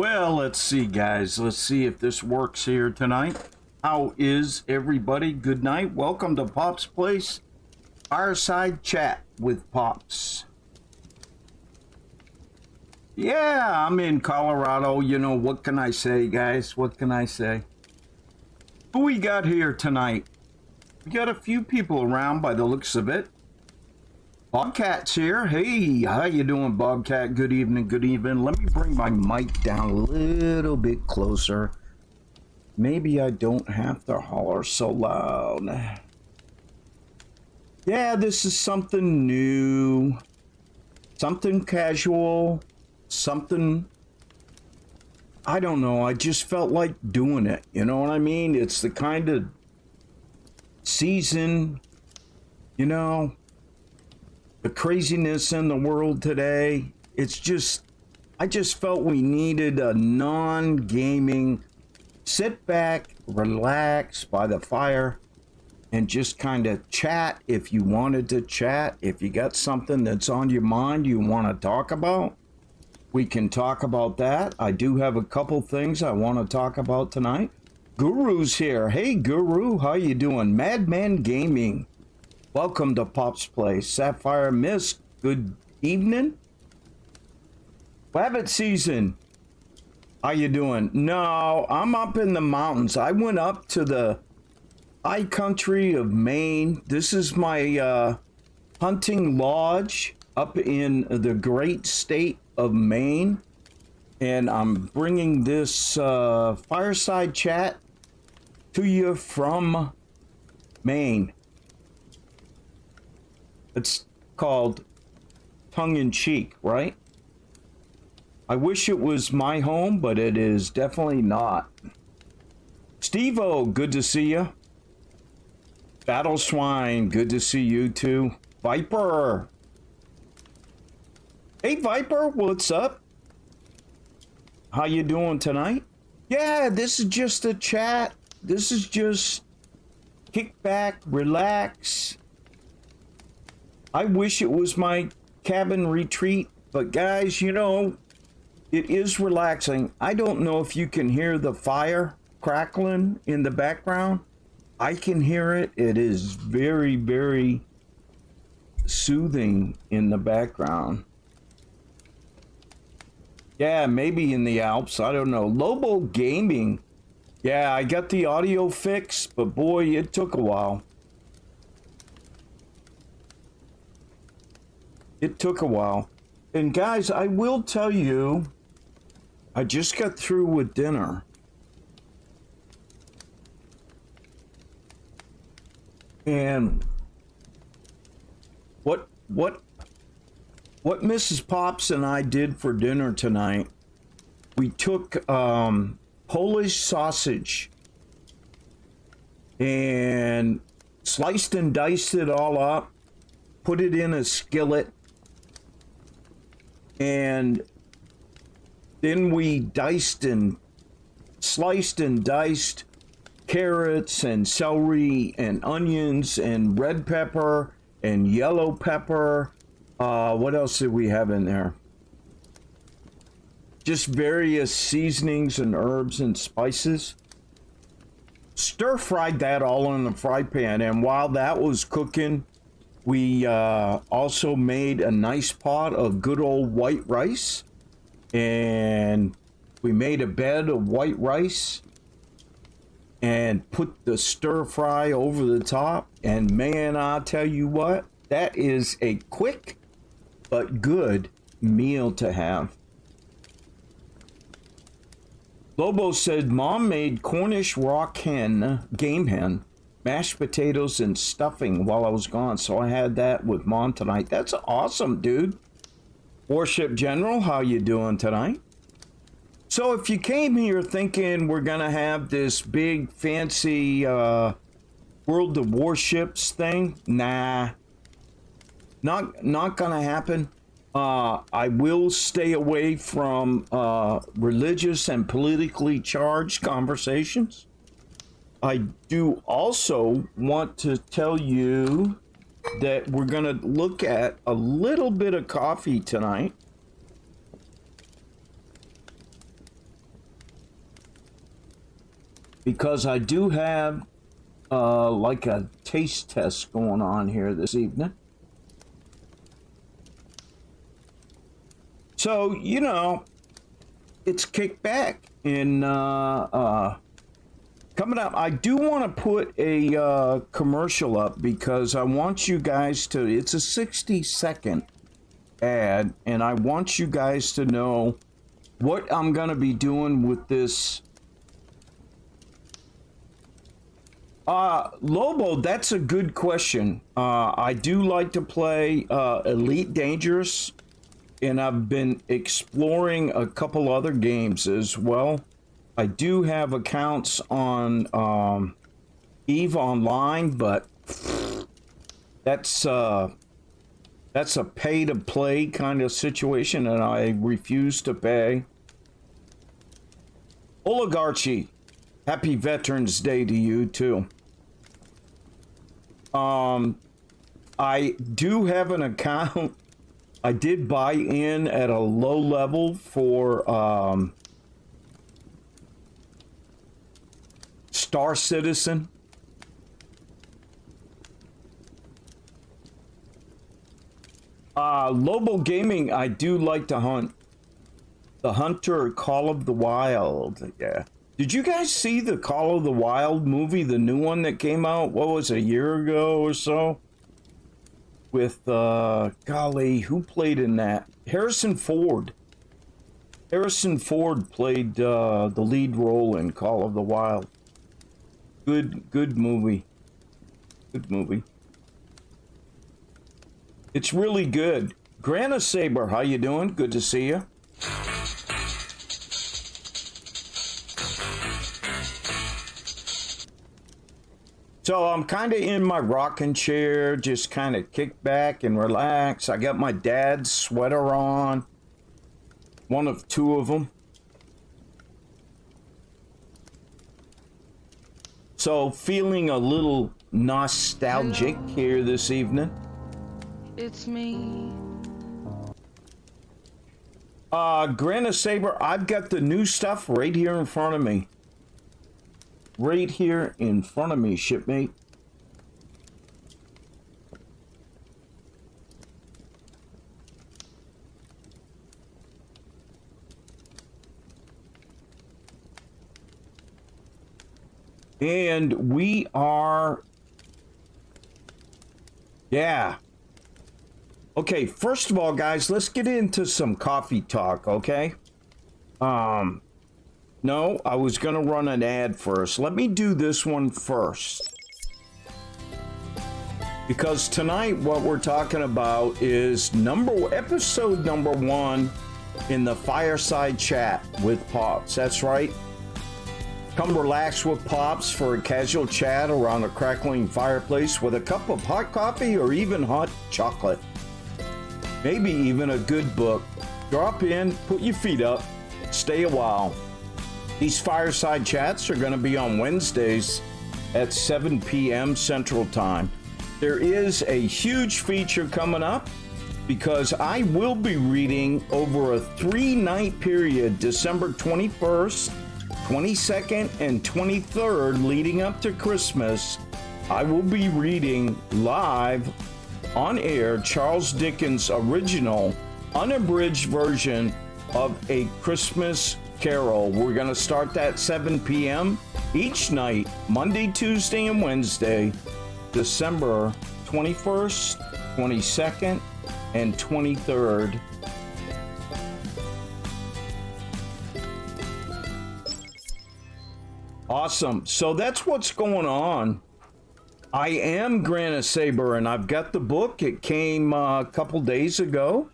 Well, let's see, guys. Let's see if this works here tonight. How is everybody? Good night. Welcome to Pops Place. Fireside Chat with Pops. Yeah, I'm in Colorado. You know, what can I say, guys? What can I say? Who we got here tonight? We got a few people around by the looks of it. Bobcat's here. Hey, how you doing, Bobcat? Good evening, good evening. Let me bring my mic down a little bit closer. Maybe I don't have to holler so loud. Yeah, this is something new. Something casual. Something... I don't know, I just felt like doing it. You know what I mean? It's the kind of season, you know... The craziness in the world today, it's just, I just felt we needed a non-gaming, sit back, relax by the fire, and just kind of chat if you wanted to chat. If you got something that's on your mind you want to talk about, we can talk about that. I do have a couple things I want to talk about tonight. Guru's here. Hey, Guru, how you doing? Madman Gaming. Welcome to Pop's Place. Sapphire Mist, good evening. Rabbit Season, how you doing? No, I'm up in the mountains. I went up to the high country of Maine. This is my hunting lodge up in the great state of Maine. And I'm bringing this fireside chat to you from Maine. It's called tongue-in-cheek, right? I wish it was my home, but it is definitely not. Steve-O, good to see you. Battle Swine, good to see you too. Viper. Hey, Viper, what's up? How you doing tonight? Yeah, this is just a chat. This is just kick back, relax. I wish it was my cabin retreat, but guys, you know, it is relaxing. I don't know if you can hear the fire crackling in the background. I can hear it. It is very, very soothing in the background. Yeah, maybe in the Alps. I don't know. Lobo Gaming. Yeah, I got the audio fixed, but boy, it took a while. It took a while. And guys, I will tell you, I just got through with dinner. And what Mrs. Pops and I did for dinner tonight, we took Polish sausage and sliced and diced it all up, put it in a skillet, and then we sliced and diced carrots and celery and onions and red pepper and yellow pepper. What else did we have in there? Just various seasonings and herbs and spices. Stir fried that all in the fry pan, and while that was cooking, we also made a nice pot of good old white rice, and we made a bed of white rice and put the stir fry over the top. And man, I'll tell you what, that is a quick but good meal to have. Lobo said Mom made Cornish rock hen, game hen, mashed potatoes and stuffing while I was gone, so I had that with Mom tonight. That's awesome, dude. Warship General, how you doing tonight? So if you came here thinking we're gonna have this big fancy World of Warships thing, nah, not gonna happen. I will stay away from religious and politically charged conversations. I do also want to tell you that we're going to look at a little bit of coffee tonight. because I do have like a taste test going on here this evening. So, you know, it's kickback and coming up. I do want to put a commercial up because I want you guys to, it's a 60-second ad, and I want you guys to know what I'm going to be doing with this. Lobo, that's a good question. I do like to play Elite Dangerous, and I've been exploring a couple other games as well. I do have accounts on EVE Online, but that's a pay-to-play kind of situation, and I refuse to pay. Oligarchy, happy Veterans Day to you, too. I do have an account. I did buy in at a low level for Star Citizen. Lobo Gaming, I do like to hunt. The Hunter, Call of the Wild. Yeah. Did you guys see the Call of the Wild movie, the new one that came out, what was it, a year ago or so? With, golly, who played in that? Harrison Ford. Harrison Ford played the lead role in Call of the Wild. Good movie. Good movie. It's really good. Grana Saber, how you doing? Good to see you. So I'm kind of in my rocking chair, just kind of kick back and relax. I got my dad's sweater on, one of two of them. So feeling a little nostalgic here this evening. It's me. Grana Saber, I've got the new stuff right here in front of me. Right here in front of me, shipmate. And we are... Yeah. Okay, first of all, guys, let's get into some coffee talk, okay? No, I was going to run an ad first. Let me do this one first. Because tonight what we're talking about is episode number 1 in the Fireside Chat with Pops. That's right. Come relax with Pops for a casual chat around a crackling fireplace with a cup of hot coffee or even hot chocolate. Maybe even a good book. Drop in, put your feet up, stay a while. These fireside chats are going to be on Wednesdays at 7 p.m. Central Time. There is a huge feature coming up because I will be reading over a 3-night period, December 21st, 22nd, and 23rd, leading up to Christmas. I will be reading live on air Charles Dickens' original unabridged version of A Christmas Carol. We're going to start that 7 p.m. each night, Monday, Tuesday, and Wednesday, December 21st, 22nd, and 23rd. Awesome. So that's what's going on. I am Grana Saber, and I've got the book. It came a couple days ago.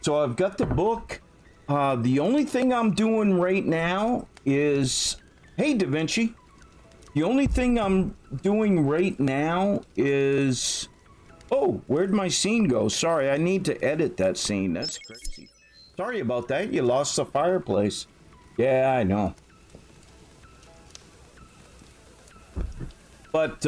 So I've got the book. The only thing I'm doing right now is... Hey, Da Vinci. The only thing I'm doing right now is... Oh, where'd my scene go? Sorry, I need to edit that scene. That's crazy. Sorry about that. You lost the fireplace. Yeah, I know. But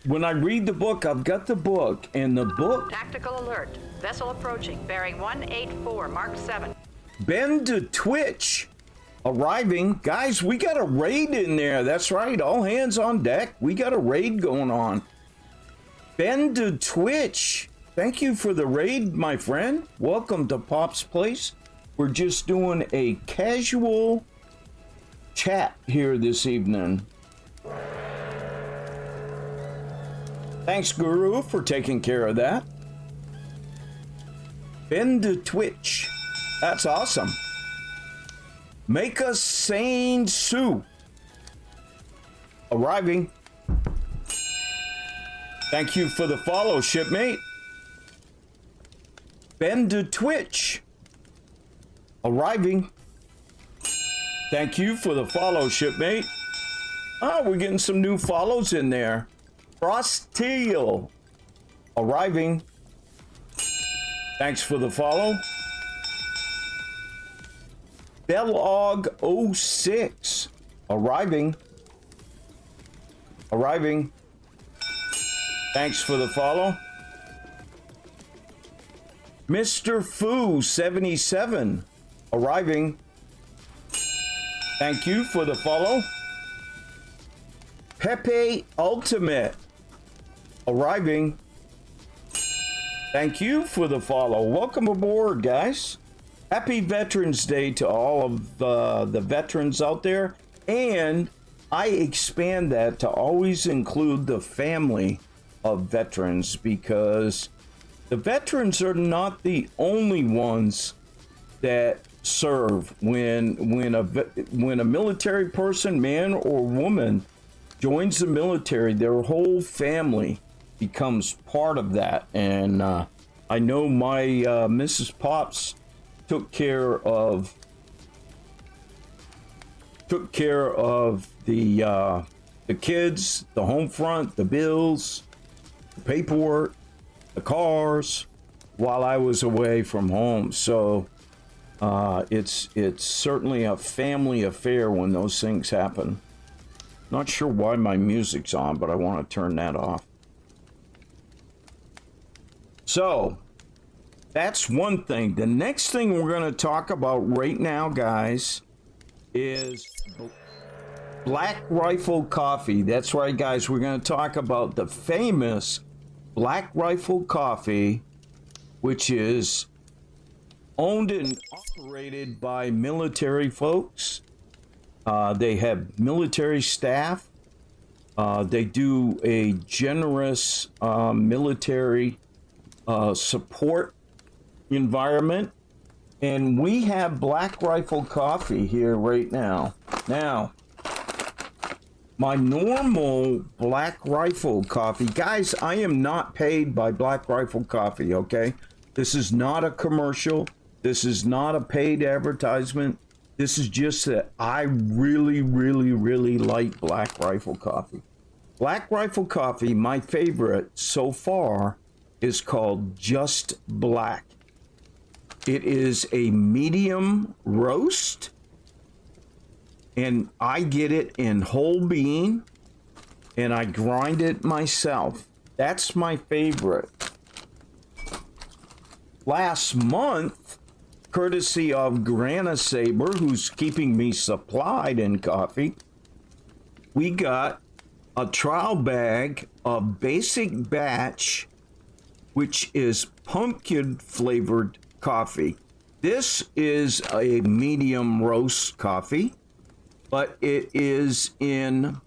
when I read the book, I've got the book, and the book... Tactical alert. Vessel approaching. Bearing 184, Mark 7. Bend to Twitch. arriving. Guys, we got a raid in there. That's right. All hands on deck. We got a raid going on. Ben to Twitch. Thank you for the raid, my friend. Welcome to Pop's Place. We're just doing a casual chat here this evening. Thanks, Guru, for taking care of that. Ben to Twitch. That's awesome. Make us sane Sue. Arriving. Thank you for the follow, shipmate. Ben to Twitch. Arriving. Thank you for the follow, shipmate. Oh, we're getting some new follows in there. Frosteel. Arriving. Thanks for the follow. Bellog06. Arriving. Arriving. Thanks for the follow. Mr. Foo 77. Arriving. Thank you for the follow. Pepe Ultimate. Arriving. Thank you for the follow. Welcome aboard, guys. Happy Veterans Day to all of the veterans out there. And I expand that to always include the family of veterans, because the veterans are not the only ones that serve. When a military person, man or woman, joins the military, their whole family becomes part of that. And I know my Mrs. Pops took care of the kids, the home front, the bills, the paperwork, the cars, while I was away from home. So it's certainly a family affair when those things happen. Not sure why my music's on, but I want to turn that off. So that's one thing. The next thing we're going to talk about right now, guys, is Black Rifle Coffee. That's right, guys. We're going to talk about the famous Black Rifle Coffee, which is owned and operated by military folks. They have military staff. They do a generous military support environment. And we have Black Rifle Coffee here right now. Now, my normal Black Rifle Coffee, guys, I am not paid by Black Rifle Coffee, okay? This is not a commercial. This is not a paid advertisement. This is just that I really, really, really like Black Rifle Coffee. Black Rifle Coffee, my favorite so far, is called Just Black. It is a medium roast, and I get it in whole bean, and I grind it myself. That's my favorite. Last month, courtesy of Grana Saber, who's keeping me supplied in coffee, we got a trial bag of Basic Batch, which is pumpkin flavored coffee. This is a medium roast coffee, but it is in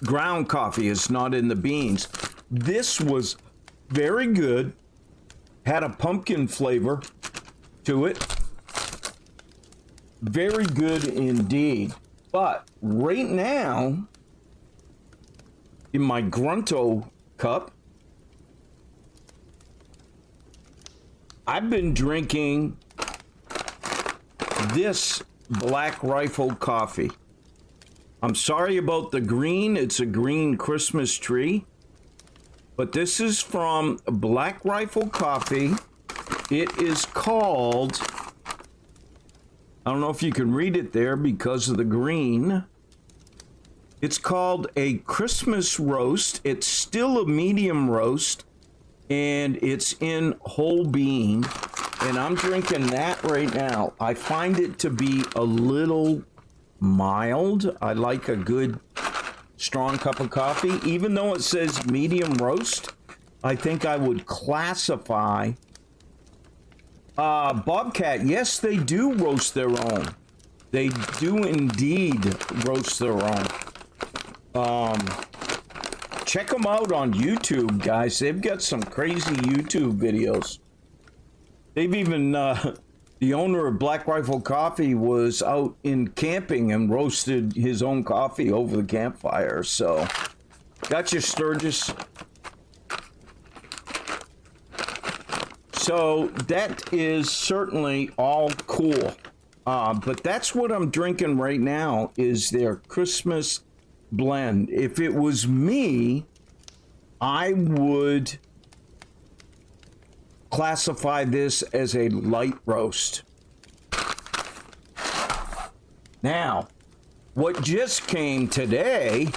ground coffee. It's not in the beans. This was very good. Had a pumpkin flavor to it. Very good indeed. But right now, in my Grunto cup, I've been drinking this Black Rifle Coffee. I'm sorry about the green. It's a green Christmas tree. But this is from Black Rifle Coffee. It is called, I don't know if you can read it there because of the green. It's called a Christmas roast. It's still a medium roast, and it's in whole bean. And I'm drinking that right now. I find it to be a little mild. I like a good strong cup of coffee. Even though it says medium roast, I think I would classify Bobcat. Yes, they do roast their own. They do indeed roast their own. Check them out on YouTube, guys. They've got some crazy YouTube videos. They've even, the owner of Black Rifle Coffee was out in camping and roasted his own coffee over the campfire. So, got your Sturgis. So, that is certainly all cool. But that's what I'm drinking right now is their Christmas blend. If it was me, I would classify this as a light roast. Now, what just came today,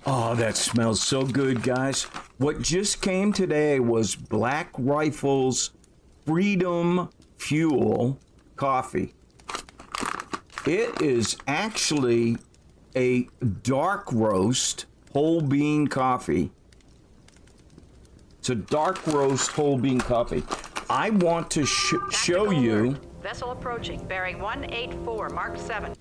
oh, that smells so good, guys. What just came today was Black Rifle's Freedom Fuel coffee. It is actually a dark roast whole bean coffee. It's a dark roast whole bean coffee. I want to show you. Vessel approaching, bearing 184, Mark 7.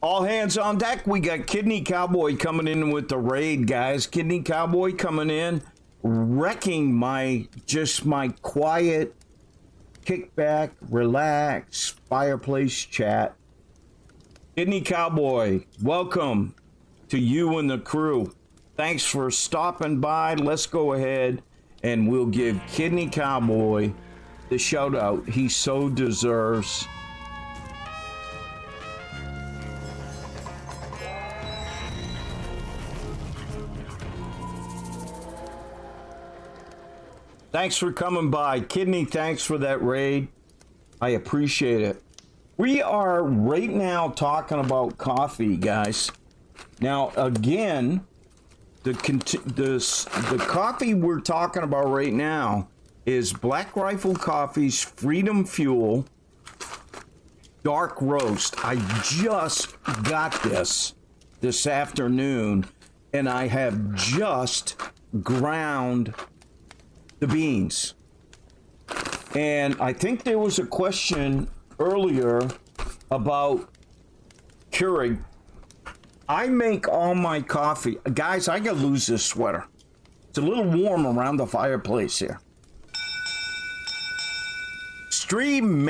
All hands on deck. We got Kidney Cowboy coming in with the raid, guys. Kidney Cowboy coming in, wrecking my quiet, kick back, relax, fireplace chat. Kidney Cowboy, welcome to you and the crew. Thanks for stopping by. Let's go ahead and we'll give Kidney Cowboy the shout out he so deserves. Thanks for coming by. Kidney, thanks for that raid. I appreciate it. We are right now talking about coffee, guys. Now, again, the coffee we're talking about right now is Black Rifle Coffee's Freedom Fuel Dark Roast. I just got this afternoon, and I have just ground the beans. And I think there was a question earlier about Keurig. I make all my coffee. Guys, I gotta lose this sweater. It's a little warm around the fireplace here. Stream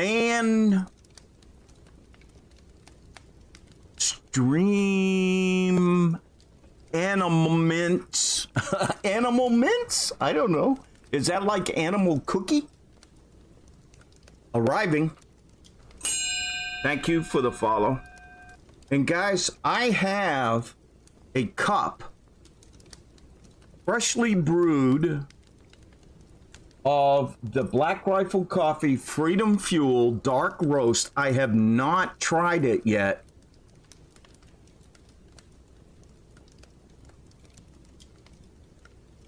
animal mints. Animal mints? I don't know. Is that like animal cookie? Arriving. Thank you for the follow. And guys, I have a cup, freshly brewed, of the Black Rifle Coffee Freedom Fuel Dark Roast. I have not tried it yet.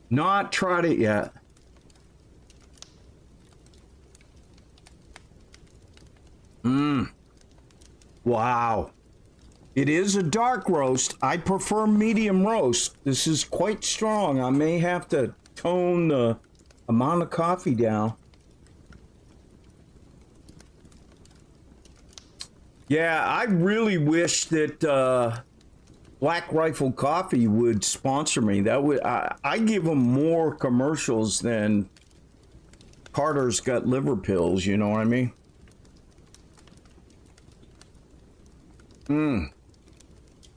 Not tried it yet. Wow. It is a dark roast. I prefer medium roast. This is quite strong. I may have to tone the amount of coffee down. Yeah, I really wish that Black Rifle Coffee would sponsor me. That would I give them more commercials than Carter's Got Liver Pills, you know what I mean?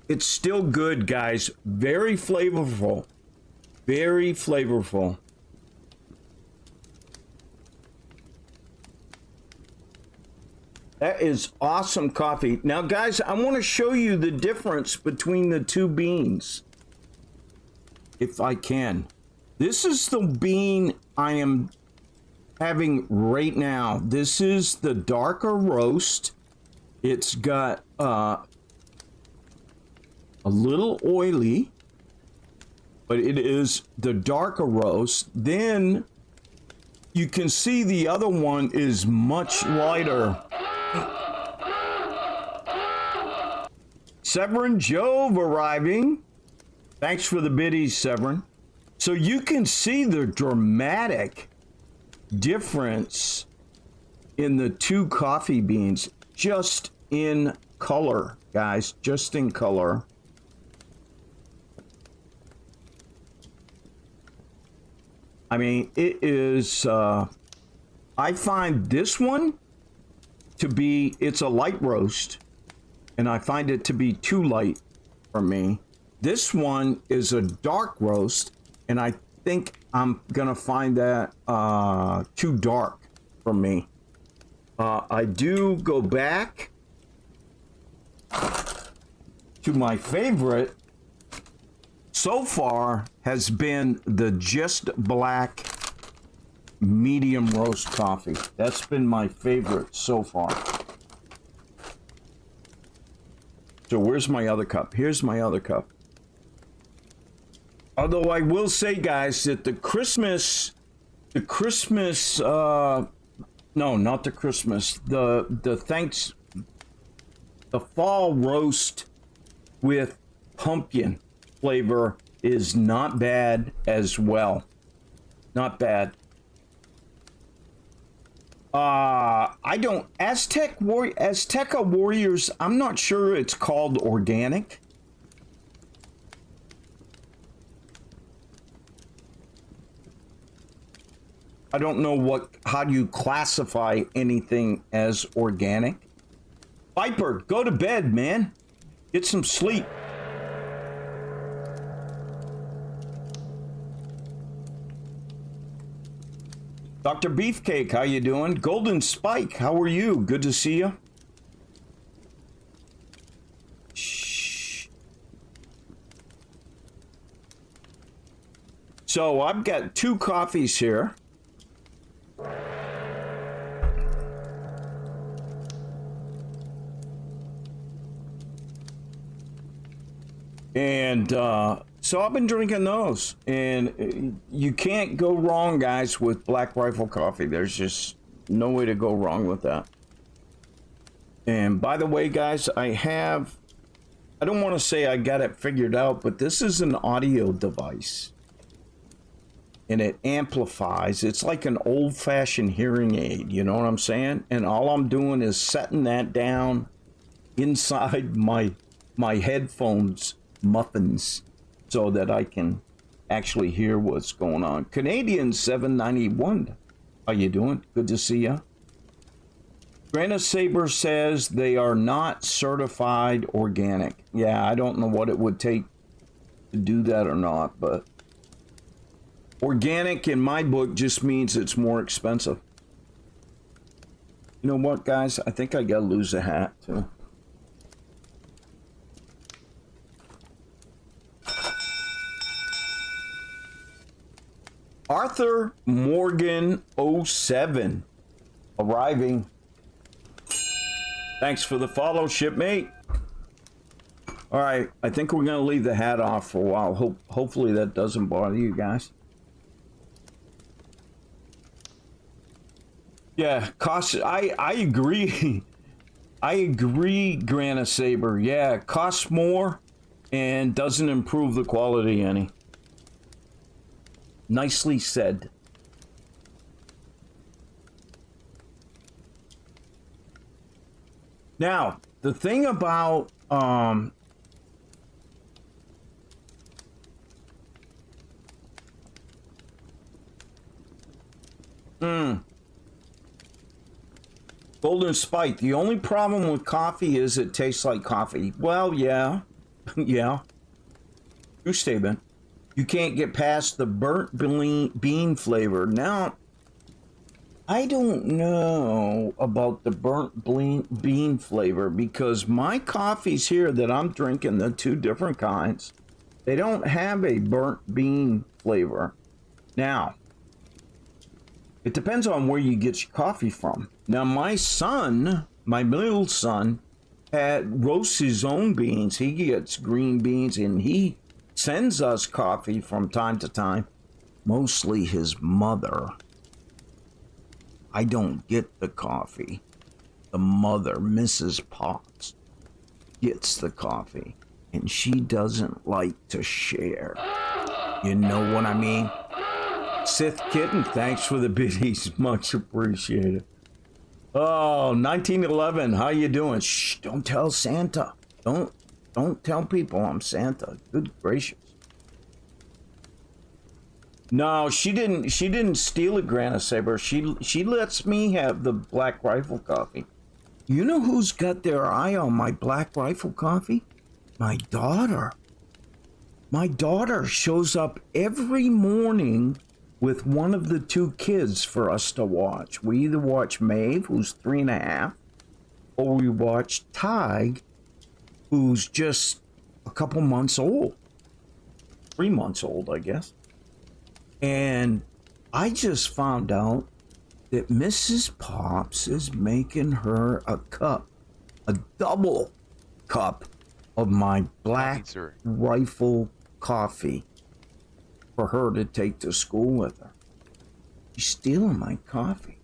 It's still good, guys. Very flavorful. Very flavorful. That is awesome coffee. Now, guys, I want to show you the difference between the two beans, if I can. This is the bean I am having right now. This is the darker roast. It's got a little oily, but it is the darker roast. Then you can see the other one is much lighter. Severin Jove arriving. Thanks for the biddies, Severin. So you can see the dramatic difference in the two coffee beans, just in color, guys, just in color. I mean, it is, I find this one to be, it's a light roast, and I find it to be too light for me. This one is a dark roast, and I think I'm gonna find that too dark for me. I do go back to my favorite so far has been the Just Black medium roast coffee. That's been my favorite so far. So where's my other cup? Here's my other cup. Although I will say, guys, that the Christmas, no, not the Christmas, the fall roast with pumpkin flavor is not bad as well. Not bad. I don't, Azteca Warriors, I'm not sure it's called organic. I don't know how do you classify anything as organic? Viper, go to bed, man. Get some sleep. Dr. Beefcake, how you doing? Golden Spike, how are you? Good to see you. Shh. So I've got two coffees here. And so I've been drinking those, and you can't go wrong, guys, with Black Rifle coffee. There's just no way to go wrong with that. And by the way, guys, I don't want to say I got it figured out, but this is an audio device, and it amplifies. It's like an old-fashioned hearing aid, you know what I'm saying? And all I'm doing is setting that down inside my headphones muffins so that I can actually hear what's going on. Canadian 791, how you doing? Good to see ya. Granite Saber says they are not certified organic. Yeah, I don't know what it would take to do that or not, but organic in my book just means it's more expensive. You know what, guys? I think I gotta lose a hat too. Arthur Morgan 07 arriving. Thanks for the follow, shipmate. All right, I think we're gonna leave the hat off for a while. Hopefully that doesn't bother you guys. Yeah, costs. I agree. I agree, Granite Saber. Yeah, costs more and doesn't improve the quality any. Nicely said. Now, the thing about Golden Spike, the only problem with coffee is it tastes like coffee. Well, yeah. Yeah. True statement. You can't get past the burnt bean flavor. Now, I don't know about the burnt bean flavor because my coffees here that I'm drinking, the two different kinds, they don't have a burnt bean flavor. Now, it depends on where you get your coffee from. Now, my son, my middle son, roasts his own beans. He gets green beans and he sends us coffee from time to time. Mostly his mother. I don't get the coffee. The mother, Mrs. Pops, gets the coffee, and she doesn't like to share. You know what I mean? Sith Kitten, thanks for the biddies. Much appreciated. Oh, 1911, how you doing? Shh, don't tell Santa. Don't tell people I'm Santa. Good gracious. No, she didn't steal it, Grana Saber. She lets me have the Black Rifle coffee. You know who's got their eye on my Black Rifle coffee? My daughter. My daughter shows up every morning with one of the two kids for us to watch. We either watch Maeve, who's 3.5, or we watch Tig, who's just a couple months old. 3 months old, I guess. And I just found out that Mrs. Pops is making her a cup, a double cup of my Black Rifle coffee for her to take to school with her. She's stealing my coffee.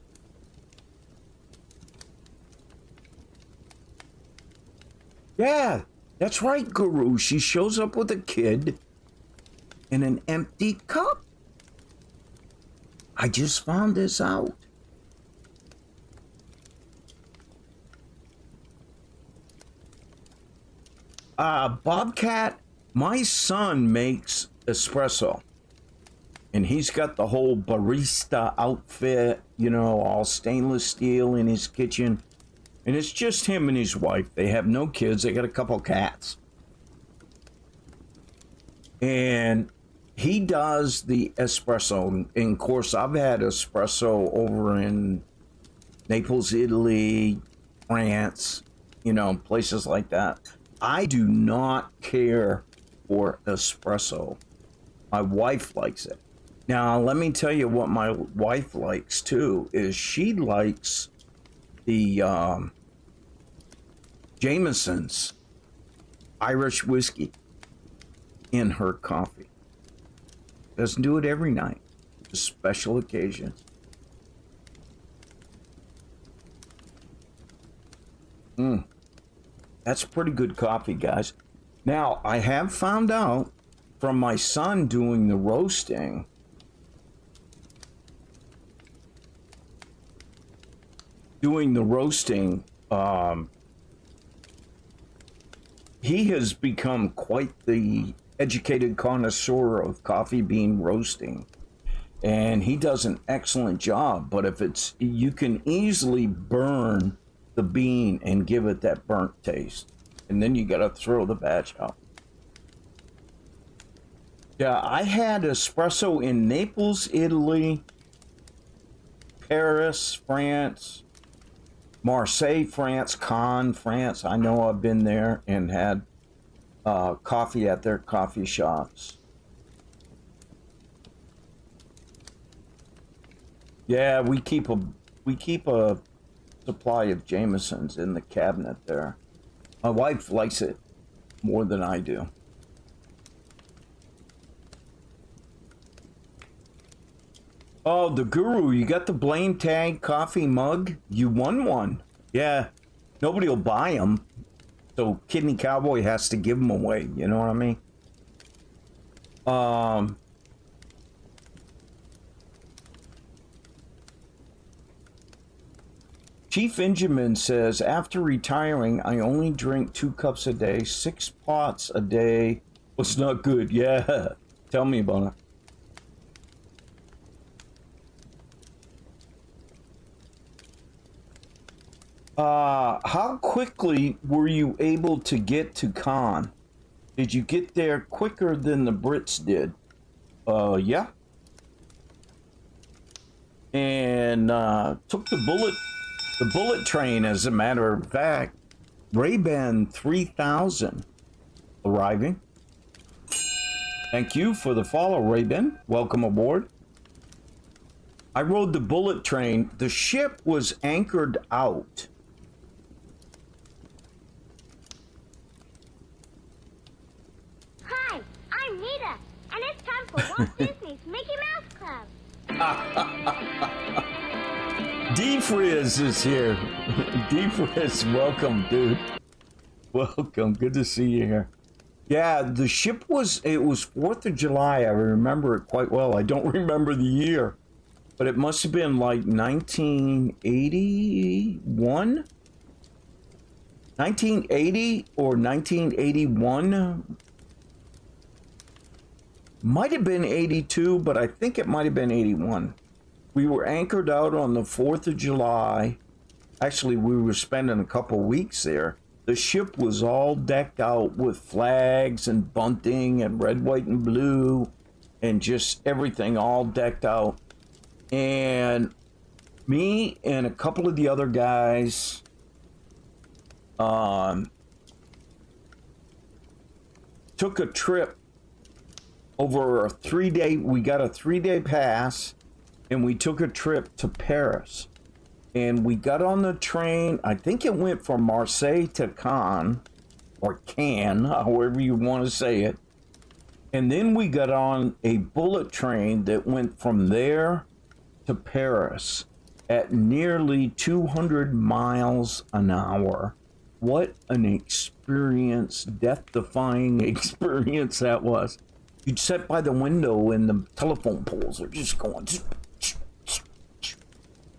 Yeah, that's right, Guru. She shows up with a kid and an empty cup. I just found this out. Bobcat, my son makes espresso. And he's got the whole barista outfit, you know, all stainless steel in his kitchen. And it's just him and his wife. They have no kids. They got a couple cats. And he does the espresso. And of course, I've had espresso over in Naples, Italy, France, you know, places like that. I do not care for espresso. My wife likes it. Now, let me tell you what my wife likes too, is she likes the Jameson's Irish whiskey in her coffee. Doesn't do it every night. It's a special occasion. That's pretty good coffee, guys. Now, I have found out from my son doing the roasting, he has become quite the educated connoisseur of coffee bean roasting, and he does an excellent job. But if it's, you can easily burn the bean and give it that burnt taste, and then you gotta throw the batch out. Yeah, I had espresso in Naples, Italy, Paris, France, Marseille, France, Cannes, France. I know I've been there and had coffee at their coffee shops. Yeah, we keep a supply of Jameson's in the cabinet there. My wife likes it more than I do. Oh, the Guru, you got the Blaine Tag coffee mug? You won one. Yeah, nobody will buy them, so Kidney Cowboy has to give them away, you know what I mean? Chief Ingeman says, after retiring, I only drink 2 cups a day, 6 pots a day. What's not good? Yeah, tell me about it. How quickly were you able to get to Cannes? Did you get there quicker than the Brits did? Yeah. And took the bullet train, as a matter of fact. Ray-Ban 3000 arriving. Thank you for the follow, Ray-Ban. Welcome aboard. I rode the bullet train. The ship was anchored out. Hi, I'm for Walt Disney's Mickey Mouse Club. D-Frizz is here. D-Frizz, welcome, dude. Welcome. Good to see you here. Yeah, the ship was 4th of July. I remember it quite well. I don't remember the year, but it must have been like 1981? 1980 or 1981? Might have been 82, but I think it might have been 81. We were anchored out on the 4th of July. Actually, we were spending a couple weeks there. The ship was all decked out with flags and bunting and red, white, and blue and just everything all decked out. And me and a couple of the other guys took a trip over a 3-day, we got a 3-day pass, and we took a trip to Paris. And we got on the train, I think it went from Marseille to Cannes, or Cannes, however you want to say it. And then we got on a bullet train that went from there to Paris at nearly 200 miles an hour. What an experience, death-defying experience that was. You'd sit by the window and the telephone poles are just going,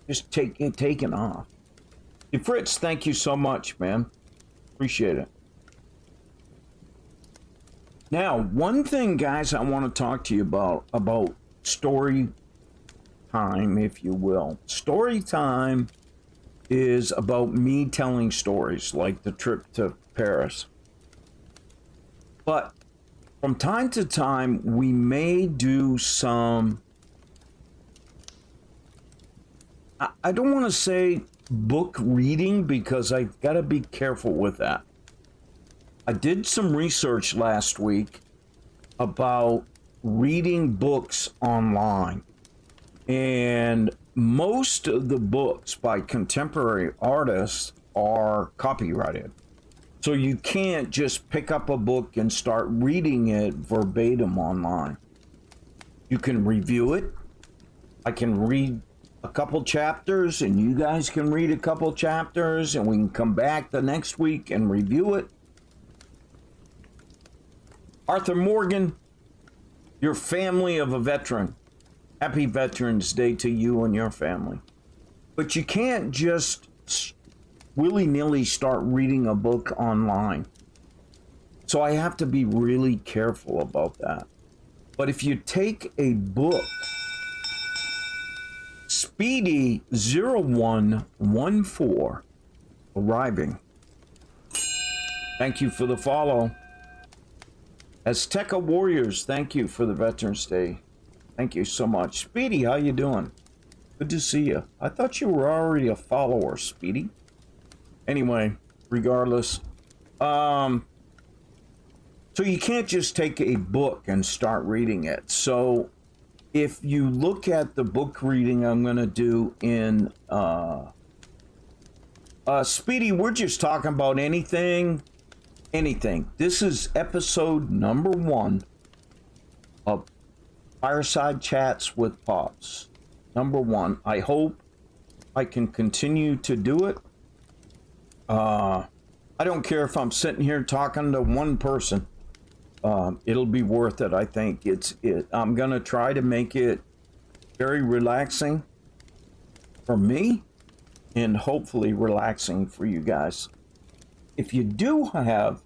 just taking off. Hey, Fritz, thank you so much, man. Appreciate it. Now, one thing, guys, I want to talk to you about story time, if you will. Story time is about me telling stories, like the trip to Paris. But from time to time, we may do some, I don't want to say book reading because I got to be careful with that. I did some research last week about reading books online. And most of the books by contemporary artists are copyrighted. So you can't just pick up a book and start reading it verbatim online. You can review it. I can read a couple chapters and you guys can read a couple chapters and we can come back the next week and review it. Arthur Morgan, your family of a veteran. Happy Veterans Day to you and your family. But you can't just willy-nilly start reading a book online. So I have to be really careful about that. But if you take a book, Speedy 0114 arriving. Thank you for the follow. Azteca Warriors, thank you for the Veterans Day. Thank you so much. Speedy, how you doing? Good to see you. I thought you were already a follower, Speedy. Anyway, regardless. So you can't just take a book and start reading it. So if you look at the book reading I'm going to do in... Speedy, we're just talking about anything. Anything. This is episode number 1 of Fireside Chats with Pops. Number 1. I hope I can continue to do it. I don't care if I'm sitting here talking to one person. It'll be worth it, I think. I'm going to try to make it very relaxing for me and hopefully relaxing for you guys. If you do have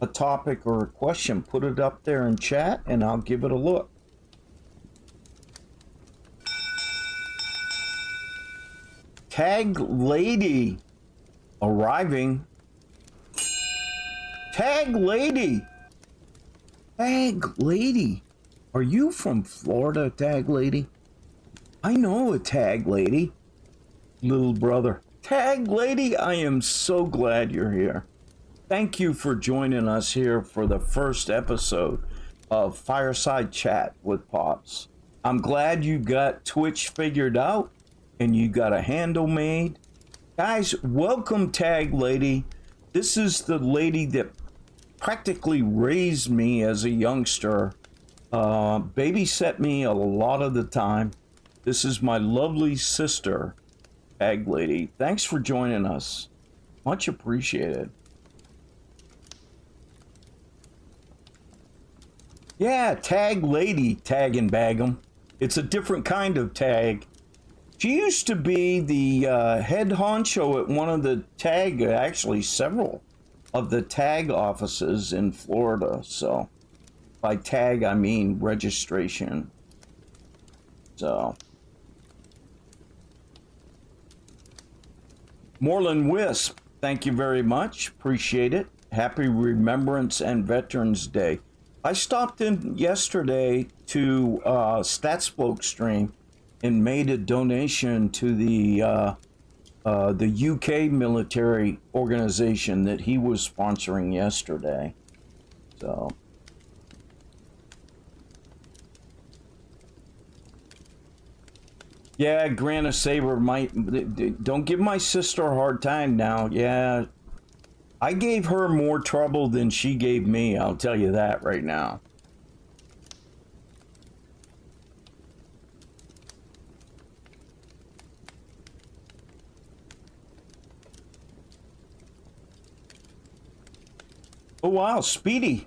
a topic or a question, put it up there in chat and I'll give it a look. Tag Lady arriving. Tag Lady. Tag Lady. Are you from Florida, Tag Lady? I know a Tag Lady. Little brother. Tag Lady, I am so glad you're here. Thank you for joining us here for the first episode of Fireside Chat with Pops. I'm glad you got Twitch figured out and you got a handle made. Guys, welcome Tag Lady. This is the lady that practically raised me as a youngster Babysit me a lot of the time. This is my lovely sister, Tag Lady. Thanks for joining us. Much appreciated. Yeah, Tag Lady, tag and bag 'em. It's a different kind of tag. She used to be the head honcho at one of the tag, actually several of the tag offices in Florida. So by tag, I mean registration. So Moreland Wisp, thank you very much. Appreciate it. Happy Remembrance and Veterans Day. I stopped in yesterday to Statsbloke stream and made a donation to the UK military organization that he was sponsoring yesterday. So yeah, Grana Saber might. Don't give my sister a hard time now. Yeah, I gave her more trouble than she gave me. I'll tell you that right now. Oh wow, Speedy.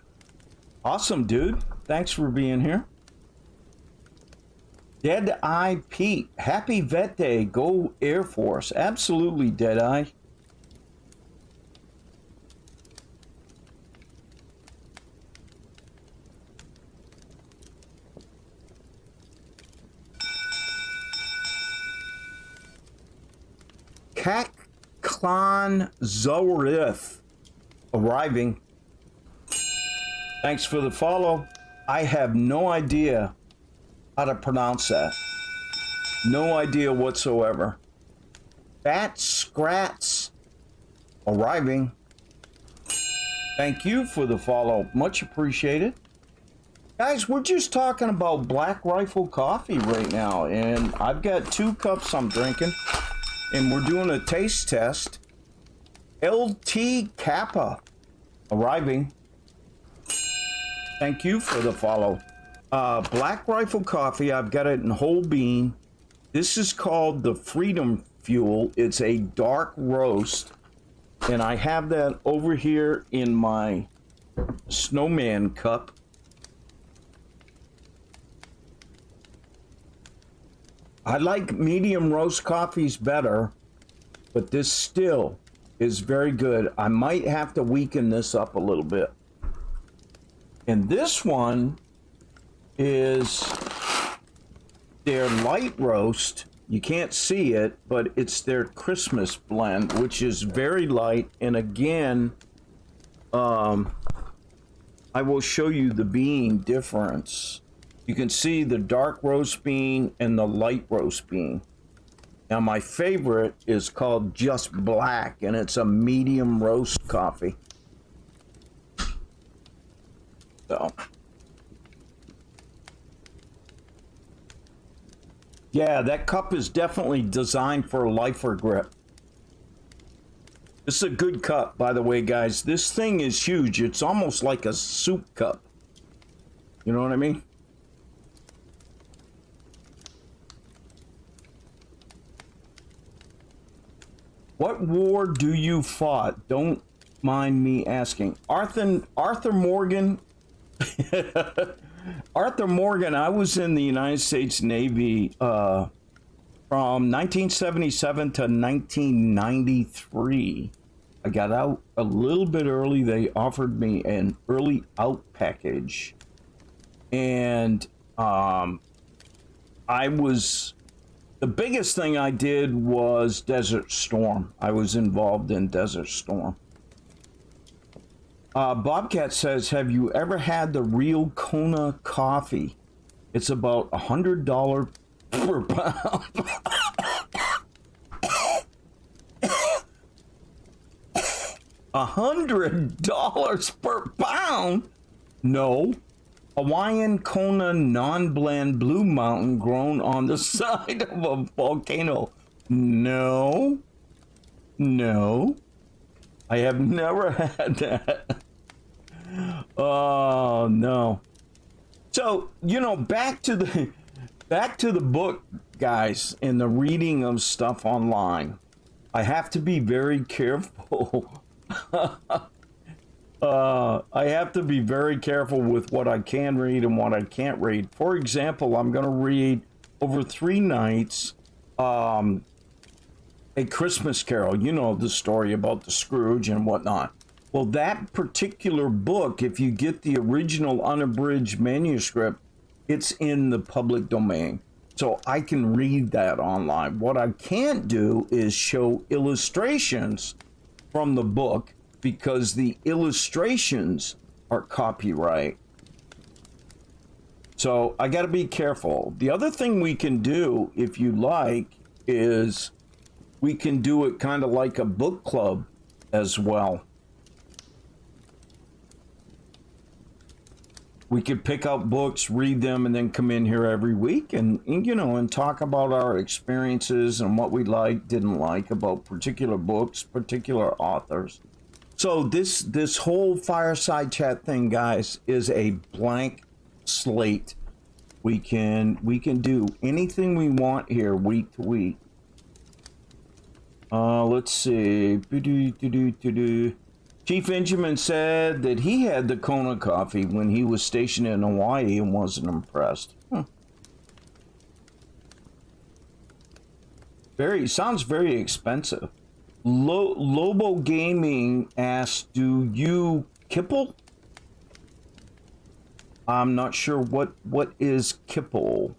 Awesome, dude. Thanks for being here. Dead Eye Pete. Happy Vet Day. Go Air Force. Absolutely, Dead Eye. Crackling Zorith arriving. Thanks for the follow. I have no idea how to pronounce that. No idea whatsoever. Fat Scrats arriving. Thank you for the follow. Much appreciated. Guys, we're just talking about Black Rifle coffee right now, and I've got 2 cups I'm drinking, and we're doing a taste test. LT Kappa arriving. Thank you for the follow. Black Rifle coffee, I've got it in whole bean. This is called the Freedom Fuel. It's a dark roast, and I have that over here in my snowman cup. I like medium roast coffees better, but this still is very good. I might have to weaken this up a little bit. And this one is their light roast. You can't see it, but it's their Christmas blend, which is very light. And again, I will show you the bean difference. You can see the dark roast bean and the light roast bean. Now my favorite is called Just Black, and it's a medium roast coffee. So, yeah, that cup is definitely designed for a lifer grip. This is a good cup, by the way, guys. This thing is huge. It's almost like a soup cup. You know what I mean? What war do you fought? Don't mind me asking. Arthur Morgan. Arthur Morgan, I was in the United States Navy from 1977 to 1993. I got out a little bit early. They offered me an early out package. And the biggest thing I did was Desert Storm. I was involved in Desert Storm. Bobcat says, have you ever had the real Kona coffee? It's about $100 per pound. $100 per pound? No. Hawaiian Kona non-blend Blue Mountain grown on the side of a volcano. No. No. I have never had that. Oh, no. So, you know, back to the book, guys, and the reading of stuff online. I have to be very careful. I have to be very careful with what I can read and what I can't read. For example, I'm going to read over 3 nights A Christmas Carol. You know the story about the Scrooge and whatnot. Well, that particular book, if you get the original unabridged manuscript, it's in the public domain. So I can read that online. What I can't do is show illustrations from the book because the illustrations are copyright. So I got to be careful. The other thing we can do, if you like, is we can do it kind of like a book club as well. We could pick out books, read them, and then come in here every week and you know, and talk about our experiences and what we liked, didn't like about particular books, particular authors. So this whole fireside chat thing, guys, is a blank slate. We can do anything we want here week to week. Let's see. Chief Benjamin said that he had the Kona coffee when he was stationed in Hawaii and wasn't impressed. Sounds very expensive. Lobo Gaming asked, "Do you kipple?" I'm not sure what is kipple.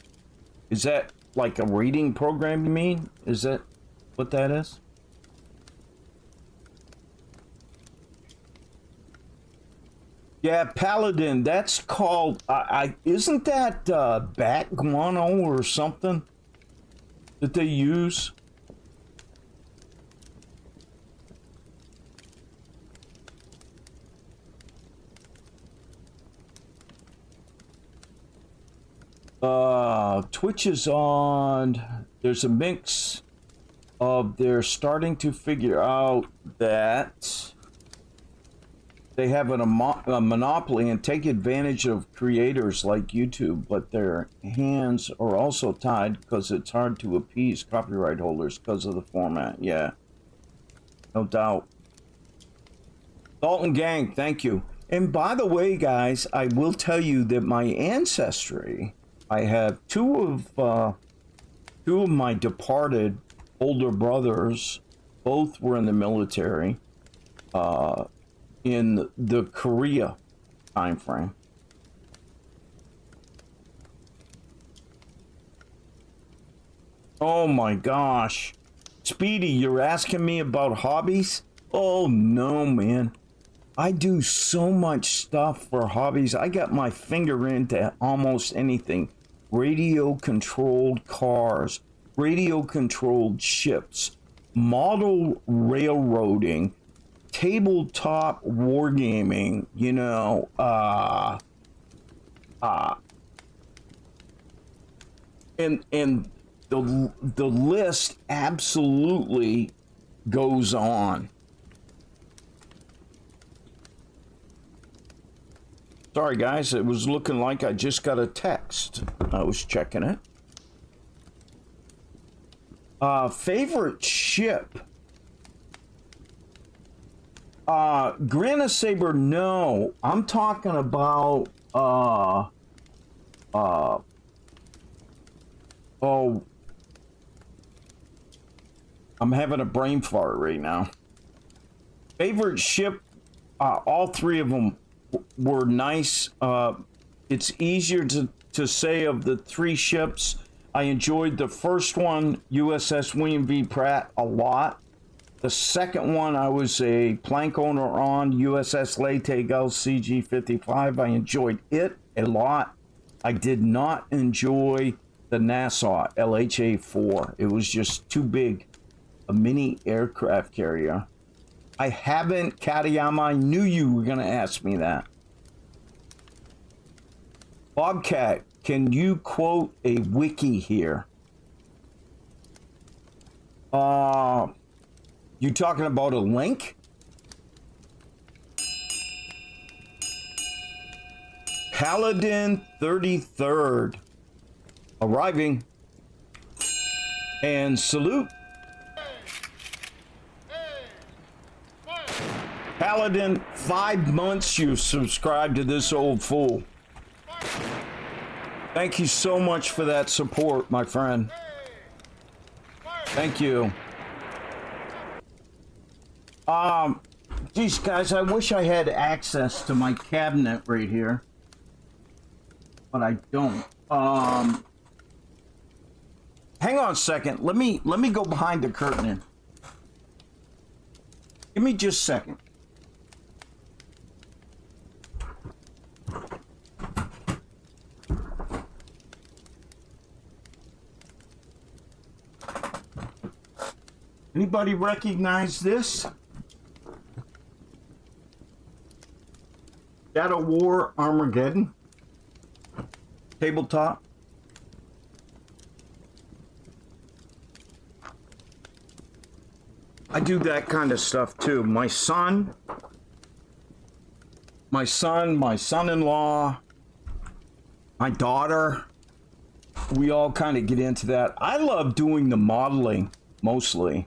Is that like a reading program? You mean? Is that what that is? Yeah, Paladin. That's called. Isn't that bat guano or something that they use? Twitch is on. There's a mix of they're starting to figure out that they have a monopoly and take advantage of creators like YouTube, but their hands are also tied because it's hard to appease copyright holders because of the format. Yeah, no doubt. Dalton Gang, thank you. And by the way, guys, I will tell you that my ancestry, I have two of my departed older brothers, both were in the military. In the Korea time frame. Oh my gosh. Speedy, you're asking me about hobbies? Oh no, man. I do so much stuff for hobbies. I got my finger into almost anything. Radio controlled cars, radio controlled ships, model railroading, tabletop wargaming, you know, and the list absolutely goes on. Sorry guys, it was looking like I just got a text. I was checking it. Favorite ship? Granite Saber, no. I'm talking about oh, I'm having a brain fart right now. Favorite ship, all 3 of them were nice. It's easier to say of the 3 ships. I enjoyed the first one, USS William V. Pratt, a lot. The second one, I was a plank owner on, USS Lateg LCG-55. I enjoyed it a lot. I did not enjoy the Nassau LHA-4. It was just too big, a mini aircraft carrier. I haven't, Katayama, I knew you were going to ask me that. Bobcat, can you quote a wiki here? You talking about a link? Paladin 33rd arriving. And salute. Paladin, 5 months you've subscribed to this old fool. Thank you so much for that support, my friend. Thank you. Geez, guys, I wish I had access to my cabinet right here, but I don't. Hang on a second. Let me go behind the curtain. Give me just a second. Anybody recognize this? Shadow War Armageddon? Tabletop? I do that kind of stuff too. My son-in-law, my daughter, we all kind of get into that. I love doing the modeling, mostly.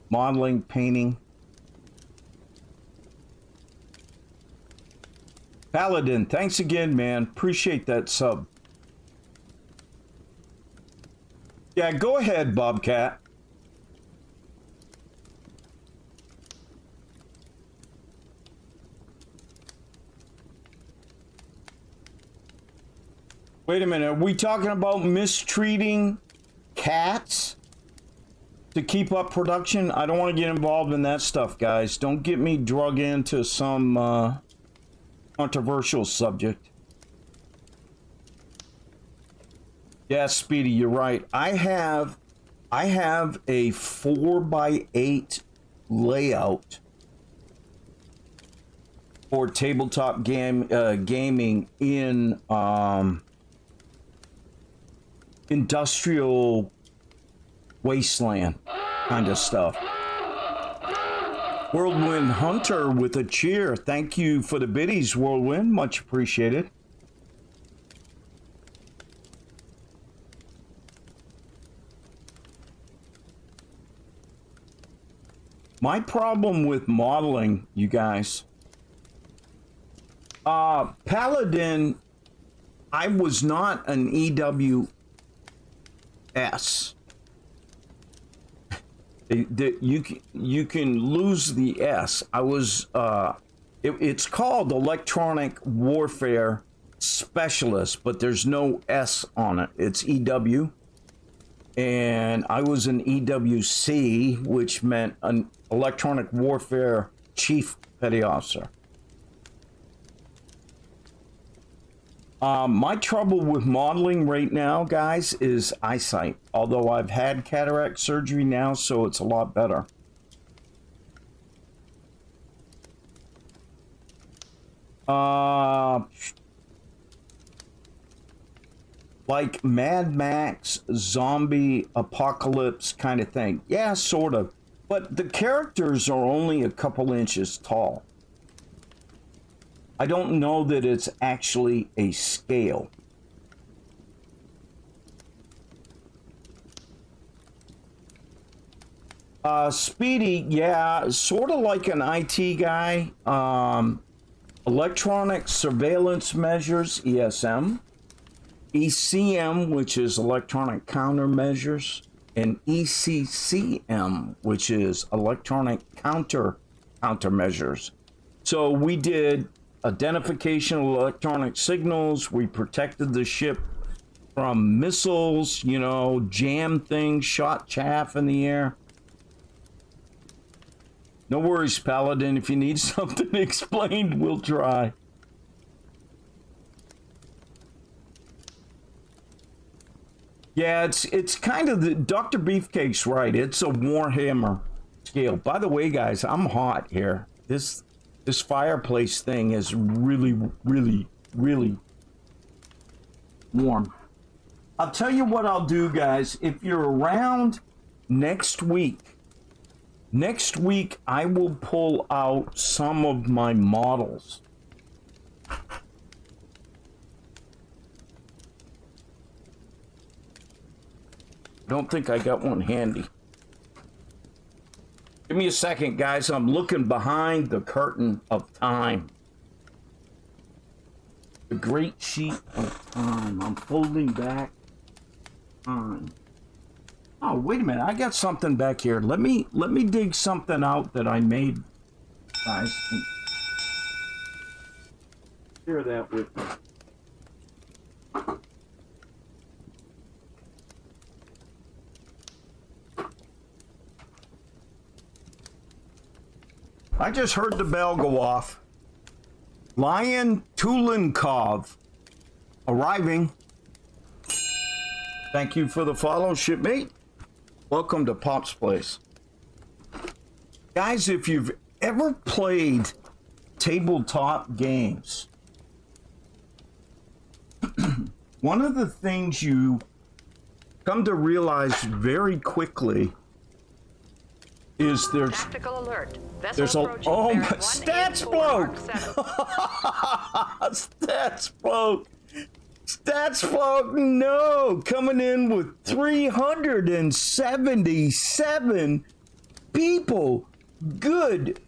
Modeling, painting. Paladin, thanks again, man. Appreciate that sub. Yeah, go ahead, Bobcat. Wait a minute, are we talking about mistreating cats to keep up production? I don't want to get involved in that stuff, guys. Don't get me drug into some controversial subject. Yeah, Speedy, you're right. I have a 4x8 layout for tabletop gaming in industrial wasteland kind of stuff. Whirlwind Hunter with a cheer. Thank you for the biddies, Whirlwind. Much appreciated. My problem with modeling, you guys, Paladin, I was not an EWS. You can lose the S. I was it's called Electronic Warfare Specialist, but there's no S on it. It's EW. And I was an EWC, which meant an Electronic Warfare Chief Petty Officer. My trouble with modeling right now, guys, is eyesight. Although I've had cataract surgery now, so it's a lot better. Like Mad Max, zombie apocalypse kind of thing. Yeah, sort of. But the characters are only a couple inches tall. I don't know that it's actually a scale. Speedy, yeah, sort of like an IT guy. Electronic surveillance measures, ESM. ECM, which is electronic countermeasures, and ECCM, which is electronic countermeasures. So we did identification of electronic signals. We protected the ship from missiles, you know, jam things, shot chaff in the air. No worries, Paladin. If you need something explained, we'll try. Yeah, it's kind of the Dr. Beefcake's right. It's a Warhammer scale. By the way, guys, I'm hot here. This fireplace thing is really, really, really warm. I'll tell you what I'll do, guys. If you're around next week I will pull out some of my models Don't think I got one handy. Give me a second, guys. I'm looking behind the curtain of time. The great sheet of time. I'm folding back time. Oh, wait a minute. I got something back here. Let me dig something out that I made, guys. Share that with me. I just heard the bell go off. Lion Tulenkov arriving. Thank you for the follow, shipmate. Welcome to Pop's Place. Guys, if you've ever played tabletop games, one of the things you come to realize very quickly is Tactical alert. there's a oh my stats bloke. Stats bloke, no, coming in with 377 people. Good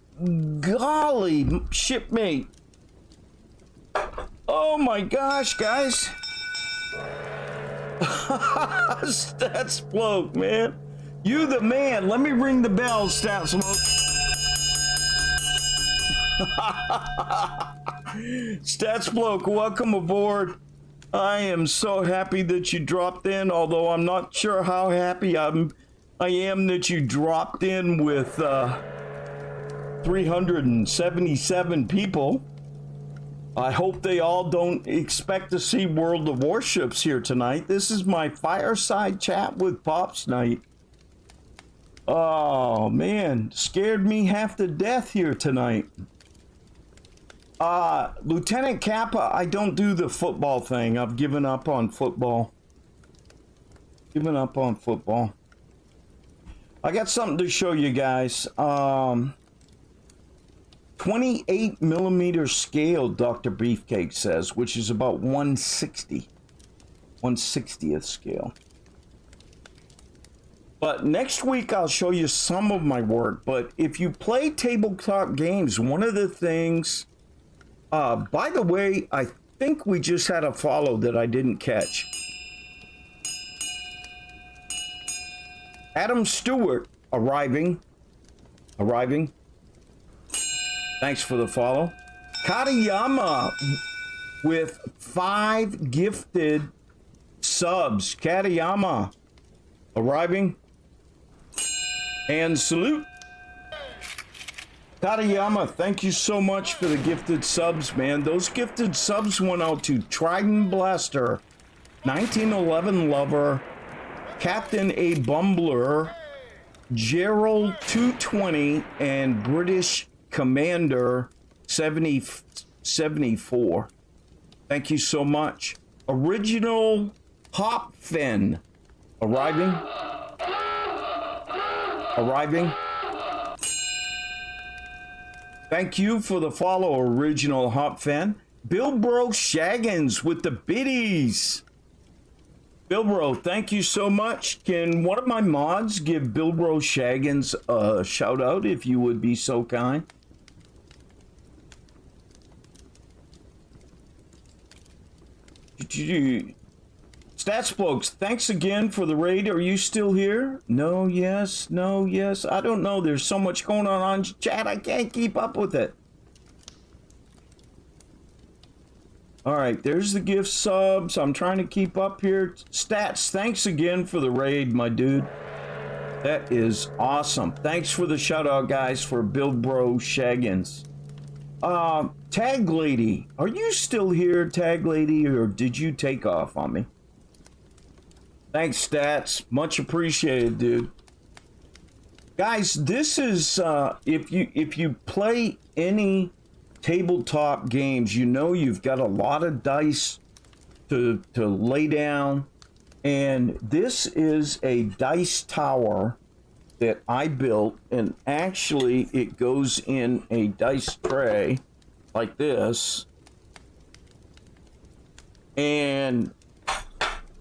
golly, shipmate. Oh my gosh, guys. Stats bloke, man. You the man. Let me ring the bell, Stats bloke. Stats bloke, welcome aboard. I am so happy that you dropped in, although I'm not sure how happy I am that you dropped in with 377 people. I hope they all don't expect to see World of Warships here tonight. This is my Fireside Chat with Pops night. Oh man, scared me half to death here tonight. Lieutenant Kappa, I don't do the football thing. I've given up on football. I got something to show you guys. 28 millimeter scale, Dr. Beefcake says, which is about 1/60th scale. But next week I'll show you some of my work. But if you play tabletop games, one of the things, by the way, I think we just had a follow that I didn't catch. Adam Stewart arriving. Thanks for the follow. Katayama with 5 gifted subs. Katayama arriving. And salute. Katayama, thank you so much for the gifted subs, man. Those gifted subs went out to Trident Blaster, 1911 Lover, Captain A. Bumbler, Gerald 220, and British Commander 7074. Thank you so much. Original Hop Fin arriving. Thank you for the follow, Original Hop Fan. Bilbro Shaggins with the biddies. Bilbro, thank you so much. Can one of my mods give Bilbro Shaggins a shout out if you would be so kind? Stats blokes, thanks again for the raid. Are you still here? No, yes. I don't know. There's so much going on chat. I can't keep up with it. All right, there's the gift subs. I'm trying to keep up here. Stats, thanks again for the raid, my dude. That is awesome. Thanks for the shout out, guys, for Bilbro Shaggins. Tag Lady, are you still here, Tag Lady, or did you take off on me? Thanks, Stats. Much appreciated, dude. Guys, this is if you play any tabletop games, you know you've got a lot of dice to lay down, and this is a dice tower that I built, and actually it goes in a dice tray like this, and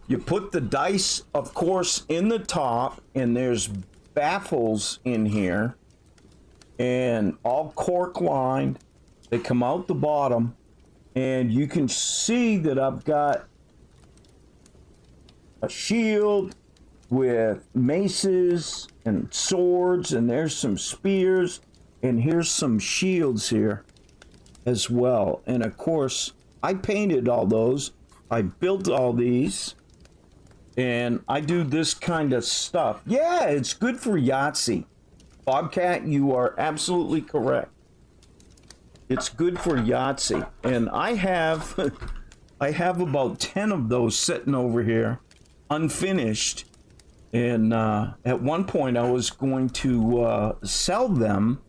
You put the dice, of course, in the top, and there's baffles in here, and all cork lined. They come out the bottom, and you can see that I've got a shield with maces and swords, and there's some spears, and here's some shields here as well. And of course, I painted all those. I built all these, and I do this kind of stuff. Yeah, it's good for Yahtzee. Bobcat, you are absolutely correct. It's good for Yahtzee. And I have I have about 10 of those sitting over here, unfinished. And at one point I was going to sell them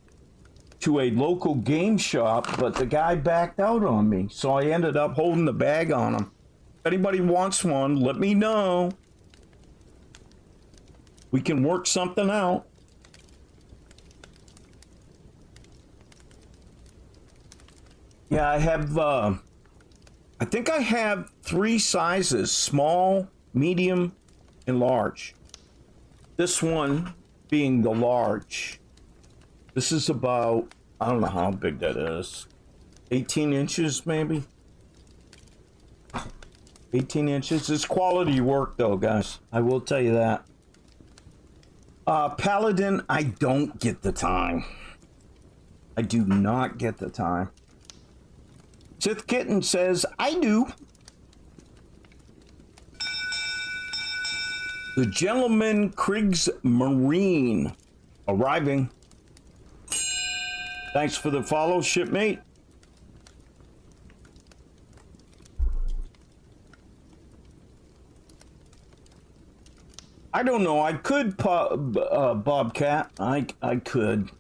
to a local game shop, but the guy backed out on me. So I ended up holding the bag on them. If anybody wants one, let me know. We can work something out. Yeah, I have, I think I have 3 sizes: small, medium, and large. This one being the large. This is about, I don't know how big that is. 18 inches, maybe? 18 inches. It's quality work, though, guys. I will tell you that. Paladin, I don't get the time. I do not get the time. Sith Kitten says, I do. The Gentleman Kriegsmarine arriving. Thanks for the follow, shipmate. I don't know. I could, Bobcat. I could.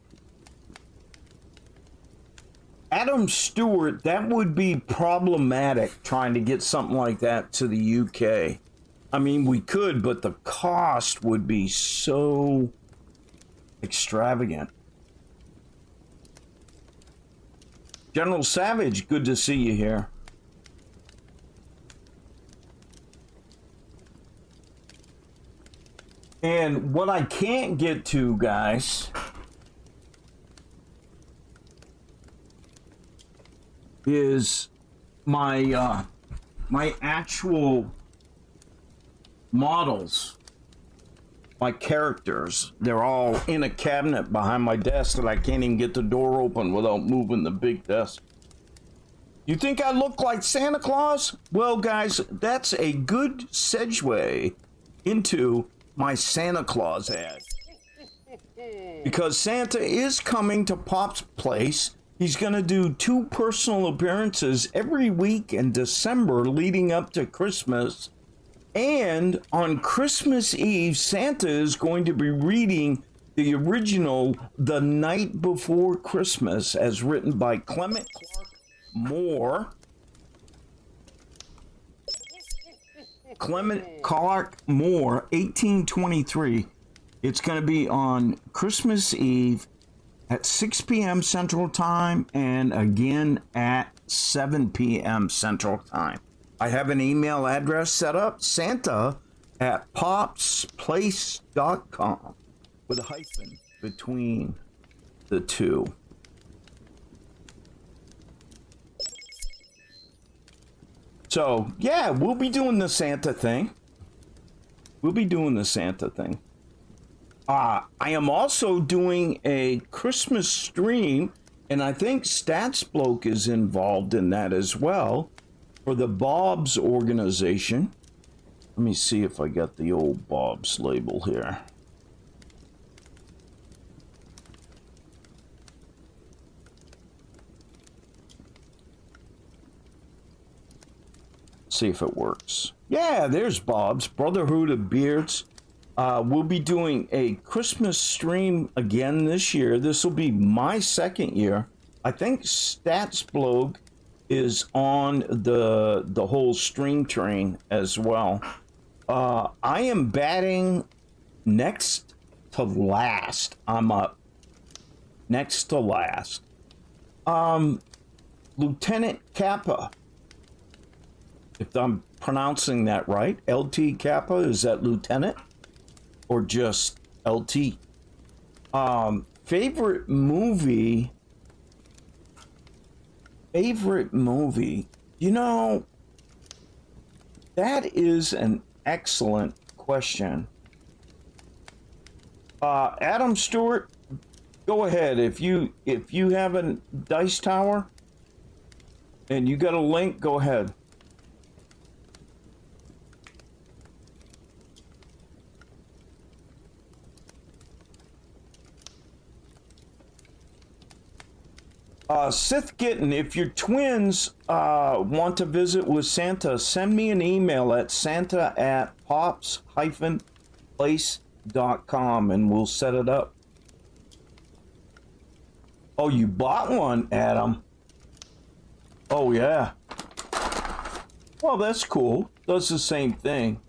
Adam Stewart, that would be problematic trying to get something like that to the UK. I mean, we could, but the cost would be so extravagant. General Savage, good to see you here. And what I can't get to, guys, is my my actual models, my characters. They're all in a cabinet behind my desk that I can't even get the door open without moving the big desk. You think I look like Santa Claus? Well, guys, that's a good segue into my Santa Claus ad. Because Santa is coming to Pop's place. He's going to do 2 personal appearances every week in December leading up to Christmas. And on Christmas Eve, Santa is going to be reading the original The Night Before Christmas, as written by Clement Clark Moore. Clement Clark Moore, 1823. It's going to be on Christmas Eve at 6 p.m. Central Time and again at 7 p.m. Central Time. I have an email address set up, santa@popsplace.com, with a hyphen between the 2. So, yeah, we'll be doing the Santa thing. I am also doing a Christmas stream, and I think Stats Bloke is involved in that as well, for the Bob's organization. Let me see if I got the old Bob's label here. See if it works. Yeah, there's Bob's Brotherhood of Beards. We'll be doing a Christmas stream again this year. This will be my 2nd year. I think Stats Bloke is on the whole stream train as well. I am batting next to last. I'm up next to last. Lieutenant Kappa, if I'm pronouncing that right? LT Kappa, is that lieutenant? Or just LT? Favorite movie? Favorite movie? You know, that is an excellent question. Adam Stewart, go ahead. If you have a dice tower and you got a link, go ahead. Sith Kitten, if your twins want to visit with Santa, send me an email at santa@pops-place.com and we'll set it up. Oh, you bought one, Adam? Oh, yeah. Well, that's cool. Does the same thing.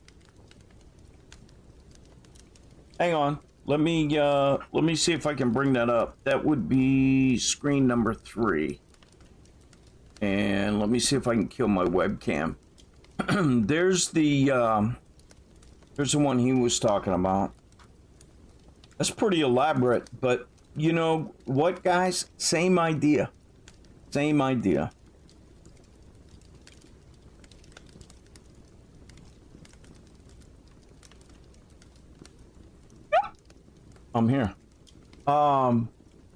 Hang on. Let me see if I can bring that up. That would be screen number 3. And let me see if I can kill my webcam. There's the one he was talking about. That's pretty elaborate, but you know what, guys? Same idea. Same idea. I'm here.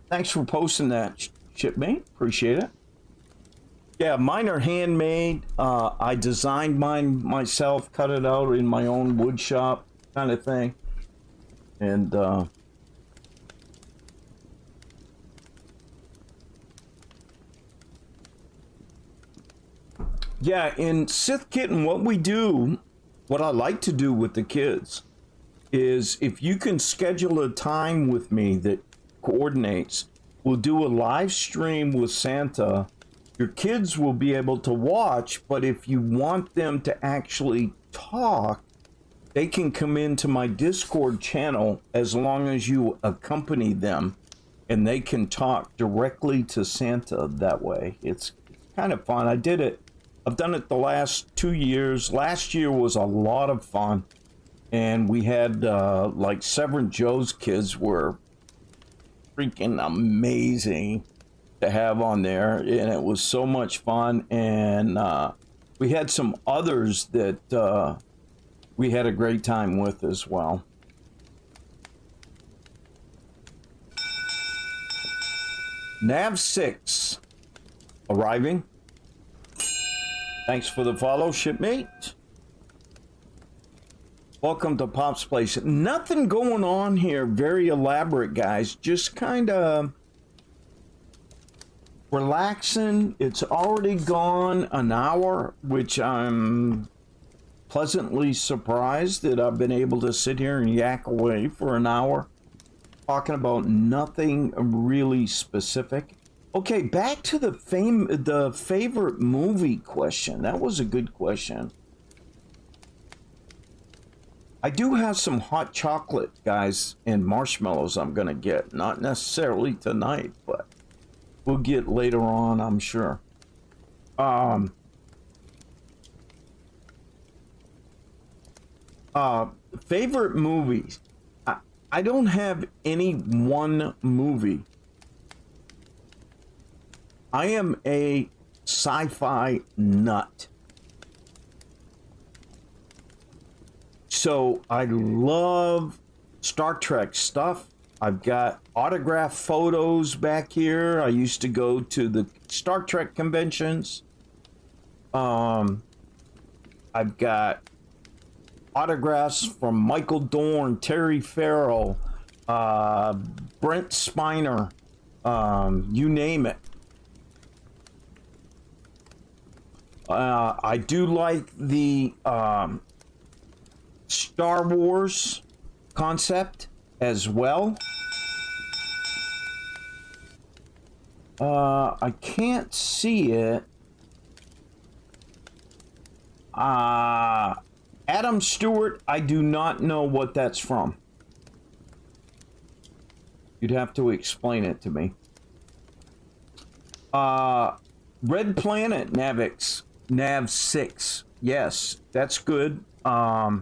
Thanks for posting that, shipmate. Appreciate it. Yeah, mine are handmade. I designed mine myself, cut it out in my own wood shop, kind of thing. And yeah, in Sith Kitten, what I like to do with the kids is if you can schedule a time with me that coordinates, we'll do a live stream with Santa. Your kids will be able to watch, but if you want them to actually talk, they can come into my Discord channel as long as you accompany them, and they can talk directly to Santa that way. It's kind of fun. I've done it the last 2 years. Last year was a lot of fun. And we had, like, Severant Joe's kids were freaking amazing to have on there. And it was so much fun. And we had some others that we had a great time with as well. Nav6 arriving. Thanks for the follow, shipmate. Welcome to Pop's Place. Nothing going on here, very elaborate, guys. Just kind of relaxing. It's already gone an hour, which I'm pleasantly surprised that I've been able to sit here and yak away for an hour, talking about nothing really specific. Okay, back to the favorite movie question. That was a good question. I do have some hot chocolate, guys, and marshmallows I'm going to get. Not necessarily tonight, but we'll get later on, I'm sure. Favorite movies. I don't have any one movie. I am a sci-fi nut. So I love Star Trek stuff. I've got autographed photos back here. I used to go to the Star Trek conventions. I've got autographs from Michael Dorn, Terry Farrell, Brent Spiner, you name it. I do like the Star Wars concept as well. I can't see it. Adam Stewart, I do not know what that's from. You'd have to explain it to me. Red Planet, Nav6. Yes, that's good. I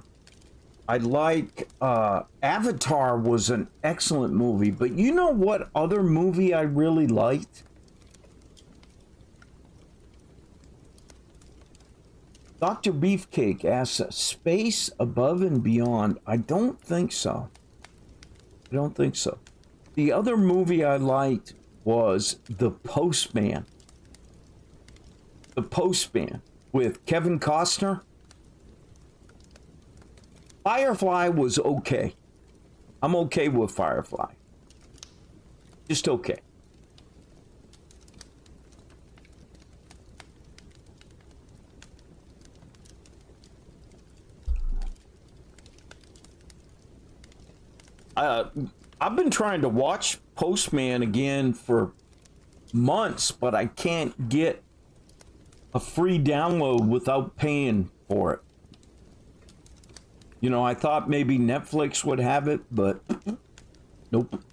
like Avatar was an excellent movie, but you know what other movie I really liked? Dr. Beefcake asks, Space Above and Beyond. I don't think so. I don't think so. The other movie I liked was The Postman. The Postman with Kevin Costner. Firefly was okay. I'm okay with Firefly. Just okay. I've been trying to watch Postman again for months, but I can't get a free download without paying for it. You know, I thought maybe Netflix would have it, but nope.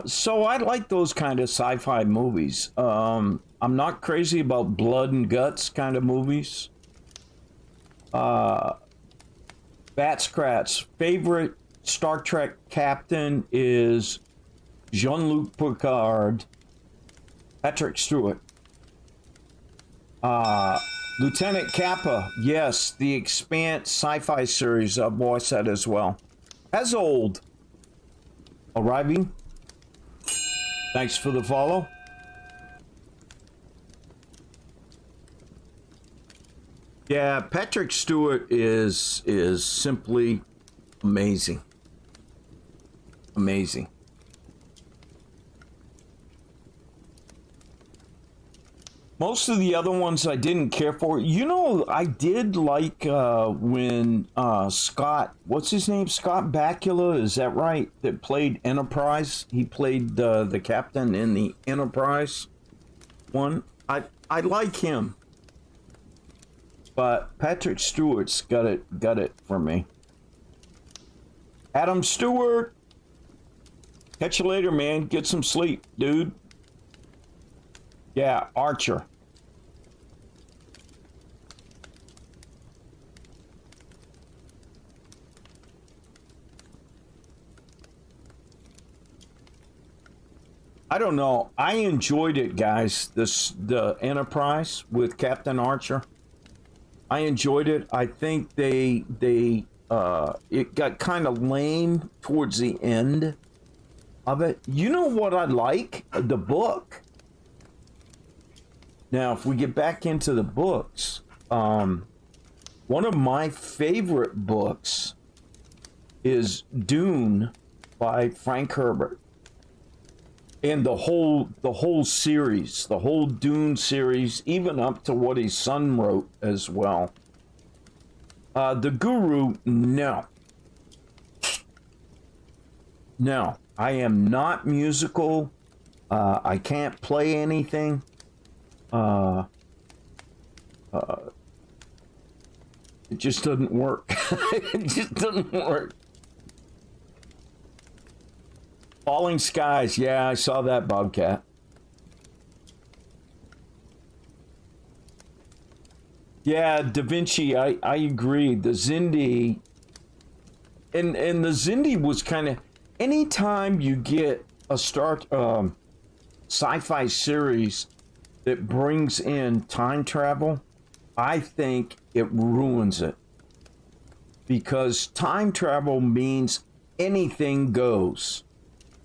So I like those kind of sci-fi movies. I'm not crazy about blood and guts kind of movies. Batskrat's favorite Star Trek captain is Jean-Luc Picard. Patrick Stewart. Lieutenant Kappa. Yes, the Expanse sci-fi series. I've watched that as well. As old. Arriving. Thanks for the follow. Yeah, Patrick Stewart is simply amazing. Amazing. Most of the other ones I didn't care for. You know, I did like when Scott, what's his name? Scott Bakula, is that right? That played Enterprise. He played the captain in the Enterprise one. I like him. But Patrick Stewart's got it for me. Adam Stewart. Catch you later, man. Get some sleep, dude. Yeah, Archer. I don't know. I enjoyed it, guys. The Enterprise with Captain Archer. I enjoyed it. I think it got kind of lame towards the end of it. You know what I like? The book. Now, if we get back into the books, one of my favorite books is Dune by Frank Herbert. And the whole series, the whole Dune series, even up to what his son wrote as well. The Guru, no. No, I am not musical. I can't play anything. It just doesn't work. It just doesn't work. Falling Skies, yeah, I saw that, Bobcat. Yeah, Da Vinci, I agree. The Zindi, and the Zindi was kind of, anytime you get a sci-fi series that brings in time travel, I think it ruins it. Because time travel means anything goes.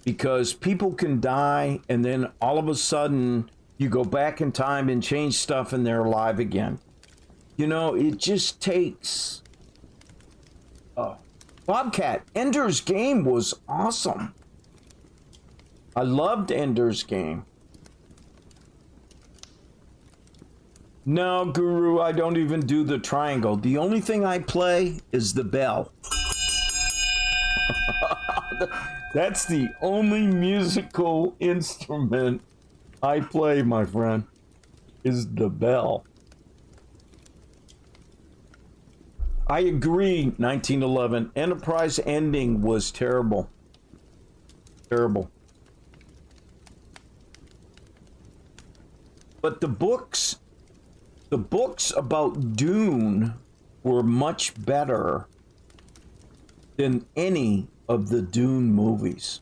Because people can die, and then all of a sudden you go back in time and change stuff and they're alive again. You know, it just takes... Bobcat, Ender's Game was awesome. I loved Ender's Game. No, Guru, I don't even do the triangle. The only thing I play is the bell. That's the only musical instrument I play, my friend, is the bell. I agree, 1911. Enterprise ending was terrible. Terrible. But the books about Dune were much better than any of the Dune movies.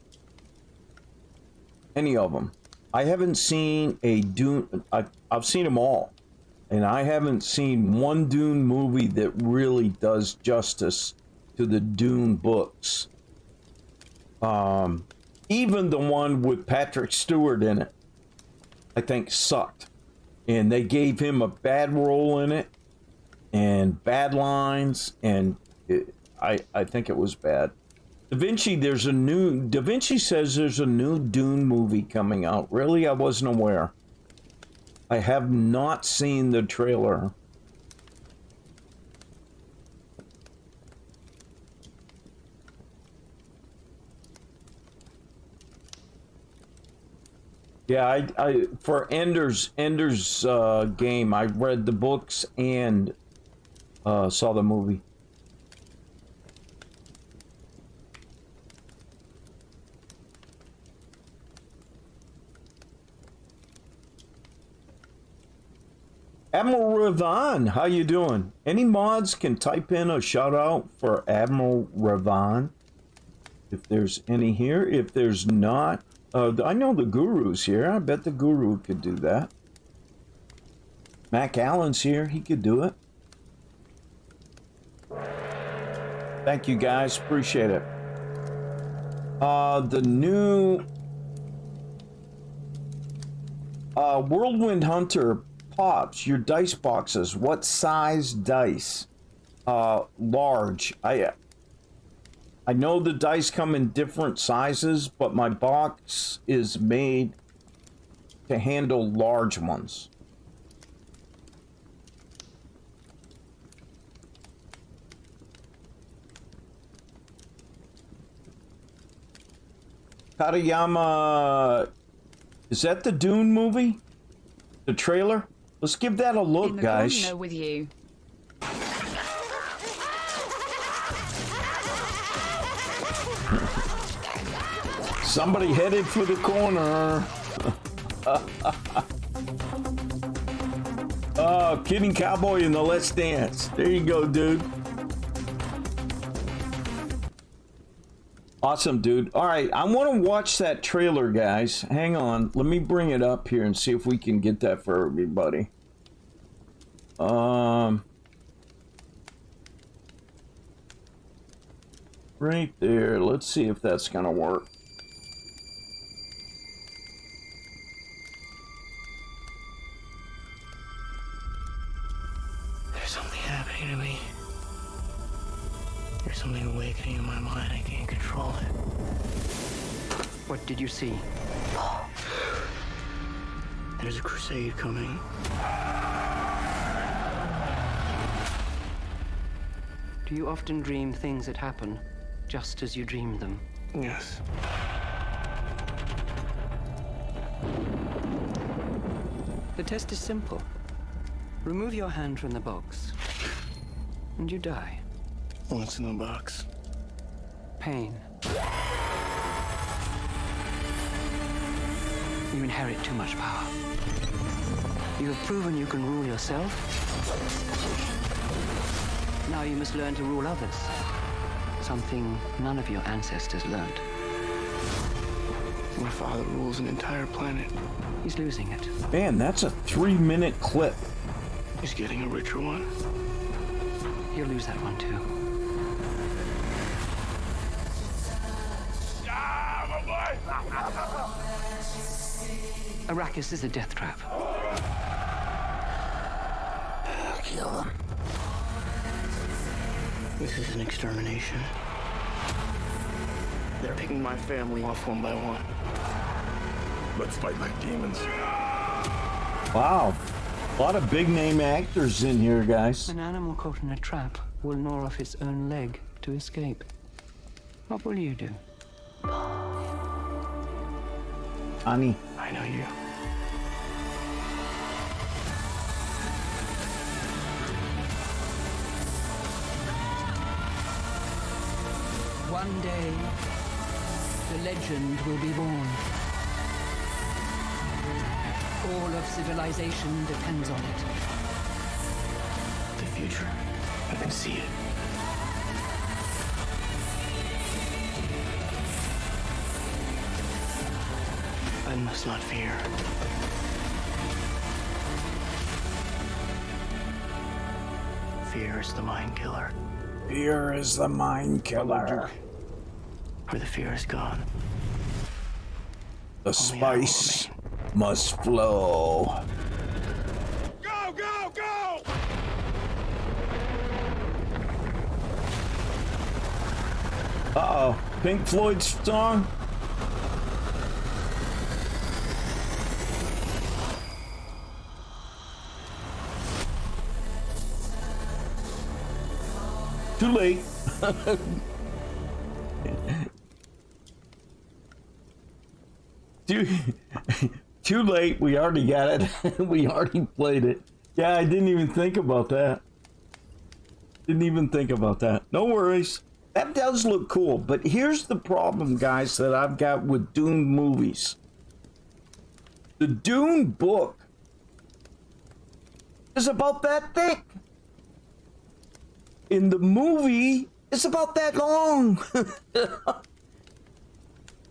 Any of them. I haven't seen a Dune. I've seen them all, and I haven't seen one Dune movie that really does justice to the Dune books. Even the one with Patrick Stewart in it, I think sucked, and they gave him a bad role in it, and bad lines, and I think it was bad. Da Vinci says there's a new Dune movie coming out. Really? I wasn't aware. I have not seen the trailer. Yeah, I for Ender's Game, I read the books and saw the movie. Admiral Ravan, how you doing? Any mods can type in a shout out for Admiral Ravan if there's any here. If there's not, I know the Guru's here. I bet the Guru could do that. Mac Allen's here. He could do it. Thank you guys. Appreciate it. The new Whirlwind Hunter Pops, your dice boxes. What size dice? Large. I know the dice come in different sizes, but my box is made to handle large ones. Katayama, is that the Dune movie? The trailer? Let's give that a look, guys. In the with you. Somebody headed for the corner. Oh, Kidding Cowboy in the Let's Dance. There you go, dude. Awesome, dude. All right, I want to watch that trailer, guys. Hang on. Let me bring it up here and see if we can get that for everybody. Right there. Let's see if that's going to work. There's something happening to me. There's something awakening in my mind. I can't control it. What did you see? There's a crusade coming. Do you often dream things that happen just as you dreamed them? Yes. The test is simple. Remove your hand from the box, and you die. What's in the box? Pain. You inherit too much power. You have proven you can rule yourself. Now you must learn to rule others. Something none of your ancestors learned. My father rules an entire planet. He's losing it. Man, that's a 3-minute clip. He's getting a richer one. He'll lose that one too. Arrakis is a death trap. Kill them. This is an extermination. They're picking my family off one by one. Let's fight like demons. Wow. A lot of big name actors in here, guys. An animal caught in a trap will gnaw off its own leg to escape. What will you do? Honey. I know you. One day, the legend will be born. All of civilization depends on it. The future. I can see it. I must not fear. Fear is the mind killer. Fear is the mind killer. Where the fear is gone. The spice must flow. Go, go, go! Uh-oh. Pink Floyd's song? Too late. Too late. We already got it. We already played it. Yeah, I didn't even think about that. Didn't even think about that. No worries. That does look cool. But here's the problem, guys, that I've got with Dune movies. The Dune book is about that thick. In the movie, it's about that long.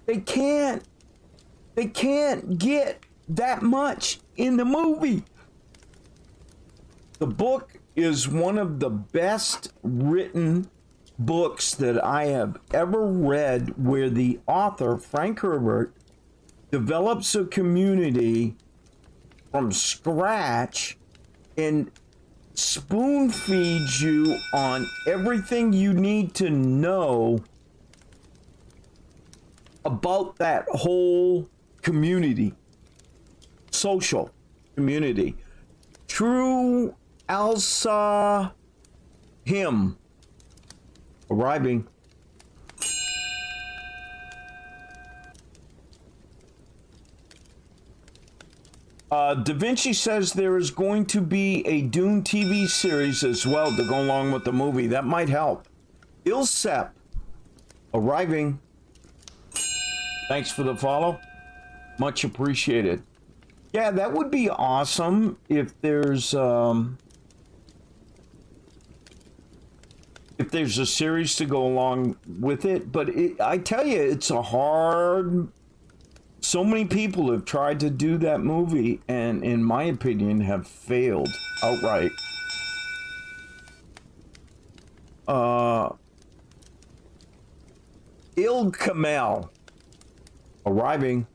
They can't get that much in the movie. The book is one of the best written books that I have ever read, where the author, Frank Herbert, develops a community from scratch and spoon feeds you on everything you need to know about that whole community, social community. True Elsa him arriving. Da Vinci says there is going to be a Dune TV series as well to go along with the movie. That might help. Ilsep arriving. Thanks for the follow. Much appreciated. Yeah, that would be awesome if there's a series to go along with it. But I tell you, it's a hard. So many people have tried to do that movie, and in my opinion, have failed outright. Il Kamel arriving.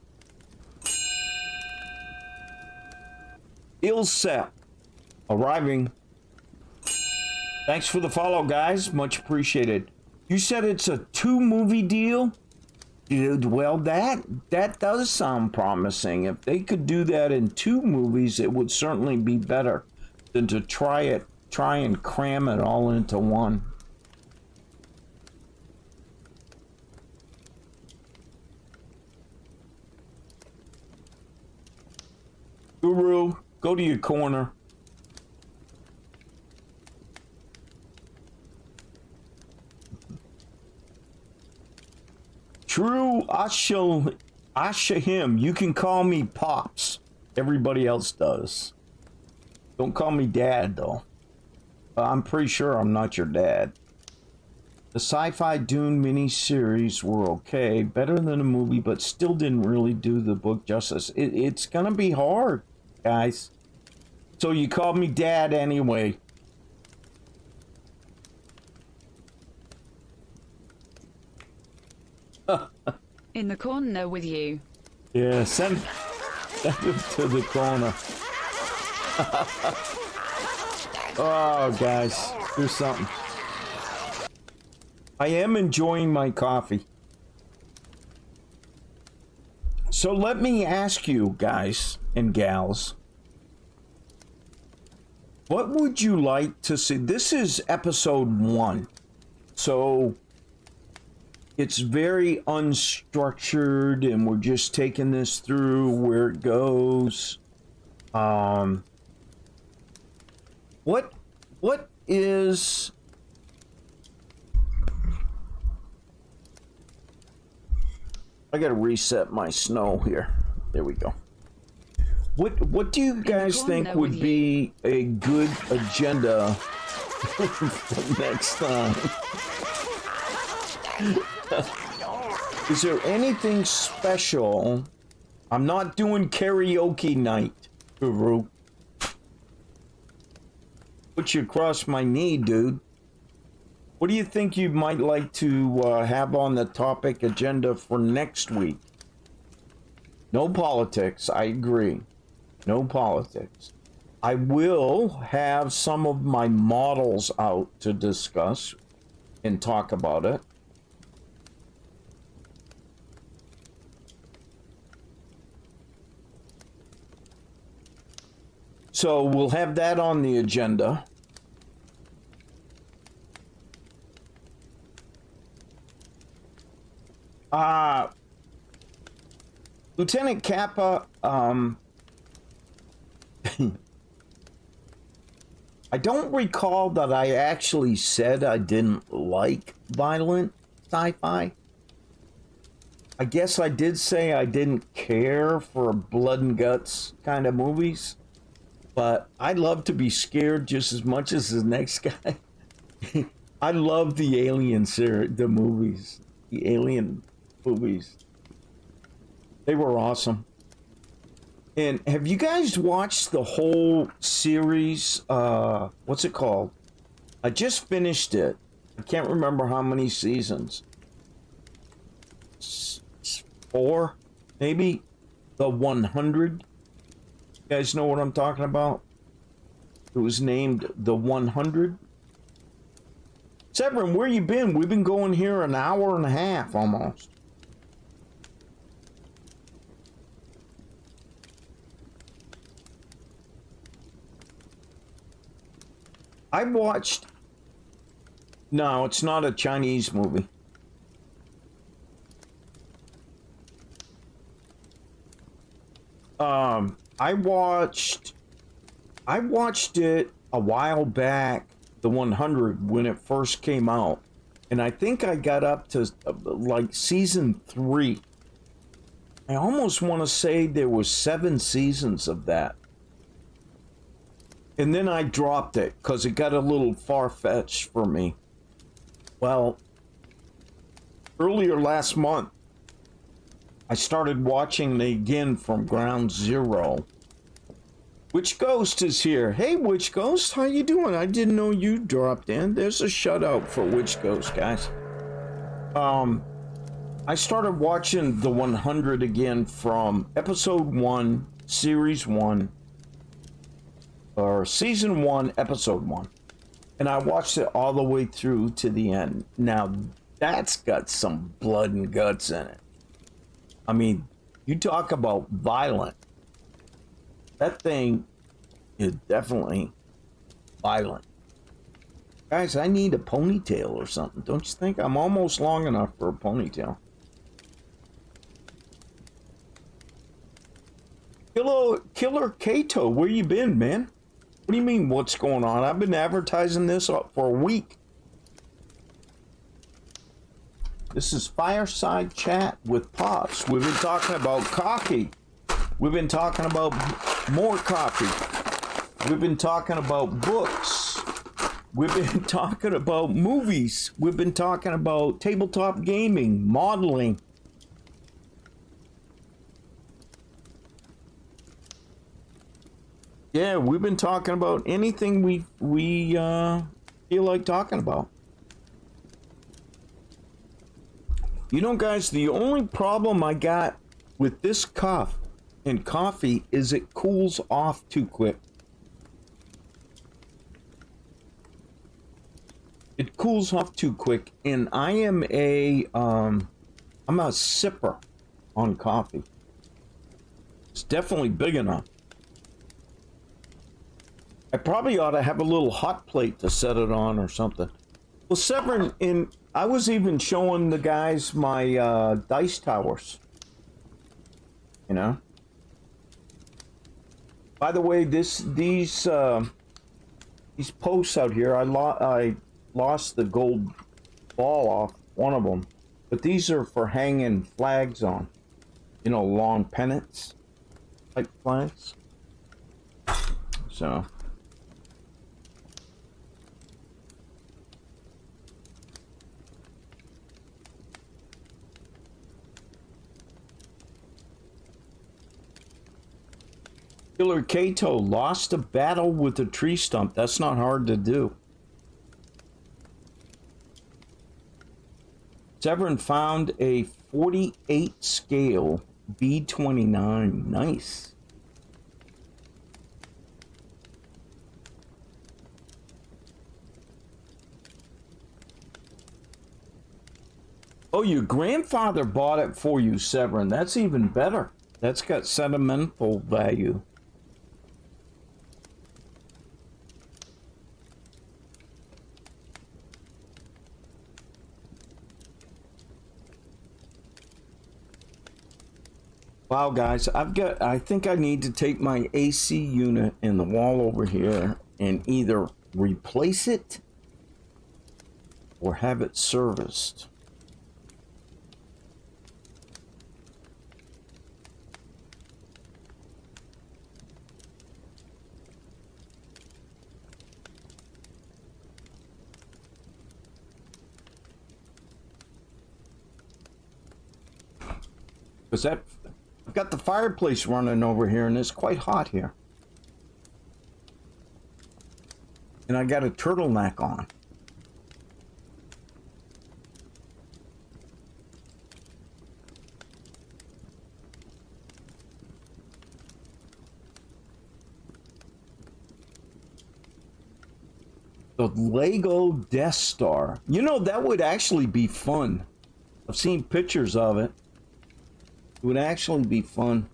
Ilsep arriving. Thanks for the follow, guys. Much appreciated. You said it's a 2-movie deal? Dude, well, that does sound promising. If they could do that in 2 movies, it would certainly be better than to try and cram it all into one. Guru, go to your corner. True Asha him. You can call me Pops. Everybody else does. Don't call me Dad, though. I'm pretty sure I'm not your dad. The sci-fi Dune miniseries were okay. Better than a movie, but still didn't really do the book justice. It's gonna be hard, guys. So you called me Dad anyway. In the corner with you. Yeah, send him to the corner. Oh, guys, do something. I am enjoying my coffee. So let me ask you, guys and gals, what would you like to see? This is episode 1. So it's very unstructured, and we're just taking this through where it goes. What is... I gotta reset my snow here. There we go. What do you guys think corner would with be a good agenda for next time? Is there anything special? I'm not doing karaoke night, Guru. Put you across my knee, dude. What do you think you might like to have on the topic agenda for next week? No politics, I agree. No politics. I will have some of my models out to discuss and talk about it. So we'll have that on the agenda. Lieutenant Kappa, I don't recall that I actually said I didn't like violent sci-fi. I guess I did say I didn't care for blood and guts kind of movies, but I love to be scared just as much as the next guy. I love the Alien series, the movies, the Alien movies. They were awesome. And have you guys watched the whole series? What's it called? I just finished it. I can't remember how many seasons. 4, maybe. The 100. You guys know what I'm talking about? It was named The 100. Severin, where you been? We've been going here an hour and a half almost. I watched... No, it's not a Chinese movie. I watched it a while back, the 100, when it first came out. And I think I got up to like season 3. I almost want to say there was 7 seasons of that. And then I dropped it because it got a little far-fetched for me. Well, earlier last month, I started watching it again from ground zero. Witch Ghost is here. Hey, Witch Ghost, how you doing? I didn't know you dropped in. There's a shutout for Witch Ghost, guys. I started watching the 100 again from episode 1, series 1, or season 1, episode 1. And I watched it all the way through to the end. Now, that's got some blood and guts in it. I mean, you talk about violent. That thing is definitely violent. Guys, I need a ponytail or something. Don't you think? I'm almost long enough for a ponytail. Killer Kato, where you been, man? What do you mean, what's going on? I've been advertising this for a week. This is Fireside Chat with Pops. We've been talking about coffee. We've been talking about more coffee. We've been talking about books. We've been talking about movies. We've been talking about tabletop gaming, modeling. Yeah, we've been talking about anything we feel like talking about. You know, guys, the only problem I got with this cup and coffee is it cools off too quick. It cools off too quick, and I am I'm a sipper on coffee. It's definitely big enough. I probably ought to have a little hot plate to set it on or something. Well, Severin, I was even showing the guys my dice towers. You know. By the way, these posts out here, I lost the gold ball off one of them, but these are for hanging flags on. You know, long pennants type flags. So. Killer Kato lost a battle with a tree stump. That's not hard to do. Severin found a 48 scale B29. Nice. Oh, your grandfather bought it for you, Severin. That's even better. That's got sentimental value. Wow, guys, I think I need to take my AC unit in the wall over here and either replace it or have it serviced. Because I've got the fireplace running over here and it's quite hot here. And I got a turtleneck on. The Lego Death Star. You know, that would actually be fun. I've seen pictures of it. It would actually be fun.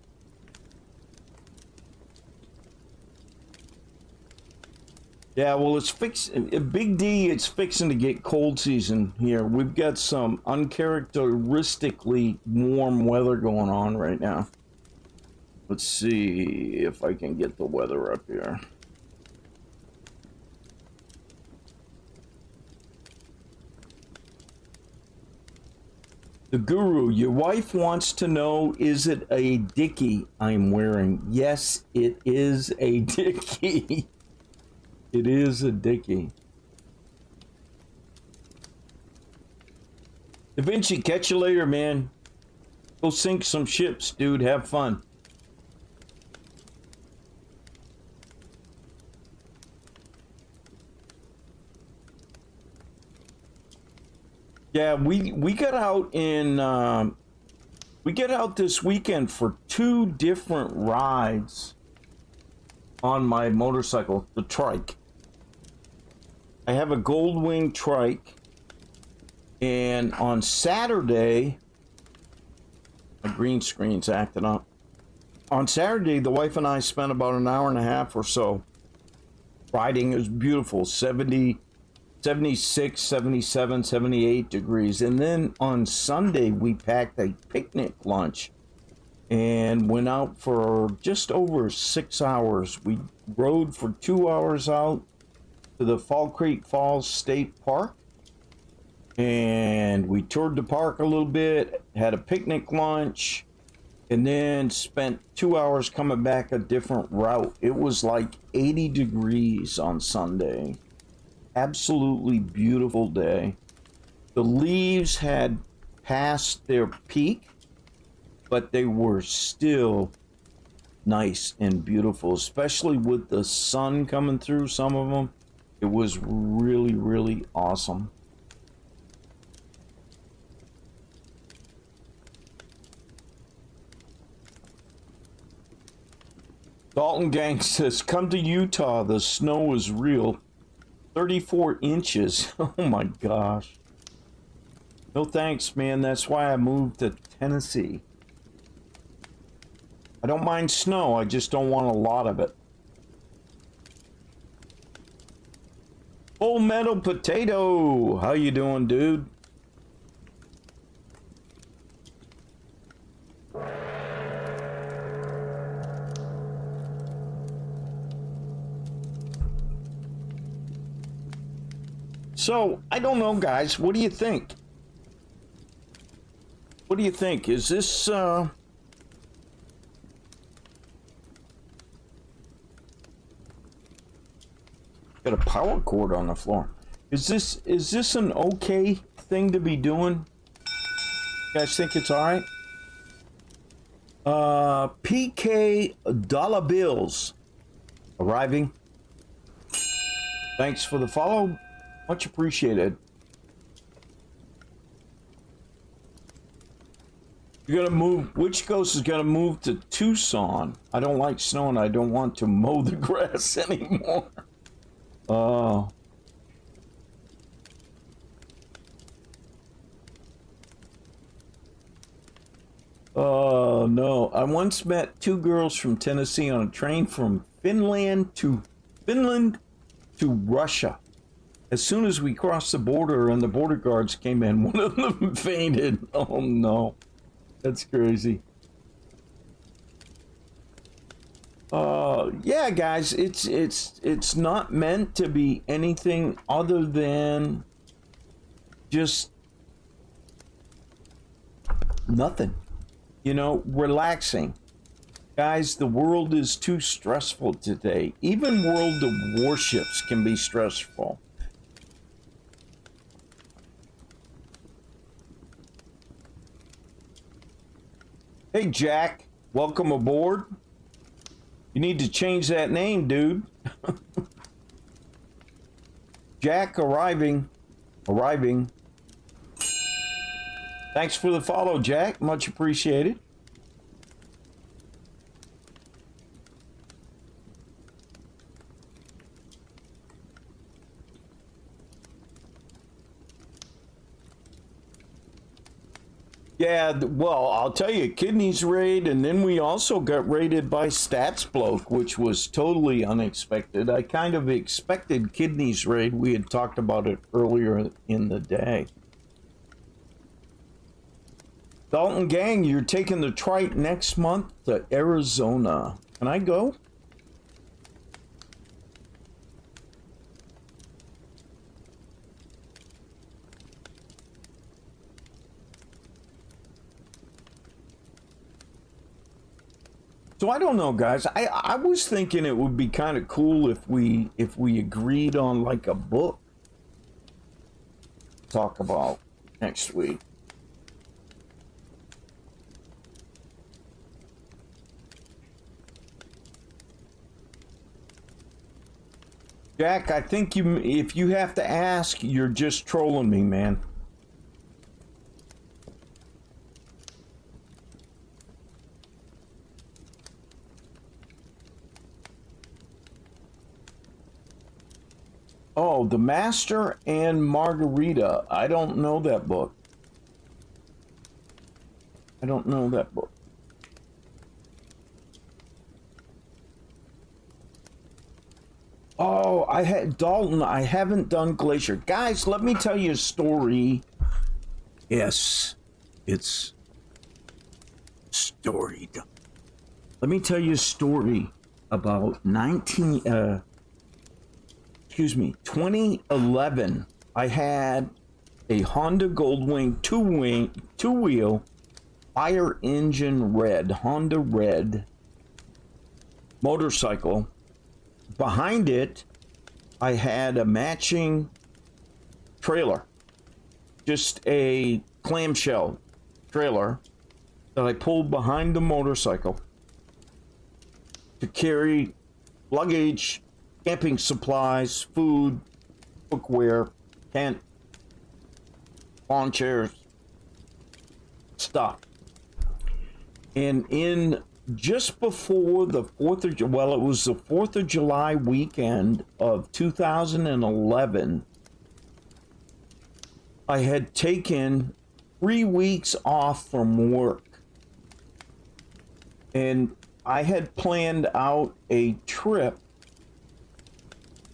Yeah, well, it's Big D, it's fixing to get cold season here. We've got some uncharacteristically warm weather going on right now. Let's see if I can get the weather up here. The Guru, your wife wants to know, is it a dickie I'm wearing? Yes, it is a dickie. It is a dickie. Da Vinci, catch you later, man. Go sink some ships, dude. Have fun. Yeah, we got out in we get out this weekend for 2 different rides on my motorcycle, the trike. I have a Goldwing trike, and on Saturday, my green screen's acting up. On Saturday, the wife and I spent about an hour and a half or so riding. It was beautiful, 76, 77, 78 degrees. And then on Sunday, we packed a picnic lunch and went out for just over 6 hours. We rode for 2 hours out to the Fall Creek Falls State Park. And we toured the park a little bit, had a picnic lunch, and then spent 2 hours coming back a different route. It was like 80 degrees on Sunday. Absolutely beautiful day. The leaves had passed their peak, but they were still nice and beautiful, especially with the sun coming through some of them. It was really, really awesome. Dalton Gang says, come to Utah, the snow is real. 34 inches. Oh my gosh. No thanks, man. That's why I moved to Tennessee. I don't mind snow, I just don't want a lot of it. Full Metal Potato, how you doing, dude? So, I don't know, guys. What do you think? What do you think? Is this, Got a power cord on the floor. Is this an okay thing to be doing? You guys think it's all right? PK Dollar Bills arriving. Thanks for the follow. Much appreciated. You're gonna move. Which ghost is gonna move to Tucson? I don't like snow and I don't want to mow the grass anymore. Oh. Oh no. I once met two girls from Tennessee on a train from Finland to Russia. As soon as we crossed the border and the border guards came in, one of them fainted. Oh no. That's crazy. Yeah, guys, it's not meant to be anything other than just nothing. You know, relaxing. Guys, the world is too stressful today. Even World of Warships can be stressful. Hey, Jack, welcome aboard. You need to change that name, dude. Jack arriving. Thanks for the follow, Jack. Much appreciated. Yeah, well, I'll tell you, Kidneys raid, and then we also got raided by Stats Bloke, which was totally unexpected. I kind of expected Kidneys raid. We had talked about it earlier in the day. Dalton Gang, you're taking the trike next month to Arizona. Can I go? So I don't know, guys. I was thinking it would be kind of cool if we agreed on like a book to talk about next week. Jack, I think if you have to ask, you're just trolling me, man. Oh, The Master and Margarita. I don't know that book. I don't know that book. Oh, I had Dalton. I haven't done Glacier. Guys, let me tell you a story. Yes, it's story. Let me tell you a story about 2011. I had a Honda Goldwing two-wheel fire engine red, Honda red motorcycle. Behind it, I had a matching trailer, just a clamshell trailer that I pulled behind the motorcycle to carry luggage, camping supplies, food, cookware, tent, lawn chairs, stuff. And in just before the 4th of July, well, it was the 4th of July weekend of 2011, I had taken 3 weeks off from work. And I had planned out a trip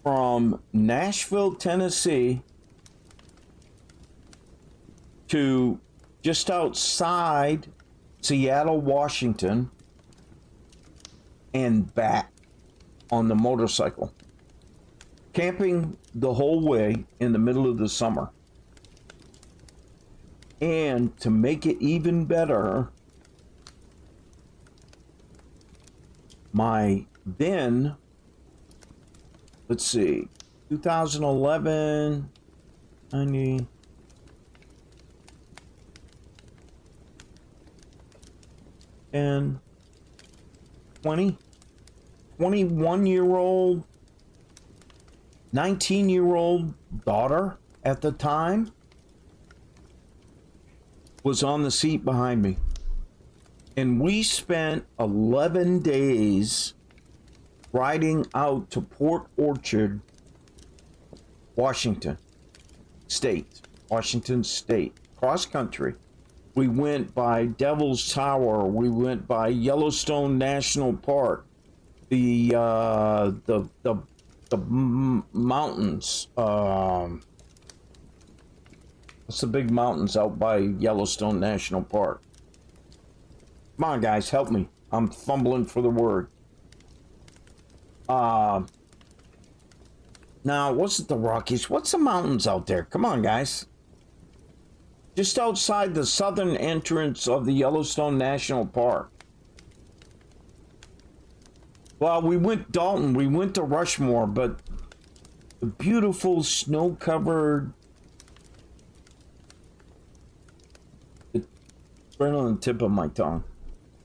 from Nashville, Tennessee to just outside Seattle, Washington, and back on the motorcycle, camping the whole way in the middle of the summer. And to make it even better, my then, let's see, 2011, 90. And 20, 21-year-old, 19-year-old daughter at the time was on the seat behind me. And we spent 11 days riding out to Port Orchard, Washington State, cross country. We went by Devil's Tower. We went by Yellowstone National Park, the mountains. What's the big mountains out by Yellowstone National Park? Come on, guys, help me. I'm fumbling for the word. Now, what's it, the Rockies? What's the mountains out there? Come on, guys. Just outside the southern entrance of the Yellowstone National Park. Well, we went Dalton, we went to Rushmore, but the beautiful snow-covered, it's right on the tip of my tongue.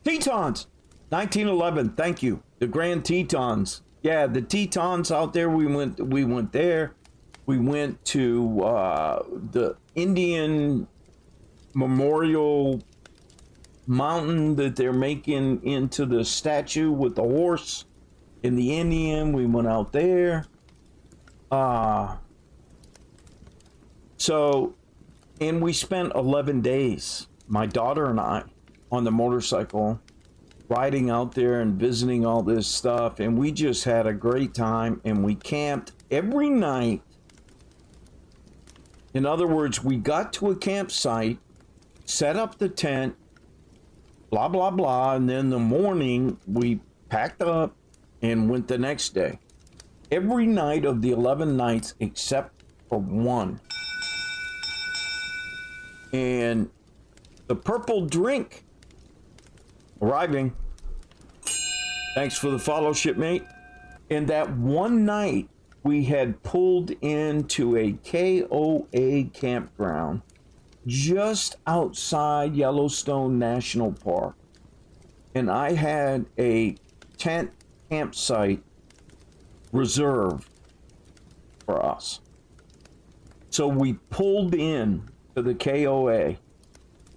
Tetons! 1911, thank you. The Grand Tetons. Yeah, the Tetons out there, we went there. We went to the Indian Memorial Mountain that they're making into the statue with the horse and the Indian. We went out there. So, and we spent 11 days, my daughter and I, on the motorcycle, riding out there and visiting all this stuff. And we just had a great time, and we camped every night. In other words, we got to a campsite, set up the tent, blah, blah, blah. And then the morning we packed up and went the next day. Every night of the 11 nights except for one. And the purple drink arriving. Thanks for the follow, shipmate. And that one night we had pulled into a KOA campground just outside Yellowstone National Park. And I had a tent campsite reserved for us. So we pulled in to the KOA.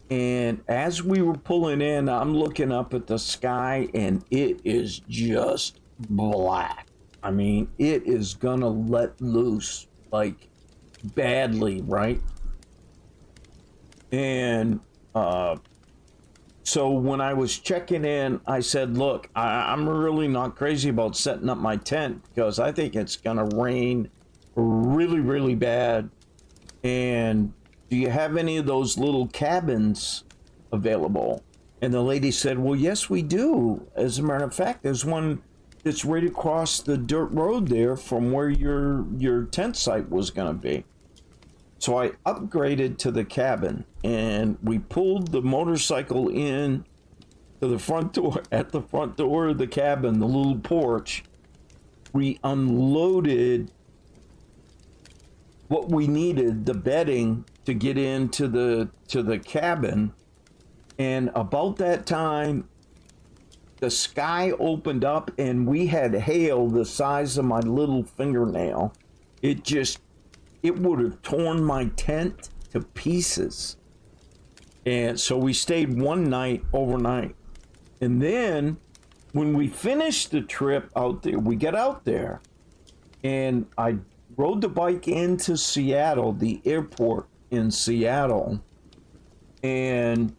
And as we were pulling in, I'm looking up at the sky and it is just black. I mean, it is gonna let loose like badly, right? And so when I was checking in, I said, look, I'm really not crazy about setting up my tent because I think it's gonna rain really, really bad. And do you have any of those little cabins available? And the lady said, well, yes, we do. As a matter of fact, there's one that's right across the dirt road there from where your tent site was gonna be. So I upgraded to the cabin and we pulled the motorcycle in to the front door, at the front door of the cabin, the little porch. We unloaded what we needed, the bedding, to get into the cabin. And about that time, the sky opened up and we had hail the size of my little fingernail. It would have torn my tent to pieces. And so we stayed one night overnight. And then when we finished the trip out there, we get out there and I rode the bike into Seattle, the airport in Seattle. And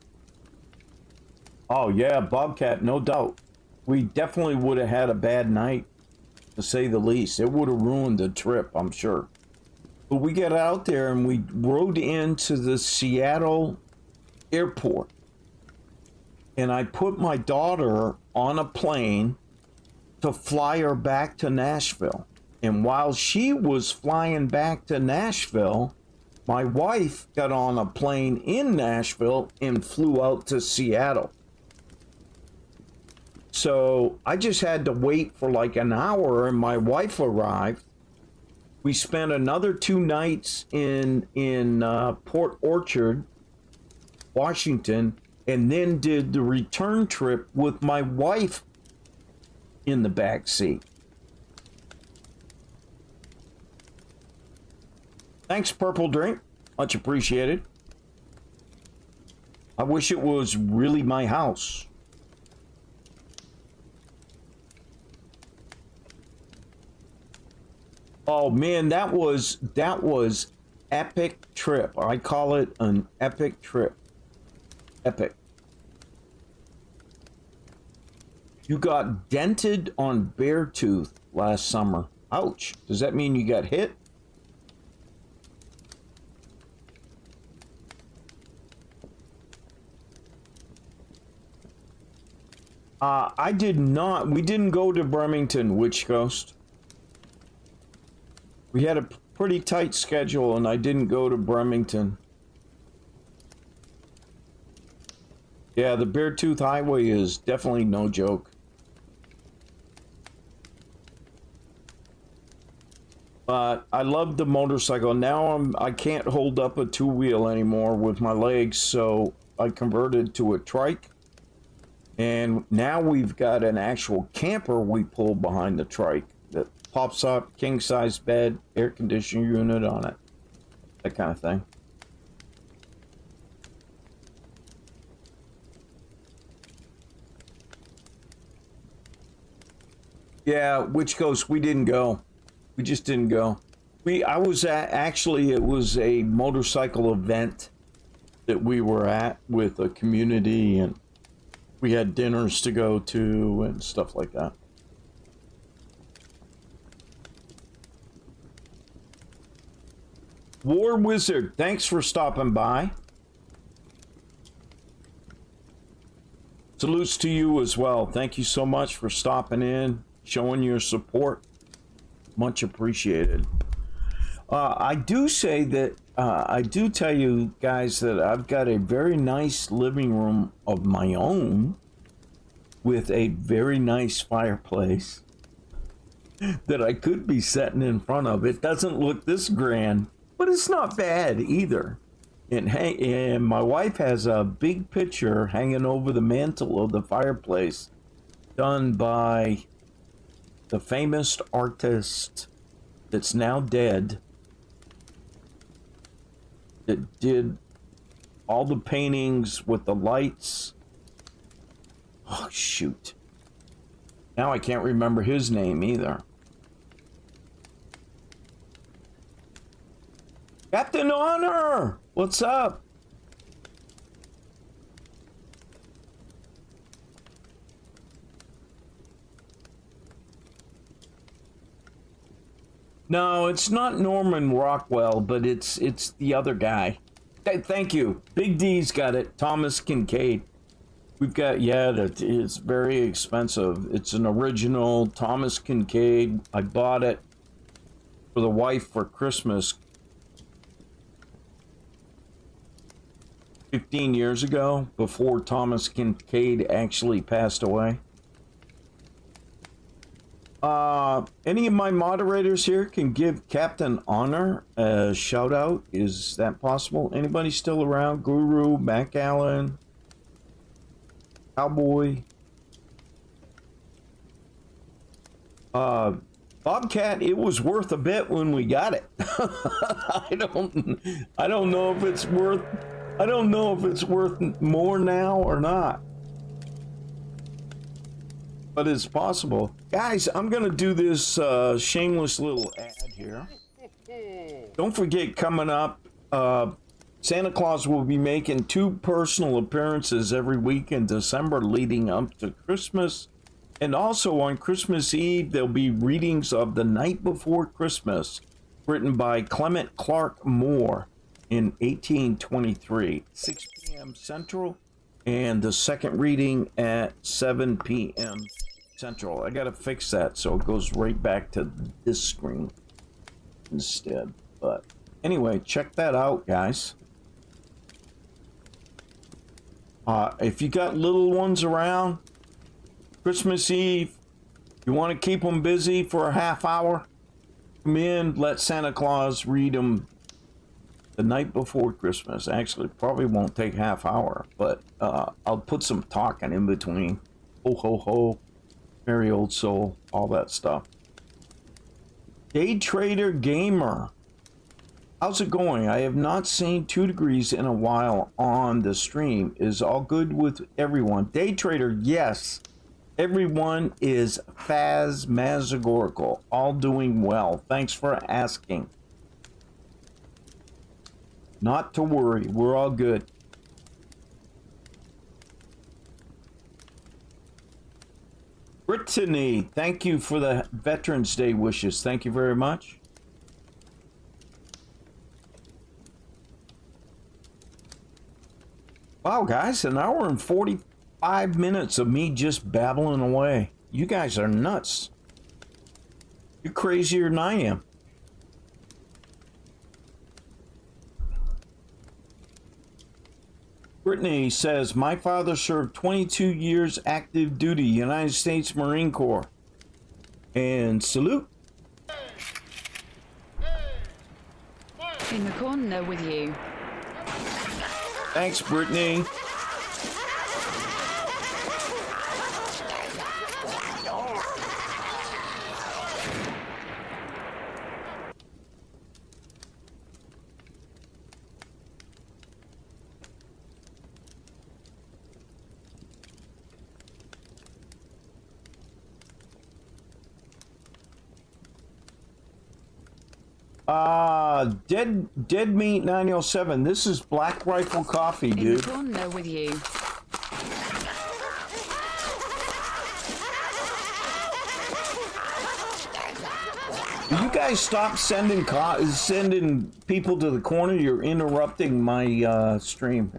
oh yeah, Bobcat, no doubt. We definitely would have had a bad night, to say the least. It would have ruined the trip, I'm sure. But we got out there and we rode into the Seattle airport. And I put my daughter on a plane to fly her back to Nashville. And while she was flying back to Nashville, my wife got on a plane in Nashville and flew out to Seattle. So I just had to wait for like an hour and my wife arrived. We spent another 2 nights in Port Orchard, Washington, and then did the return trip with my wife in the back seat. Thanks, Purple Drink. Much appreciated. I wish it was really my house. Oh man, that was epic trip. I call it an epic trip. Epic. You got dented on Beartooth last summer. Ouch. Does that mean you got hit? I did not. We didn't go to Bremerton, Witch Coast. We had a pretty tight schedule, and I didn't go to Bremerton. Yeah, the Beartooth Highway is definitely no joke. But I love the motorcycle. Now I can't hold up a two-wheel anymore with my legs, so I converted to a trike. And now we've got an actual camper we pull behind the trike that pops up, king-size bed, air conditioning unit on it, that kind of thing. Yeah, Witch Coast, we didn't go. We just didn't go. I was at, actually, it was a motorcycle event that we were at with a community, and we had dinners to go to and stuff like that. War Wizard, thanks for stopping by. Salutes to you as well. Thank you so much for stopping in, showing your support. Much appreciated. I do say that, I do tell you guys that I've got a very nice living room of my own with a very nice fireplace that I could be sitting in front of. It doesn't look this grand, but it's not bad either. And my wife has a big picture hanging over the mantle of the fireplace done by the famous artist that's now dead, that did all the paintings with the lights. Oh, shoot. Now I can't remember his name either. Captain Honor! What's up? No, it's not Norman Rockwell, but it's the other guy. Hey, thank you. Big D's got it. Thomas Kincaid. We've got, yeah, it's very expensive. It's an original Thomas Kincaid. I bought it for the wife for Christmas 15 years ago, before Thomas Kincaid actually passed away. Any of my moderators here can give Captain Honor a shout out. Is that possible? Anybody still around? Guru, Mac Allen, Cowboy, Bobcat. It was worth a bit when we got it. I don't know if it's worth. I don't know if it's worth more now or not. But it's possible. Guys, I'm going to do this shameless little ad here. Don't forget, coming up, Santa Claus will be making 2 personal appearances every week in December leading up to Christmas. And also on Christmas Eve, there'll be readings of The Night Before Christmas, written by Clement Clark Moore in 1823, 6 p.m. Central. And the second reading at 7 p.m. Central. I gotta fix that so it goes right back to this screen instead. But anyway, check that out, guys. If you got little ones around, Christmas Eve, you want to keep them busy for a half hour, Come in, let Santa Claus read them the night before Christmas. Actually, probably won't take half hour, but I'll put some talking in between. Ho, ho, ho. Merry old soul. All that stuff. Day Trader Gamer. How's it going? I have not seen 2 Degrees in a while on the stream. Is all good with everyone? Day Trader, yes. Everyone is phasmazagorical. All doing well. Thanks for asking. Not to worry. We're all good. Brittany, thank you for the Veterans Day wishes. Thank you very much. Wow, guys, an hour and 45 minutes of me just babbling away. You guys are nuts. You're crazier than I am. Brittany says, my father served 22 years active duty, United States Marine Corps. And salute. In the corner with you. Thanks, Brittany. Dead Meat 907. This is Black Rifle Coffee, In dude. the corner with you. Will you guys stop sending people to the corner? You're interrupting my stream.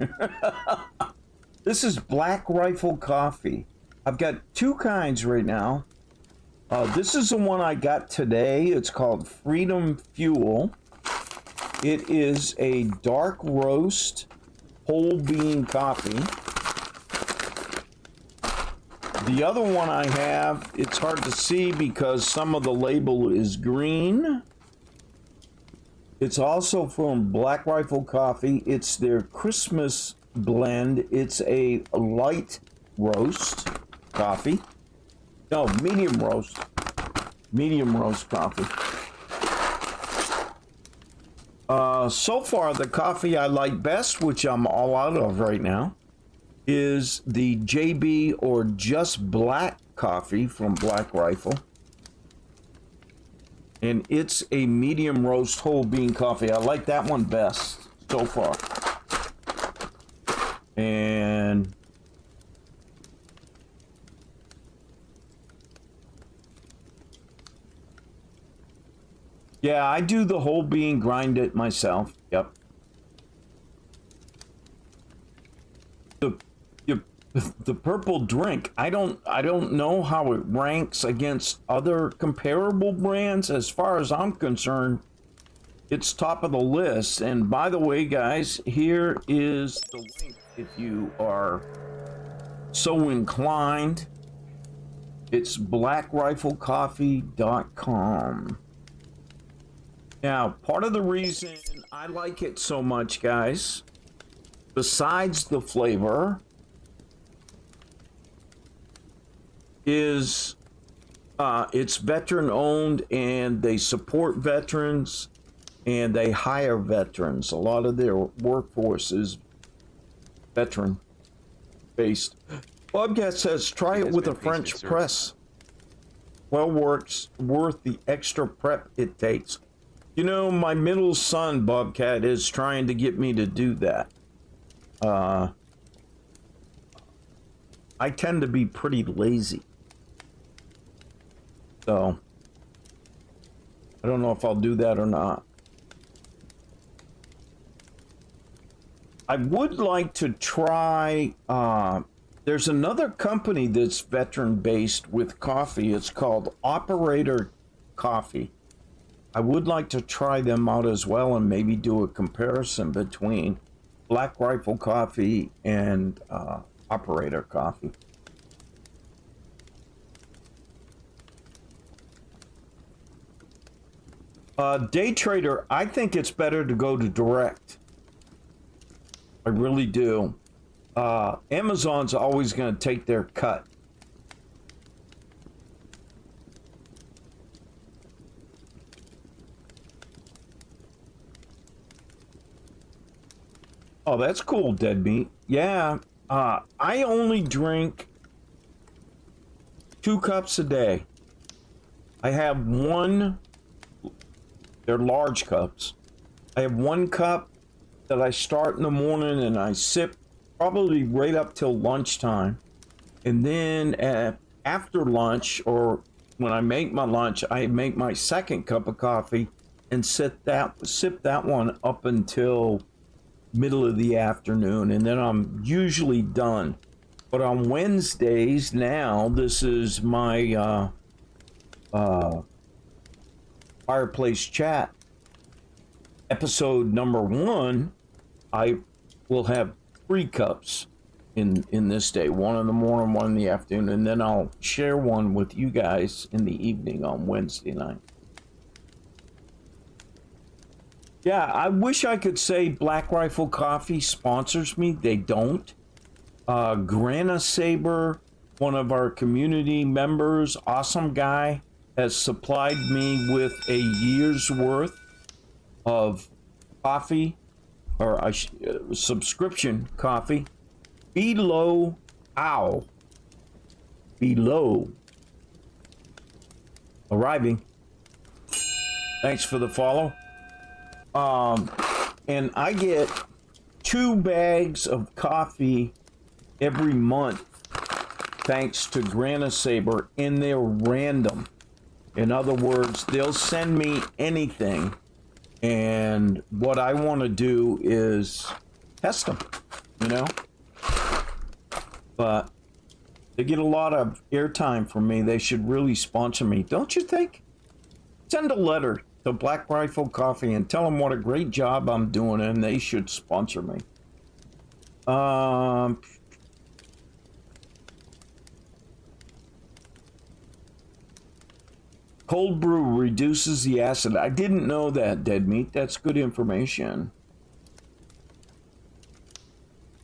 This is Black Rifle Coffee. I've got 2 kinds right now. This is the one I got today. It's called Freedom Fuel. It is a dark roast whole bean coffee. The other one I have, it's hard to see because some of the label is green. It's also from Black Rifle Coffee. It's their Christmas blend. It's a light roast coffee. No, medium roast. Medium roast coffee. So far, the coffee I like best, which I'm all out of right now, is the JB or Just Black coffee from Black Rifle. And it's a medium roast whole bean coffee. I like that one best so far. And yeah, I do the whole bean, grind it myself. Yep. The purple drink, I don't know how it ranks against other comparable brands. As far as I'm concerned, it's top of the list. And by the way, guys, here is the link if you are so inclined. It's blackriflecoffee.com. Now, part of the reason I like it so much, guys, besides the flavor, is it's veteran owned and they support veterans and they hire veterans. A lot of their workforce is veteran based. Bobcat says, try it with a French press. Well, worth the extra prep it takes. You know, my middle son, Bobcat, is trying to get me to do that. I tend to be pretty lazy. So, I don't know if I'll do that or not. I would like to try, there's another company that's veteran-based with coffee. It's called Operator Coffee. I would like to try them out as well and maybe do a comparison between Black Rifle Coffee and Operator Coffee. Day trader, I think it's better to go to direct. I really do. Amazon's always going to take their cut. Oh, that's cool, dead meat. Yeah, I only drink 2 cups a day. I have one, they're large cups. I have 1 cup that I start in the morning and I sip probably right up till lunchtime. And then after lunch, or when I make my lunch, I make my 2nd cup of coffee and sip that one up until middle of the afternoon, and then I'm usually done. But on Wednesdays now, this is my Fireplace Chat episode number 1. I will have 3 cups in this day, 1 in the morning, 1 in the afternoon, and then I'll share one with you guys in the evening on Wednesday night. Yeah, I wish I could say Black Rifle Coffee sponsors me. They don't. Grana Saber, one of our community members, awesome guy, has supplied me with a year's worth of coffee, or subscription coffee. Below Owl. Below. Arriving. Thanks for the follow. And I get 2 bags of coffee every month thanks to Grana Saber, and they're random. In other words, they'll send me anything, and what I want to do is test them, you know? But they get a lot of airtime from me. They should really sponsor me, don't you think? Send a letter to Black Rifle Coffee and tell them what a great job I'm doing, and they should sponsor me. Cold brew reduces the acid. I didn't know that, dead meat. That's good information.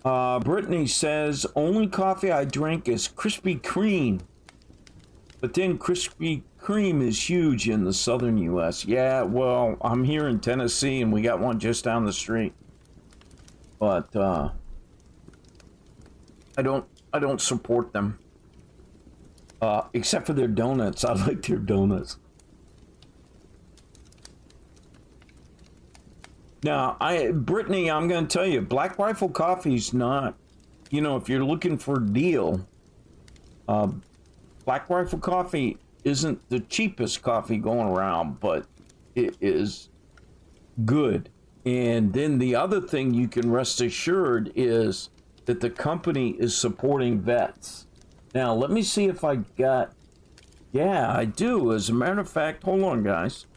Brittany says, only coffee I drink is Krispy Kreme. But then Krispy Kreme is huge in the southern U.S. Yeah, well, I'm here in Tennessee, and we got one just down the street. But I don't support them. Except for their donuts. I like their donuts. Now, Brittany, I'm going to tell you, Black Rifle Coffee's not, you know, if you're looking for a deal, Black Rifle Coffee isn't the cheapest coffee going around, but it is good. And then the other thing you can rest assured is that the company is supporting vets. Now, let me see if I got... Yeah, I do. As a matter of fact, hold on, guys.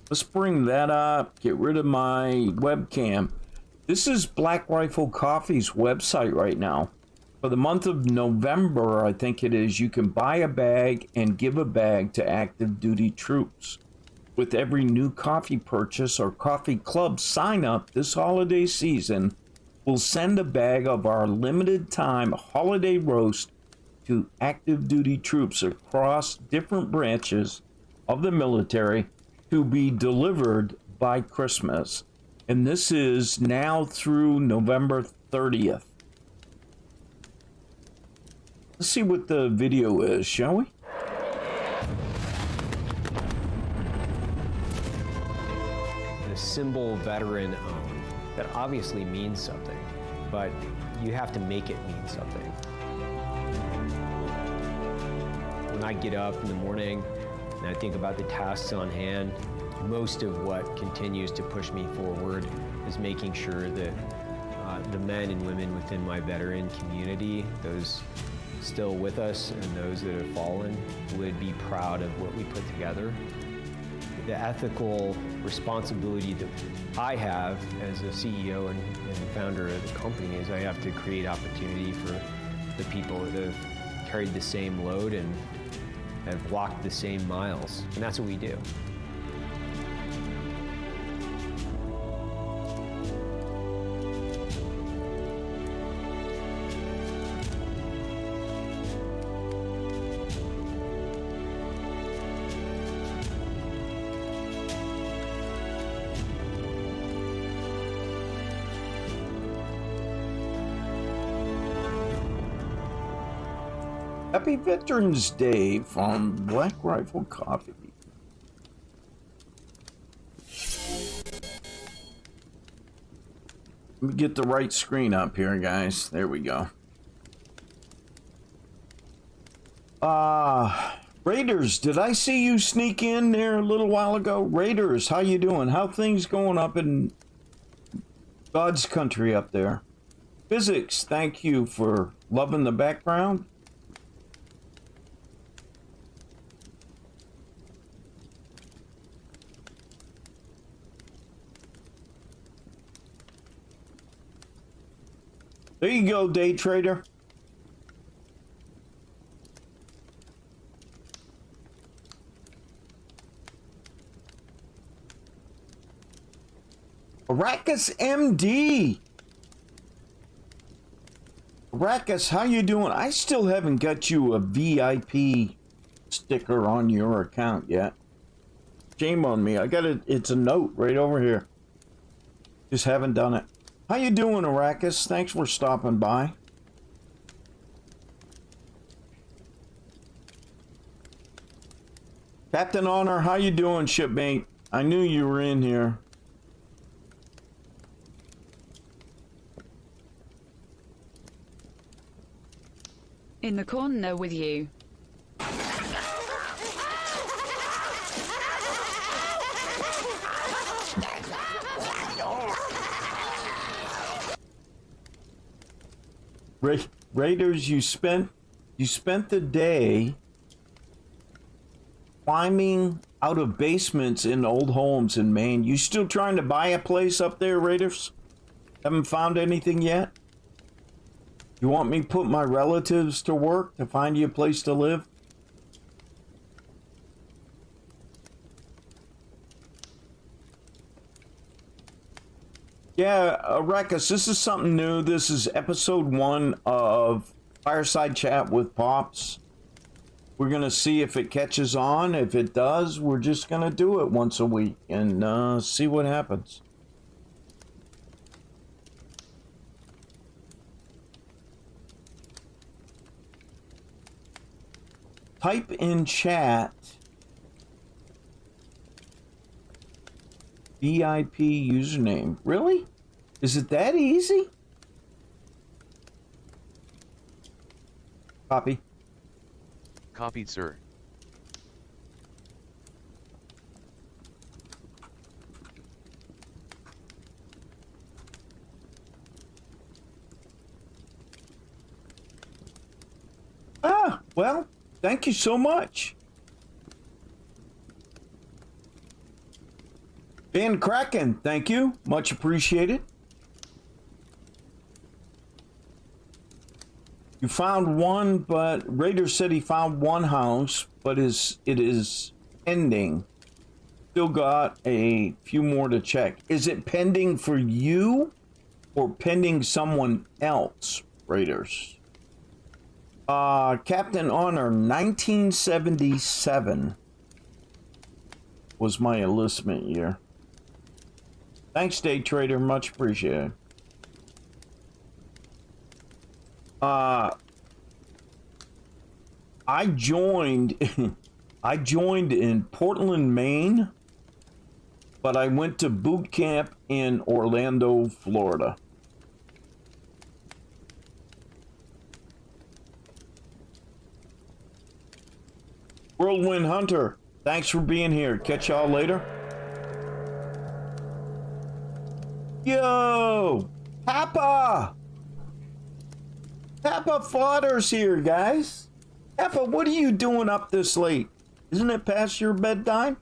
Let's bring that up. Get rid of my webcam. This is Black Rifle Coffee's website right now. For the month of November, I think it is, you can buy a bag and give a bag to active duty troops. With every new coffee purchase or coffee club sign up this holiday season, we'll send a bag of our limited time holiday roast to active duty troops across different branches of the military to be delivered by Christmas. And this is now through November 30th. Let's see what the video is, shall we? The symbol veteran owned, that obviously means something, but you have to make it mean something. When I get up in the morning and I think about the tasks on hand, most of what continues to push me forward is making sure that the men and women within my veteran community, those still with us and those that have fallen, would be proud of what we put together. The ethical responsibility that I have as a CEO and founder of the company is I have to create opportunity for the people that have carried the same load and have walked the same miles, and that's what we do. Happy Veterans Day from Black Rifle Coffee. Let me get the right screen up here, guys. There we go. Raiders, did I see you sneak in there a little while ago? Raiders, how you doing? How things going up in God's country up there? Physics, thank you for loving the background. There you go, day trader. Arrakis MD. Arrakis, how you doing? I still haven't got you a VIP sticker on your account yet. Shame on me. I got it. It's a note right over here. Just haven't done it. How you doing, Arrakis? Thanks for stopping by. Captain Honor, how you doing, shipmate? I knew you were in here. In the corner with you. Raiders, you spent the day climbing out of basements in old homes in Maine. You still trying to buy a place up there, Raiders? Haven't found anything yet? You want me to put my relatives to work to find you a place to live? Yeah, Rekus, this is something new. This is episode 1 of Fireside Chat with Pops. We're going to see if it catches on. If it does, we're just going to do it once a week and see what happens. Type in chat VIP username. Really? Is it that easy? Copy. Copied, sir. Ah, well, thank you so much. Van Kraken, thank you. Much appreciated. You found one, but Raider said he found one house, but it is pending. Still got a few more to check. Is it pending for you or pending someone else, Raiders? Captain Honor, 1977 was my enlistment year. Thanks, Day Trader. Much appreciated. I joined in Portland, Maine, but I went to boot camp in Orlando, Florida. Whirlwind Hunter, thanks for being here. Catch y'all later. Yo, Papa Fodder's here, guys. Papa, what are you doing up this late? Isn't it past your bedtime?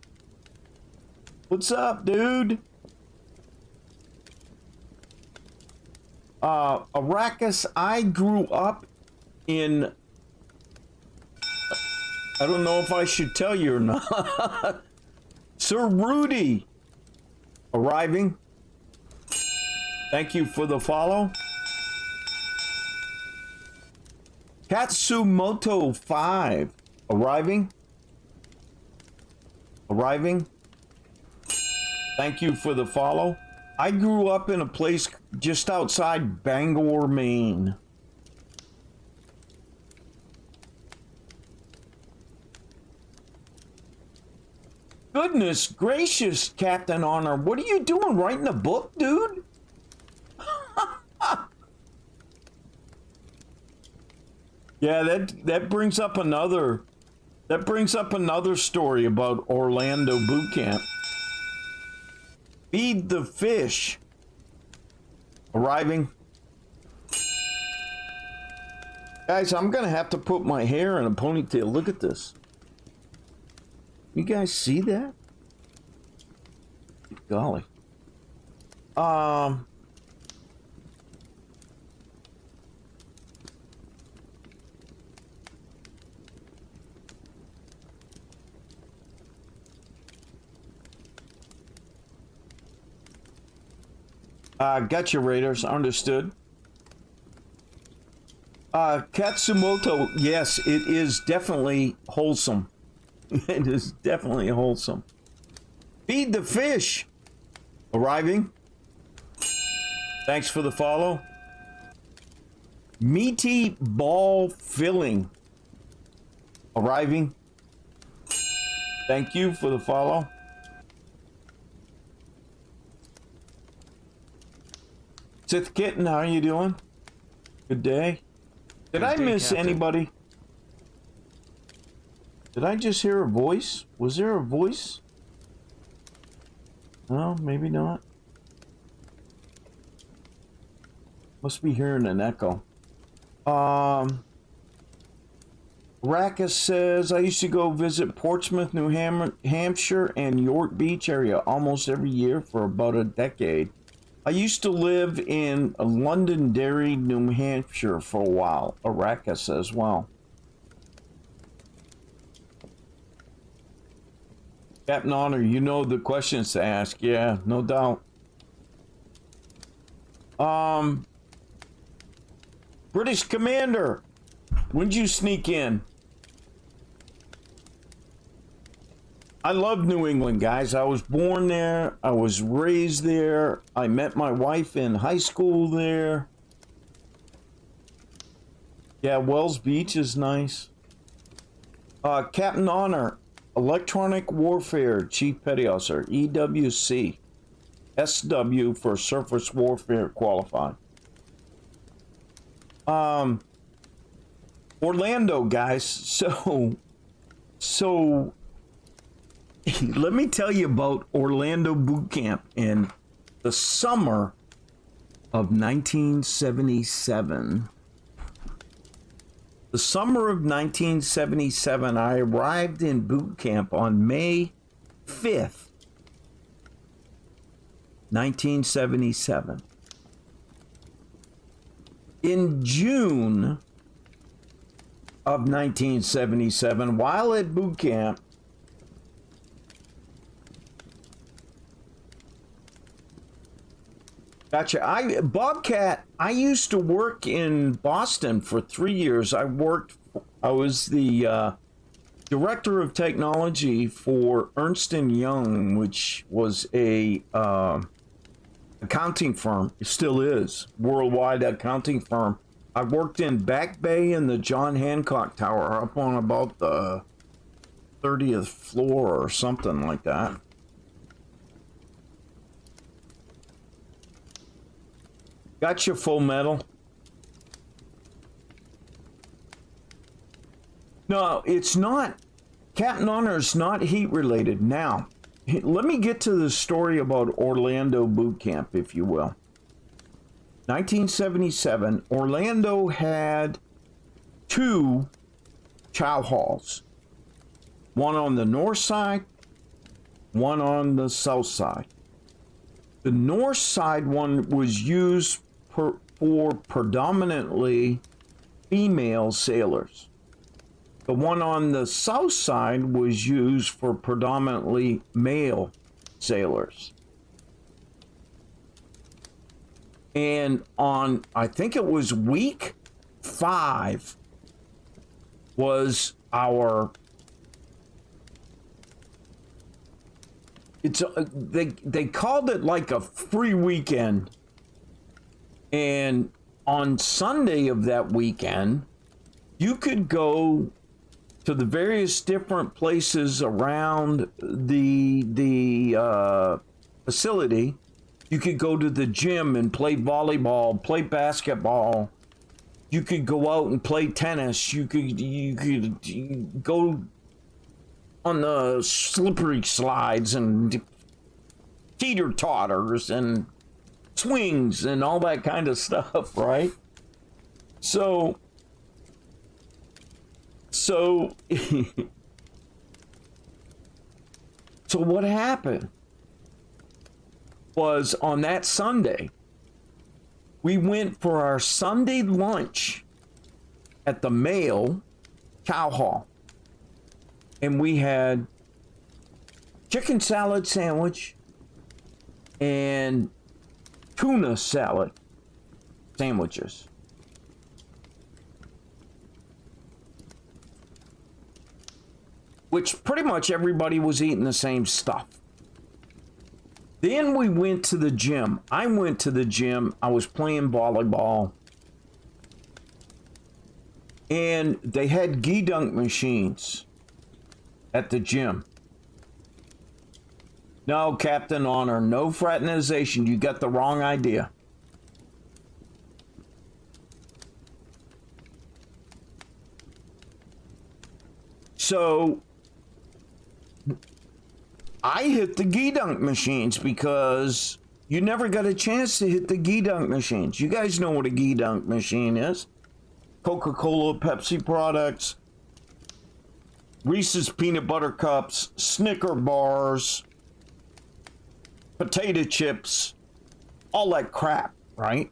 What's up, dude? Arrakis, I grew up in... I don't know if I should tell you or not. Sir Rudy arriving. Thank you for the follow. Katsumoto 5 arriving. Thank you for the follow. I grew up in a place just outside Bangor, Maine. Goodness gracious, Captain Honor. What are you doing? Writing a book, dude? Yeah, that brings up another story about Orlando boot camp. Feed the fish. Arriving. Guys, I'm gonna have to put my hair in a ponytail. Look at this. You guys see that? Golly. Gotcha, Raiders. Understood. Katsumoto, yes, it is definitely wholesome. It is definitely wholesome. Feed the fish. Arriving. Thanks for the follow. Meaty ball filling. Arriving. Thank you for the follow. Sith Kitten, how are you doing? Good day. Did I miss anybody? Did I just hear a voice? Was there a voice? No, maybe not. Must be hearing an echo. Rackus says, I used to go visit Portsmouth, New Hampshire and York Beach area almost every year for about a decade. I used to live in Londonderry, New Hampshire for a while. Araka says, wow. Captain Honor, you know the questions to ask. Yeah, no doubt. British Commander, when'd you sneak in? I love New England, guys. I was born there. I was raised there. I met my wife in high school there. Yeah, Wells Beach is nice. Captain Honor, Electronic Warfare Chief Petty Officer, EWC. SW for Surface Warfare Qualified. Orlando, guys. So let me tell you about Orlando Boot Camp in the summer of 1977. The summer of 1977, I arrived in boot camp on May 5th, 1977. In June of 1977, while at boot camp, gotcha. Bobcat, I used to work in Boston for 3 years. I was the director of technology for Ernst & Young, which was a accounting firm. It still is. Worldwide accounting firm. I worked in Back Bay in the John Hancock Tower up on about the 30th floor or something like that. Got your Full Metal. No, it's not. Captain Honor is not heat related. Now, let me get to the story about Orlando Boot Camp, if you will. 1977, Orlando had 2 chow halls. One on the north side, one on the south side. The north side one was used for predominantly female sailors. The one on the south side was used for predominantly male sailors. And on, I think it was week 5, was our, they called it like a free weekend. And on Sunday of that weekend, you could go to the various different places around the facility. You could go to the gym and play volleyball, play basketball. You could go out and play tennis. You could go on the slippery slides and teeter totters and swings and all that kind of stuff, right? So so what happened was, on that Sunday, we went for our Sunday lunch at the Mayo Cow Hall, and we had chicken salad sandwich and tuna salad sandwiches. Which pretty much everybody was eating the same stuff. Then we went to the gym. I went to the gym. I was playing volleyball. And they had gi dunk machines at the gym. No, Captain Honor, no fraternization. You got the wrong idea. So I hit the gi dunk machines because you never got a chance to hit the gi dunk machines. You guys know what a gi dunk machine is. Coca-Cola, Pepsi products, Reese's peanut butter cups, Snicker bars, potato chips, all that crap, right?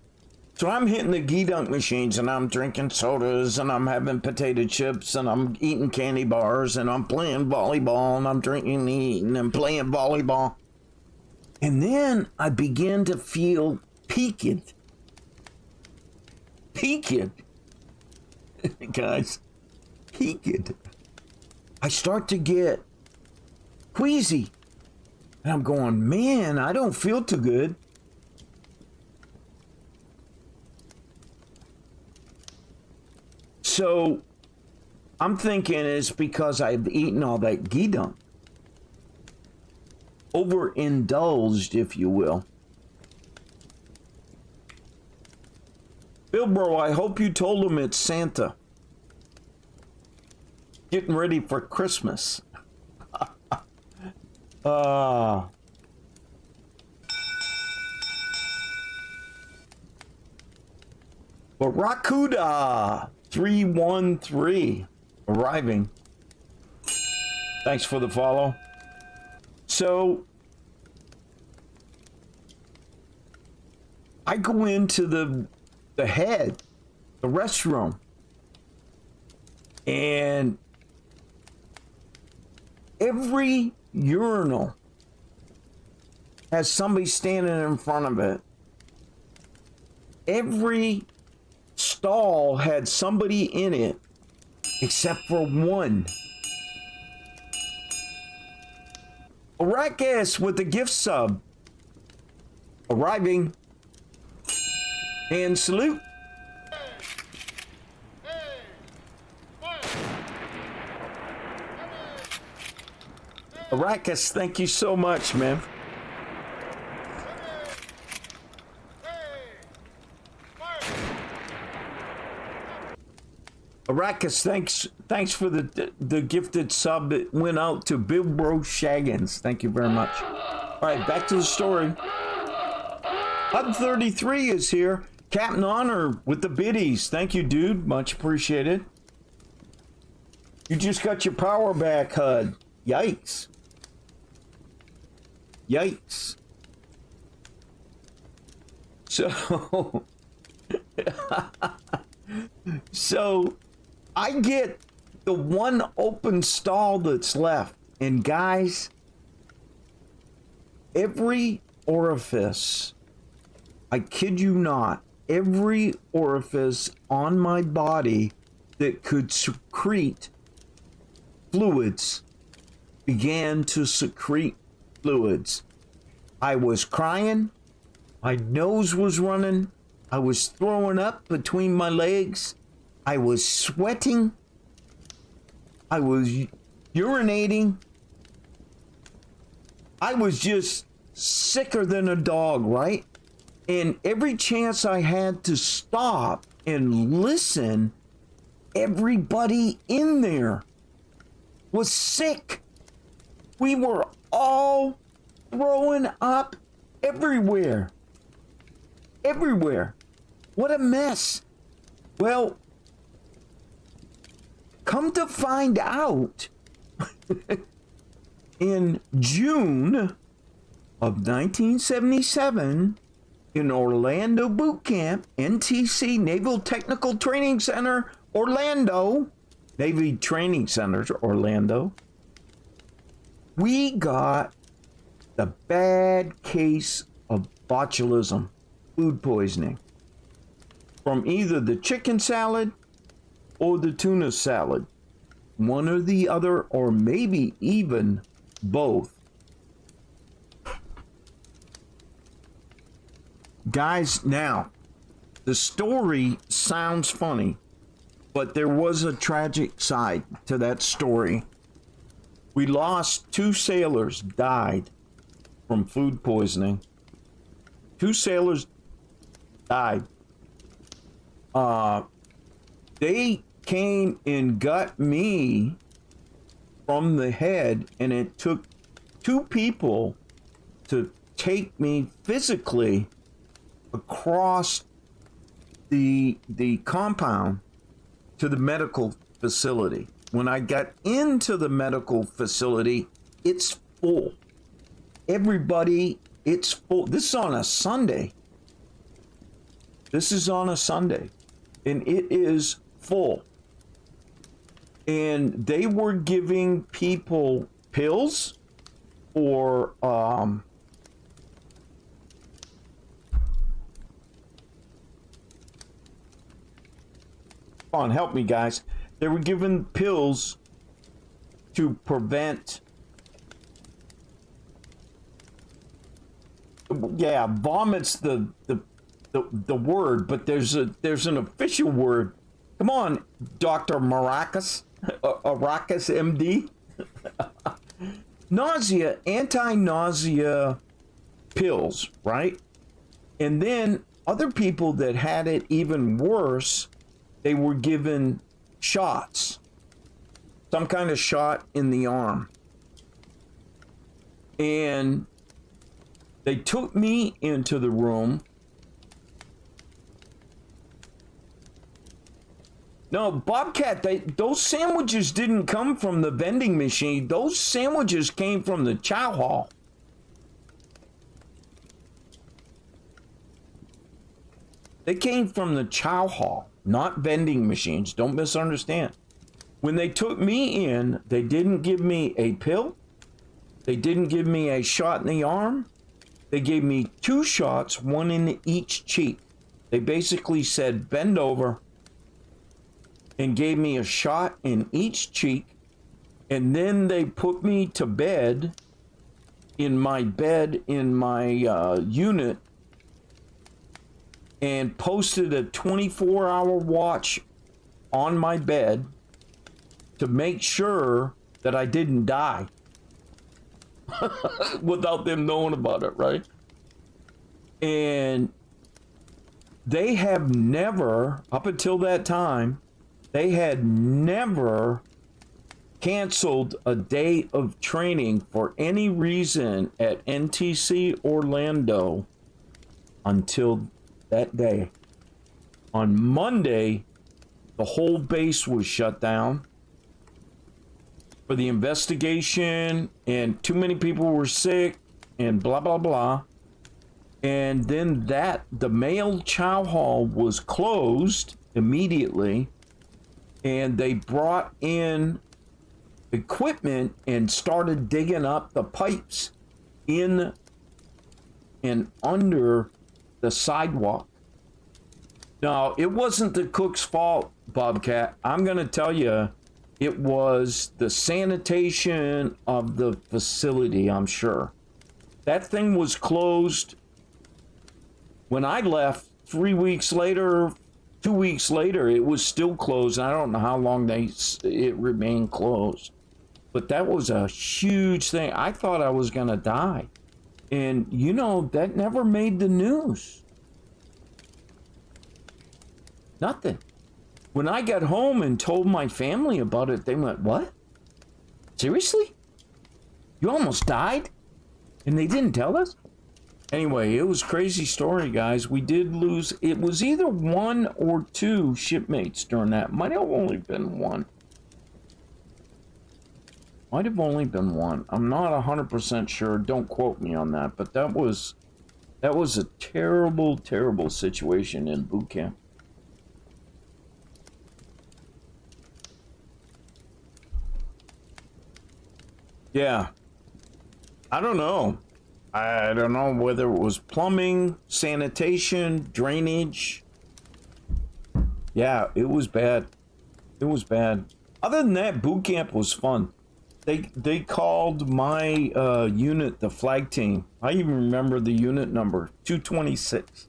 So I'm hitting the gi dunk machines and I'm drinking sodas and I'm having potato chips and I'm eating candy bars and I'm playing volleyball and I'm drinking and eating and playing volleyball. And then I begin to feel peaked. Guys, peaked. I start to get queasy. And I'm going, man, I don't feel too good. So I'm thinking it's because I've eaten all that gi dunk. Overindulged, if you will. Bill Bro, I hope you told him it's Santa. Getting ready for Christmas. Barakuda 313 arriving. Thanks for the follow. So I go into the restroom, and every urinal has somebody standing in front of it. Every stall had somebody in it except for one. Arrakis with the gift sub arriving. And salute. Arrakis, thank you so much, man. Arrakis, thanks for the gifted sub that went out to Bill Bro Shaggins. Thank you very much. All right, back to the story. Hub 33 is here. Captain Honor with the biddies. Thank you, dude. Much appreciated. You just got your power back, HUD. Yikes. Yikes. So, so I get the one open stall that's left. And guys, every orifice, I kid you not, every orifice on my body that could secrete fluids began to secrete fluids. I was crying, my nose was running, I was throwing up between my legs, I was sweating, I was urinating. I was just sicker than a dog, right? And every chance I had to stop and listen, everybody in there was sick. We were all throwing up everywhere. Everywhere. What a mess. Well, come to find out, in June of 1977, in Orlando Boot Camp, NTC, Naval Technical Training Center, Orlando, Navy Training Centers, Orlando, we got the bad case of botulism, food poisoning, from either the chicken salad or the tuna salad. One or the other, or maybe even both. Guys, now, the story sounds funny, but there was a tragic side to that story. We lost 2 sailors, died from food poisoning. 2 sailors died. They came and got me from the head, and it took 2 people to take me physically across the compound to the medical facility. When I got into the medical facility, it's full. Everybody, it's full. This is on a Sunday. This is on a Sunday, and it is full. And they were giving people pills or come on, help me, guys. They were given pills to prevent, vomit's the word, but there's an official word. Come on, Dr. Maracas, Aracas MD. Nausea, anti-nausea pills, right? And then other people that had it even worse, they were given shots, some kind of shot in the arm. And they took me into the room. No, Bobcat, those sandwiches didn't come from the vending machine. Those sandwiches came from the chow hall. They came from the chow hall, not vending machines. Don't misunderstand. When they took me in, they didn't give me a pill. They didn't give me a shot in the arm. They gave me 2 shots, 1 in each cheek. They basically said, bend over, and gave me a shot in each cheek. And then they put me to bed in my unit, and posted a 24-hour watch on my bed to make sure that I didn't die without them knowing about it, right? And they have never, up until that time, they had never canceled a day of training for any reason at NTC Orlando until that day. On Monday, the whole base was shut down for the investigation, and too many people were sick and blah blah blah. And then the male chow hall was closed immediately, and they brought in equipment and started digging up the pipes in and under the sidewalk. Now, it wasn't the cook's fault, Bobcat. I'm going to tell you, it was the sanitation of the facility, I'm sure. That thing was closed when I left 3 weeks later, 2 weeks later, it was still closed. I don't know how long it remained closed, but that was a huge thing. I thought I was gonna die, and you know that never made the news. Nothing. When I got home and told my family about it, they went, "What? Seriously? You almost died?" And they didn't tell us? Anyway, it was a crazy story, guys. We did lose. It was either 1 or 2 shipmates during that. Might have only been 1. Might have only been 1. I'm not 100% sure. Don't quote me on that. But that was a terrible, terrible situation in boot camp. Yeah. I don't know. I don't know whether it was plumbing, sanitation, drainage. Yeah, it was bad. It was bad. Other than that, boot camp was fun. They called my unit the flag team. I even remember the unit number, 226.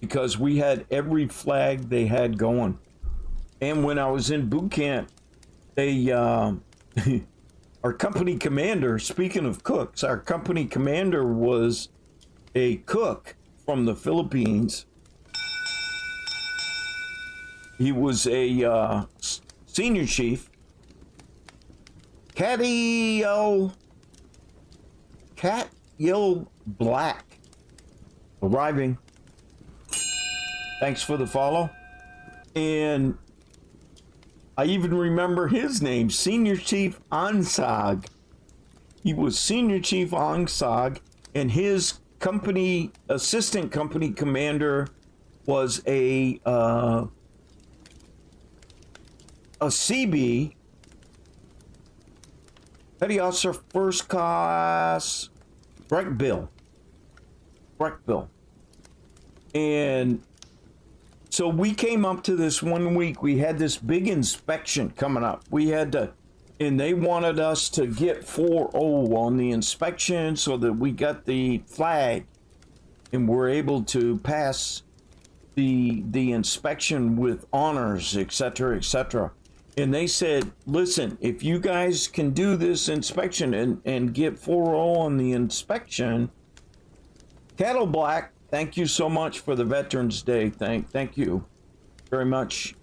Because we had every flag they had going. And when I was in boot camp, they... our company commander, speaking of cooks, our company commander was a cook from the Philippines. He was a senior chief. Catio Black. Arriving. Thanks for the follow. And I even remember his name, Senior Chief Ansag. He was Senior Chief Ansag, and his company, assistant company commander was a CB, Petty Officer First Class, Breck Bill. And so we came up to this one week. We had this big inspection coming up. We had to, and they wanted us to get 4-0 on the inspection so that we got the flag and were able to pass the inspection with honors, etc., etc. And they said, listen, if you guys can do this inspection and get 4-0 on the inspection, Cattle Black, thank you so much for the Veterans Day. Thank you very much.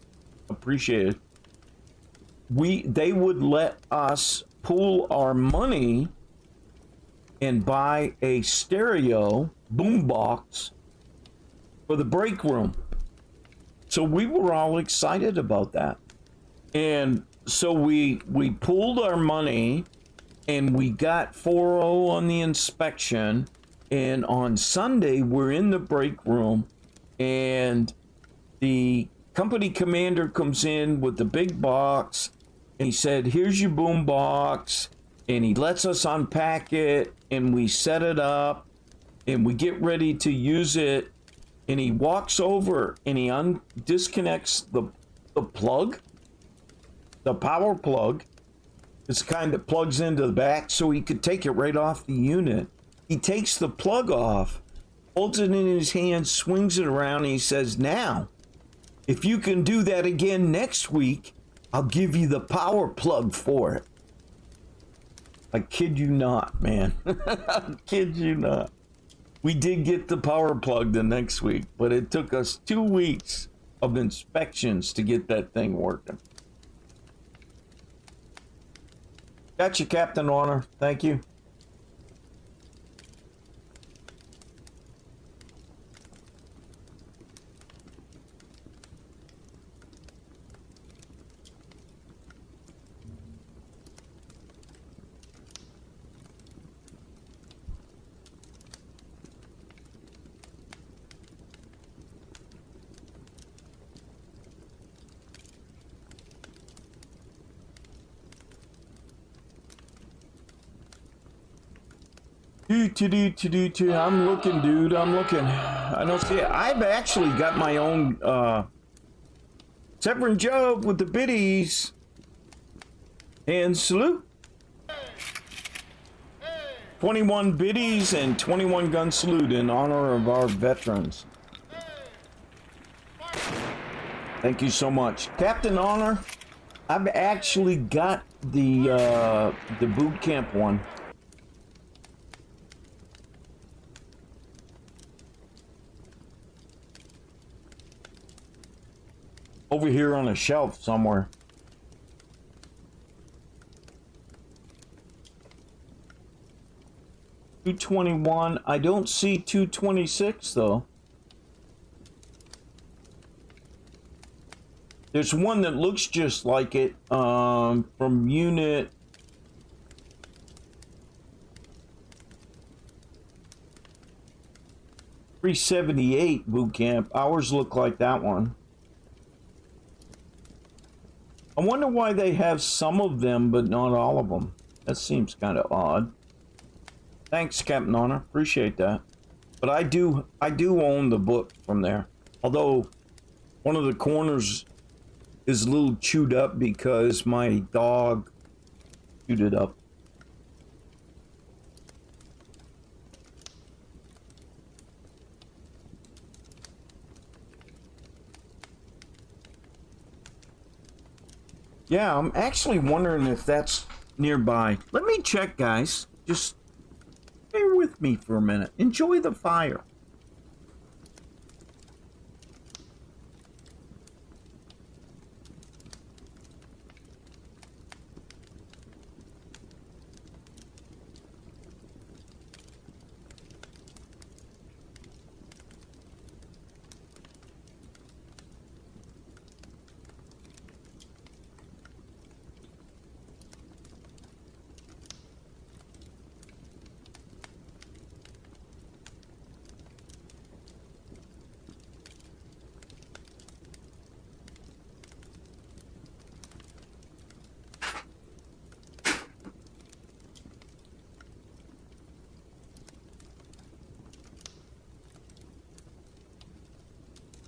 Appreciate it. They would let us pool our money and buy a stereo boombox for the break room. So we were all excited about that. And so we pooled our money and we got 4-0 on the inspection. And on Sunday, we're in the break room, and the company commander comes in with the big box, and he said, here's your boom box, and he lets us unpack it, and we set it up, and we get ready to use it, and he walks over, and he disconnects the plug, the power plug. It's the kind that plugs into the back, so he could take it right off the unit. He takes the plug off, holds it in his hand, swings it around, and he says, now, if you can do that again next week, I'll give you the power plug for it. I kid you not, man. I kid you not. We did get the power plug the next week, but it took us 2 weeks of inspections to get that thing working. Got you, Captain Honor. Thank you. I'm looking, dude. I'm looking. I don't see it. I've actually got my own Severin Job with the biddies. And salute. 21 biddies and 21 gun salute in honor of our veterans. Thank you so much. Captain Honor, I've actually got the boot camp one. Over here on a shelf somewhere. $221. I don't see $226 though. There's one that looks just like it from unit 378 boot camp. Ours look like that one. I wonder why they have some of them but not all of them. That seems kind of odd. Thanks, Captain Honor. Appreciate that. But I do own the book from there. Although one of the corners is a little chewed up because my dog chewed it up. Yeah, I'm actually wondering if that's nearby. Let me check, guys. Just bear with me for a minute. Enjoy the fire.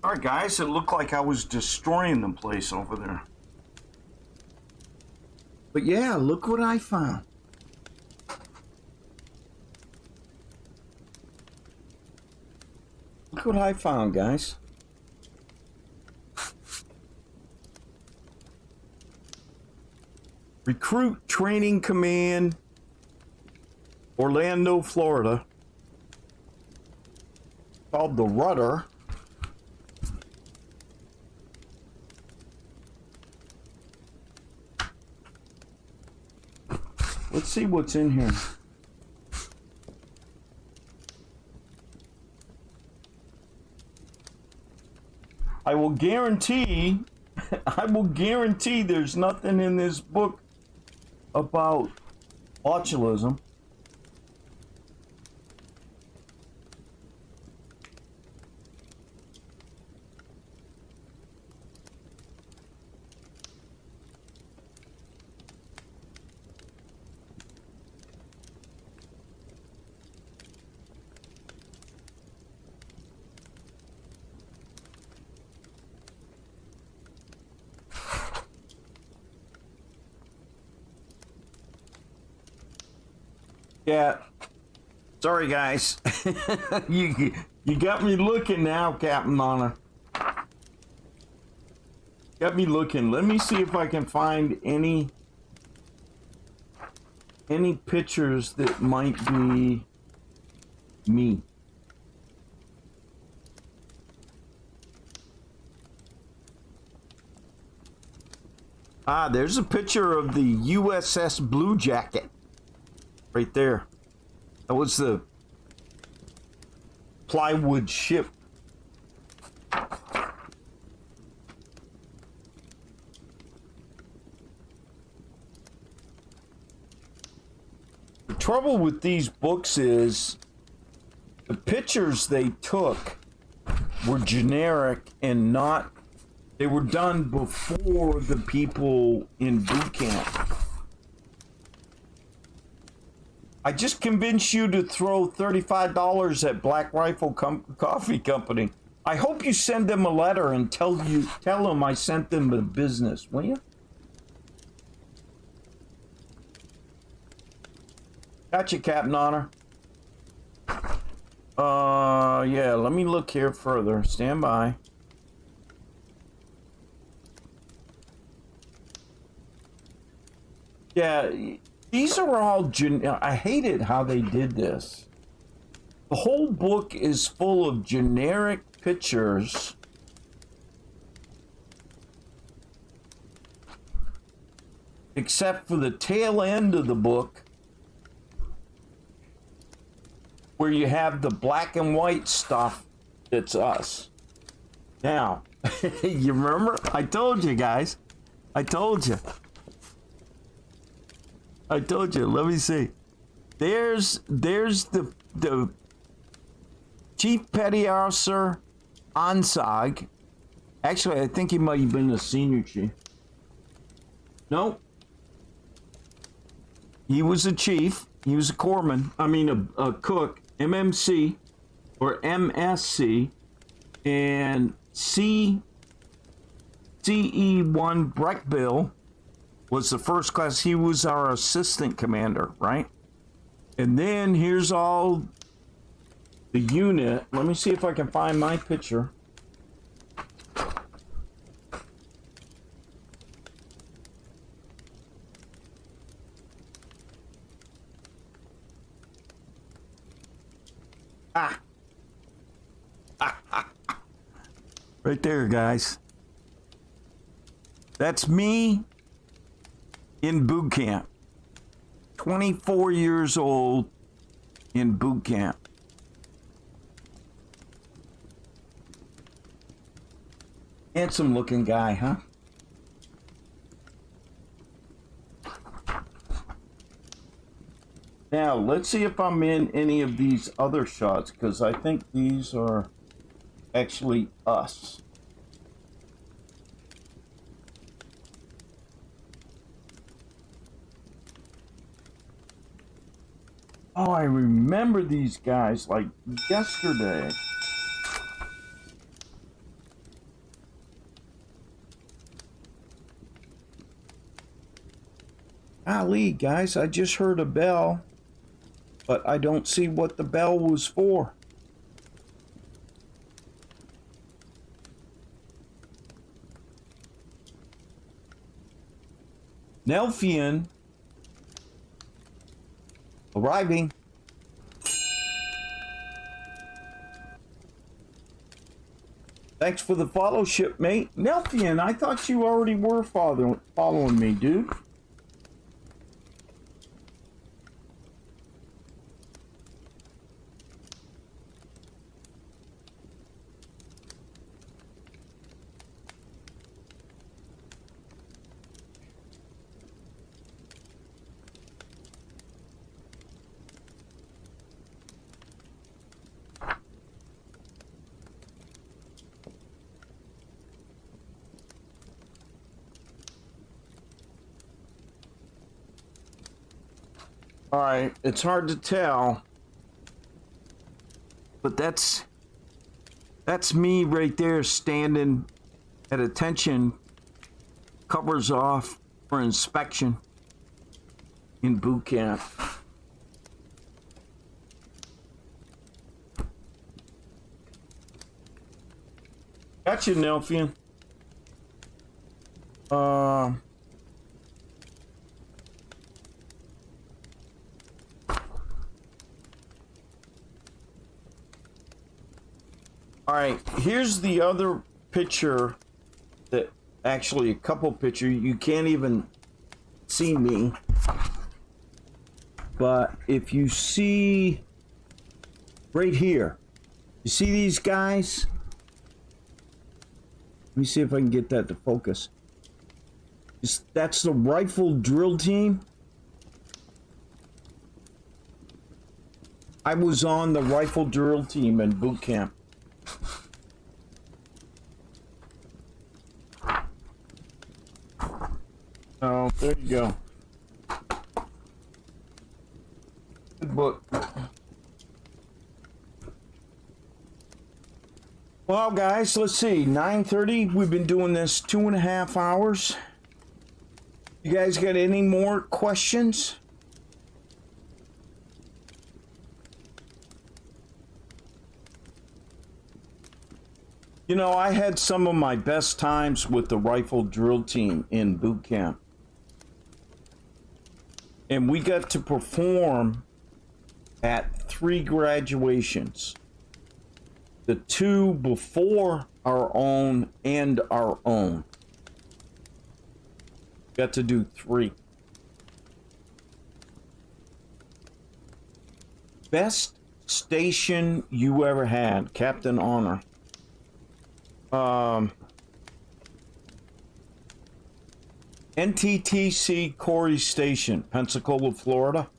All right, guys, it looked like I was destroying the place over there. But yeah, look what I found. Look what I found, guys. Recruit Training Command, Orlando, Florida. Called the Rudder. Let's see what's in here. I will guarantee there's nothing in this book about botulism. Yeah, sorry guys. you got me looking now, Captain Honor. Got me looking. Let me see if I can find any pictures that might be me. Ah, there's a picture of the USS Blue Jacket. Right there. That was the plywood ship. The trouble with these books is the pictures they took were generic and not, they were done before the people in boot camp. I just convinced you to throw $35 at Black Rifle Coffee Company. I hope you send them a letter and tell them I sent them the business, will you? Gotcha, Captain Honor. Yeah, let me look here further. Stand by. Yeah, these are all I hated how they did this. The whole book is full of generic pictures. Except for the tail end of the book, where you have the black and white stuff. It's us. Now, you remember? I told you guys. I told you. Let me see. There's the Chief Petty Officer Ansag. Actually, I think he might have been the senior chief. Nope. He was a chief. He was a corpsman. I mean, a cook. MMC or MSC. And CE1 Breckbill was the first class. He was our assistant commander, right? And then here's all the unit. Let me see if I can find my picture. Right there, guys. That's me in boot camp. 24 years old in boot camp. Handsome looking guy, huh? Now, let's see if I'm in any of these other shots, because I think these are actually us. Oh, I remember these guys like yesterday. Golly, guys, I just heard a bell, but I don't see what the bell was for. Nelfian arriving. Thanks for the follow, shipmate. Nelfian, I thought you already were following me, dude. All right, it's hard to tell, but that's me right there standing at attention, covers off for inspection in boot camp. Gotcha, Nelfian. All right, here's the other picture that actually a couple pictures. You can't even see me. But if you see right here, you see these guys? Let me see if I can get that to focus. That's the rifle drill team. I was on the rifle drill team in boot camp. Oh, there you go. Good book. Well, guys, let's see. 9:30. We've been doing this 2.5 hours. You guys got any more questions? You know, I had some of my best times with the rifle drill team in boot camp. And we got to perform at 3 graduations. The 2 before our own and our own. Got to do 3. Best station you ever had, Captain Honor. NTTC Corey Station, Pensacola, Florida.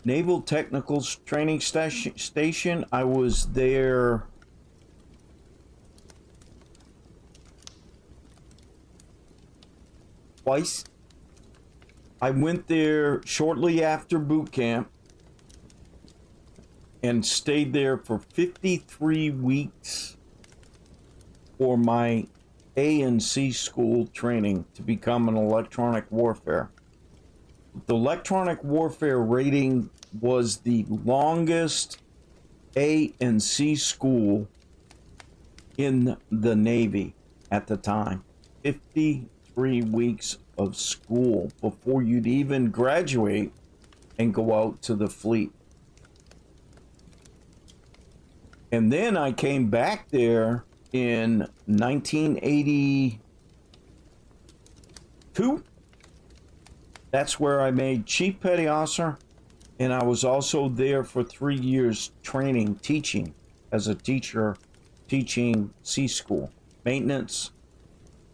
Naval Technical Training Station. I was there twice. I went there shortly after boot camp and stayed there for 53 weeks for my A and C school training to become an electronic warfare. The electronic warfare rating was the longest A and C school in the Navy at the time. 53 weeks of school before you'd even graduate and go out to the fleet. And then I came back there in 1982. That's where I made Chief Petty Officer, and I was also there for 3 years training, teaching as a teacher, teaching C school, maintenance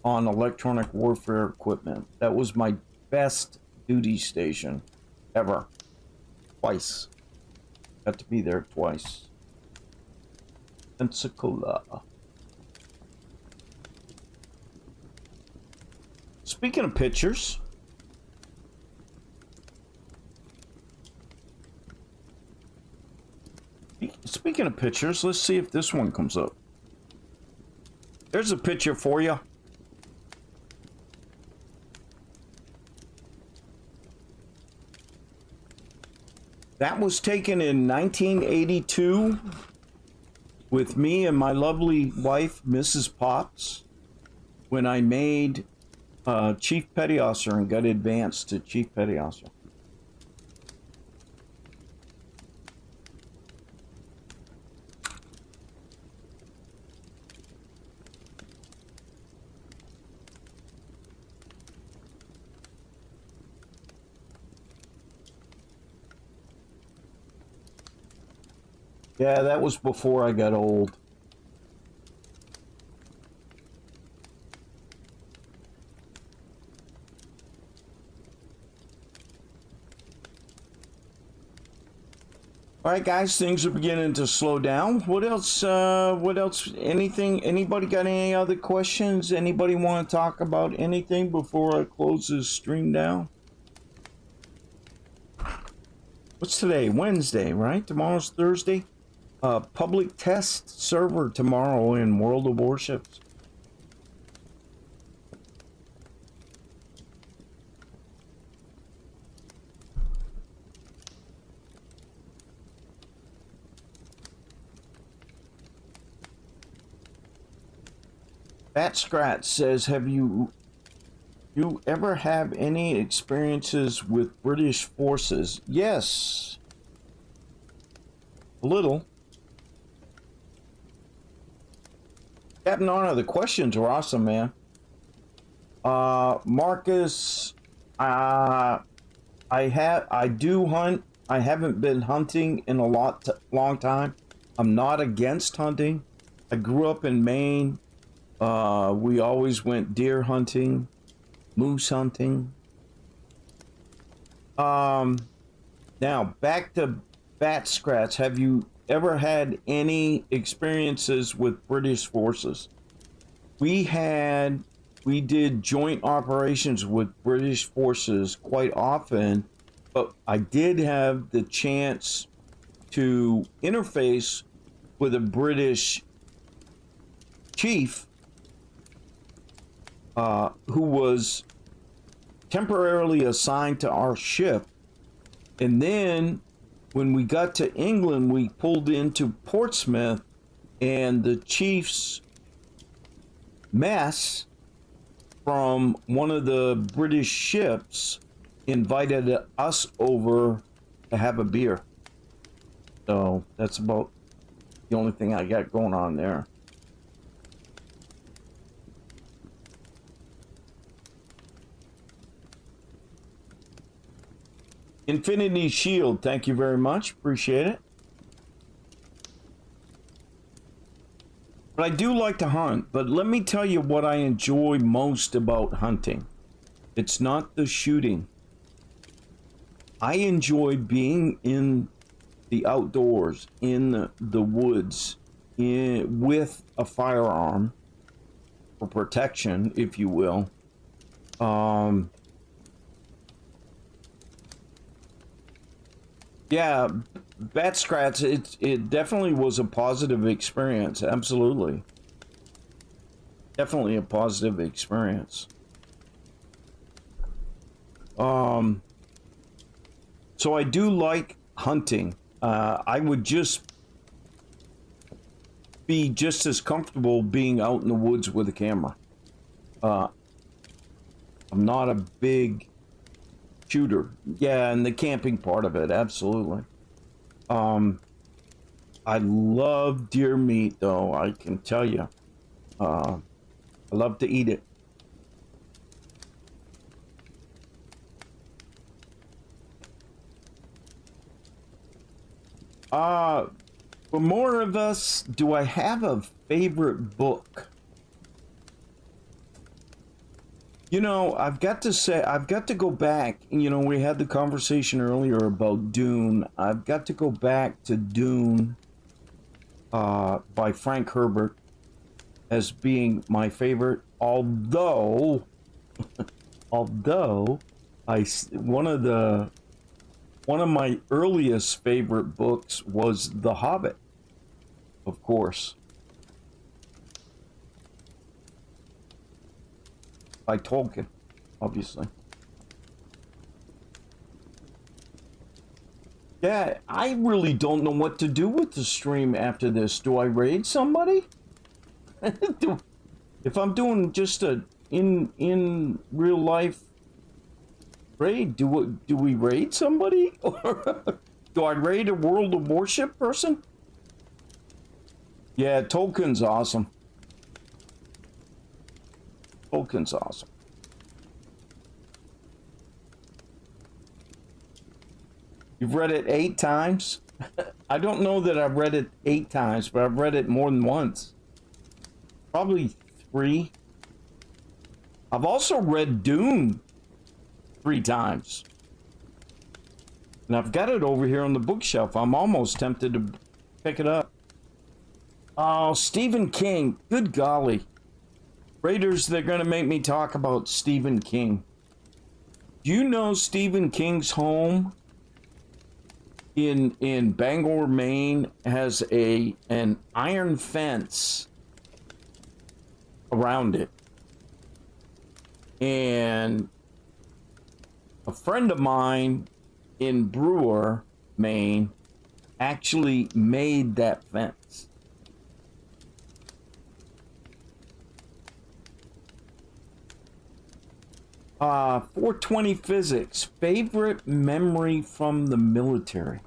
on electronic warfare equipment. That was my best duty station ever. Twice. Got to be there twice. Pensacola. Speaking of pictures, let's see if this one comes up. There's a picture for you. That was taken in 1982 with me and my lovely wife, Mrs. Pops, when I made Chief Petty Officer and got advanced to Chief Petty Officer. Yeah, that was before I got old. All right, guys, things are beginning to slow down. What else? Anything? Anybody got any other questions? Anybody want to talk about anything before I close this stream down? What's today? Wednesday, right? Tomorrow's Thursday. Public test server tomorrow in World of Warships. Bat Scratch says, have you ever have any experiences with British forces? Yes. A little. Captain Honor, the questions are awesome, man. Marcus, I do hunt. I haven't been hunting in a long time. I'm not against hunting. I grew up in Maine. We always went deer hunting, moose hunting. Now back to Bat Scratch. Have you ever had any experiences with British forces? We did joint operations with British forces quite often, but I did have the chance to interface with a British chief who was temporarily assigned to our ship. And then when we got to England, we pulled into Portsmouth, and the chief's mess from one of the British ships invited us over to have a beer. So that's about the only thing I got going on there. Infinity Shield, thank you very much. Appreciate it. But I do like to hunt, but let me tell you what I enjoy most about hunting. It's not the shooting. I enjoy being in the outdoors, in the woods, with a firearm for protection, if you will. Yeah, bat scratch, it definitely was a positive experience. Absolutely. Definitely a positive experience. So I do like hunting. I would just be just as comfortable being out in the woods with a camera. I'm not a big shooter. Yeah, and the camping part of it, absolutely. I love deer meat, though, I can tell you. I love to eat it. For more of us, do I have a favorite book? You know, I've got to say, I've got to go back. You know, we had the conversation earlier about Dune. I've got to go back to Dune by Frank Herbert as being my favorite. Although one of my earliest favorite books was The Hobbit, of course, by Tolkien, obviously. Yeah, I really don't know what to do with the stream after this. Do I raid somebody? If I'm doing just a in real life raid, do we raid somebody? Or do I raid a World of Warship person? Yeah, Tolkien's awesome. Tolkien's awesome. You've read it 8 times? I don't know that I've read it 8 times, but I've read it more than once. Probably 3. I've also read Dune 3 times. And I've got it over here on the bookshelf. I'm almost tempted to pick it up. Oh, Stephen King. Good golly. Raiders, they're going to make me talk about Stephen King. Do you know Stephen King's home in Bangor, Maine has an iron fence around it? And a friend of mine in Brewer, Maine, actually made that fence. Uh, 420 physics. Favorite memory from the military.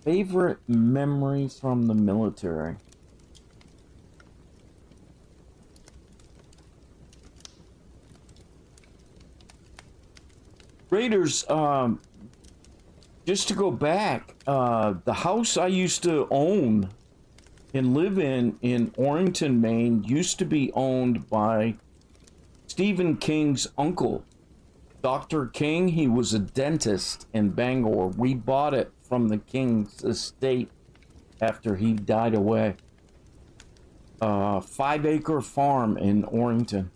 Favorite memory from the military. Raiders, just to go back, the house I used to own and live in Orrington, Maine, used to be owned by Stephen King's uncle, Dr. King. He was a dentist in Bangor. We bought it from the King's estate after he died away. 5-acre farm in Orrington.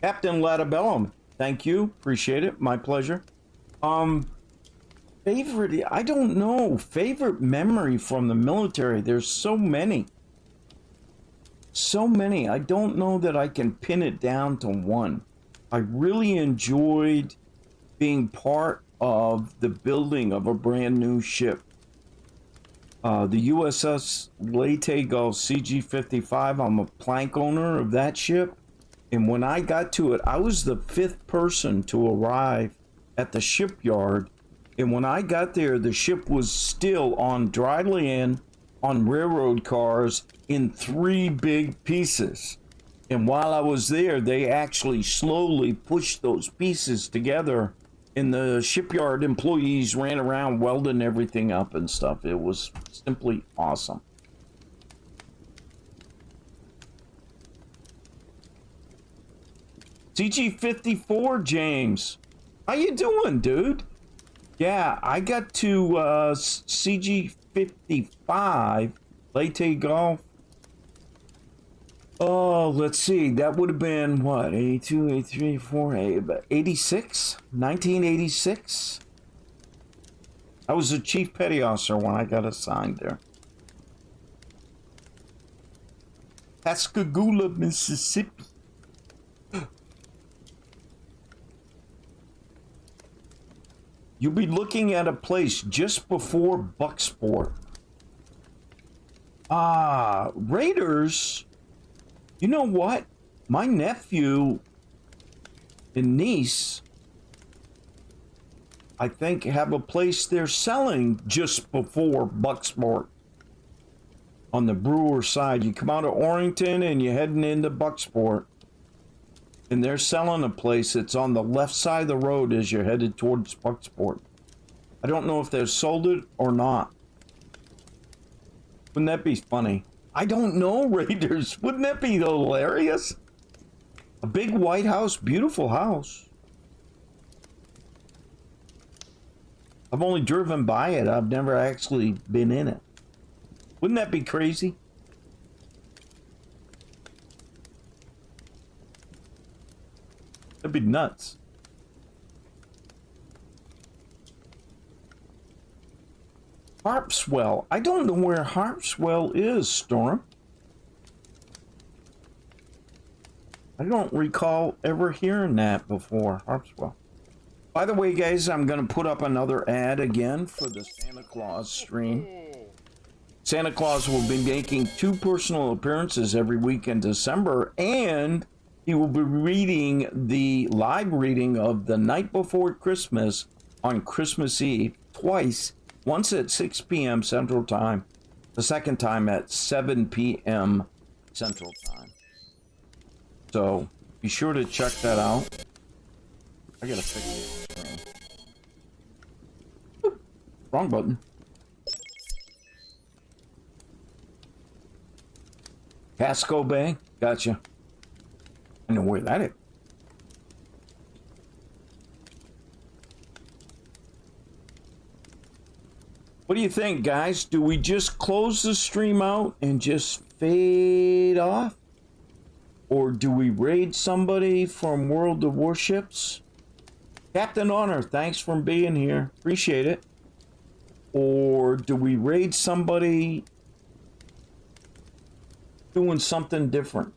Captain Latibellum, thank you. Appreciate it. My pleasure. Favorite, I don't know. Favorite memory from the military. There's so many. So many. I don't know that I can pin it down to one. I really enjoyed being part of the building of a brand new ship. The USS Leyte Gulf CG-55. I'm a plank owner of that ship. And when I got to it, I was the 5th person to arrive at the shipyard. And when I got there, the ship was still on dry land on railroad cars in 3 big pieces. And while I was there, they actually slowly pushed those pieces together. And the shipyard employees ran around welding everything up and stuff. It was simply awesome. CG-54, James. How you doing, dude? Yeah, I got to CG-55, Leyte Gulf. Oh, let's see. That would have been, what, 82, 83, 84, 86? 1986? I was a chief petty officer when I got assigned there. Pascagoula, Mississippi. You'll be looking at a place just before Bucksport. Raiders. You know what? My nephew and niece, I think, have a place they're selling just before Bucksport. On the Brewer side, you come out of Orrington and you're heading into Bucksport. And they're selling a place that's on the left side of the road as you're headed towards Bucksport. I don't know if they've sold it or not. Wouldn't that be funny? I don't know, Raiders. Wouldn't that be hilarious? A big white house, beautiful house. I've only driven by it. I've never actually been in it. Wouldn't that be crazy? That'd be nuts. Harpswell. I don't know where Harpswell is, Storm. I don't recall ever hearing that before, Harpswell. By the way, guys, I'm going to put up another ad again for the Santa Claus stream. Santa Claus will be making 2 personal appearances every week in December, and he will be reading the live reading of The Night Before Christmas on Christmas Eve twice. Once at 6 p.m. Central Time, the second time at 7 p.m. Central Time. So be sure to check that out. I gotta fix the screen. Oop, wrong button. Casco Bay, gotcha. I know where that is. What do you think, guys? Do we just close the stream out and just fade off? Or do we raid somebody from World of Warships? Captain Honor, thanks for being here. Appreciate it. Or do we raid somebody doing something different?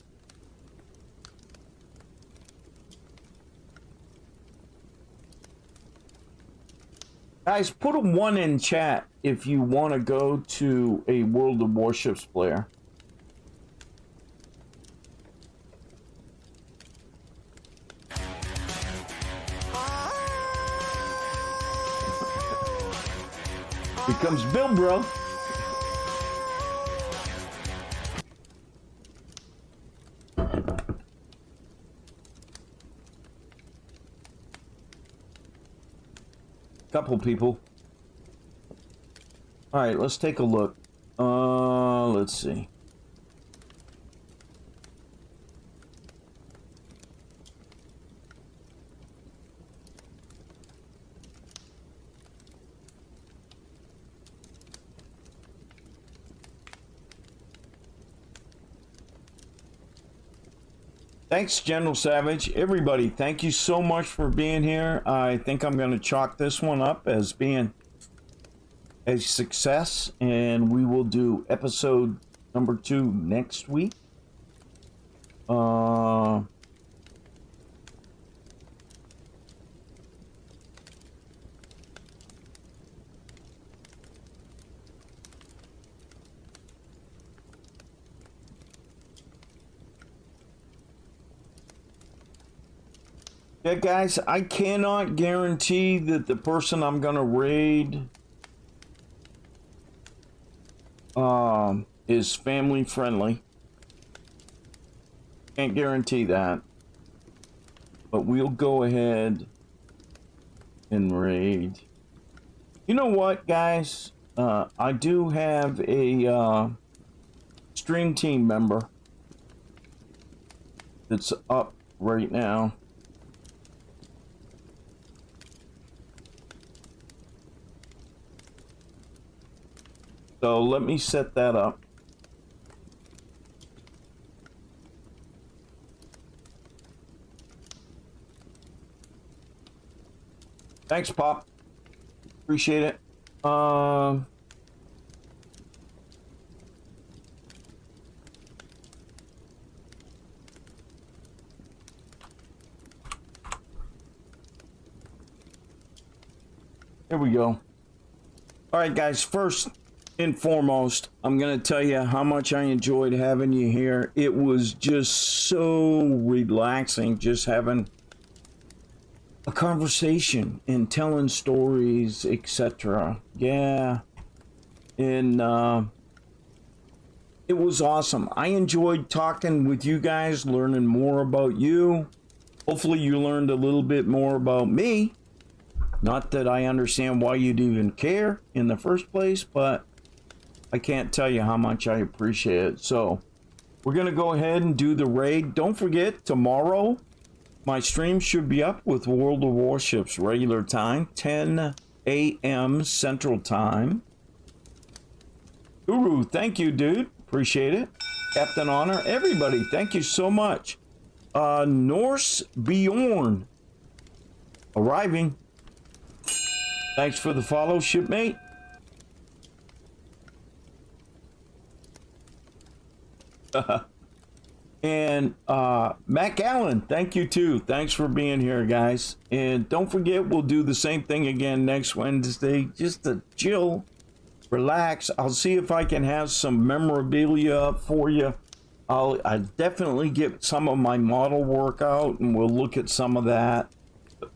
Guys, put a 1 in chat if you want to go to a World of Warships player. Here comes Bill, bro. Couple people. All right, let's take a look. Let's see. Thanks, General Savage. Everybody, thank you so much for being here. I think I'm going to chalk this one up as being a success, and we will do episode number 2 next week. Yeah, guys, I cannot guarantee that the person I'm gonna raid is family friendly. Can't guarantee that. But we'll go ahead and raid. You know what, guys? I do have a stream team member that's up right now. So let me set that up. Thanks, Pop. Appreciate it. There we go. All right, guys. First and foremost, I'm going to tell you how much I enjoyed having you here. It was just so relaxing just having a conversation and telling stories, etc. Yeah. And it was awesome. I enjoyed talking with you guys, learning more about you. Hopefully you learned a little bit more about me. Not that I understand why you'd even care in the first place, but I can't tell you how much I appreciate it. So we're going to go ahead and do the raid. Don't forget, tomorrow my stream should be up with World of Warships regular time, 10 a.m. Central Time. Guru, thank you, dude. Appreciate it. Captain Honor, everybody, thank you so much. Norse Bjorn, arriving. Thanks for the follow, shipmate. And Matt Allen, thank you too. Thanks for being here, guys. And don't forget, we'll do the same thing again next Wednesday, just to chill, relax. I'll see if I can have some memorabilia up for you. I'll definitely get some of my model work out, and we'll look at some of that,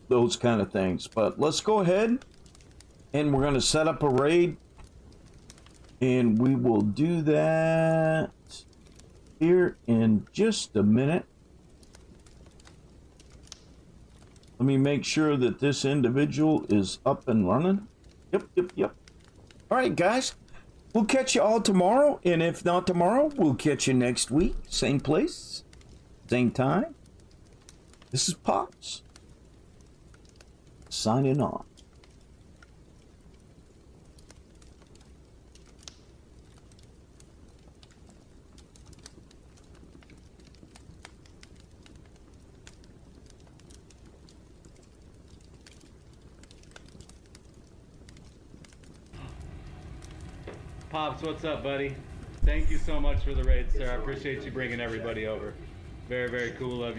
those kind of things. But let's go ahead, and we're going to set up a raid, and we will do that here in just a minute. Let me make sure that this individual is up and running. Yep. All right, guys. We'll catch you all tomorrow, and if not tomorrow, we'll catch you next week. Same place, same time. This is Pops, signing off. Pops, what's up, buddy? Thank you so much for the raid, sir. I appreciate you bringing everybody over. Very, very cool of you.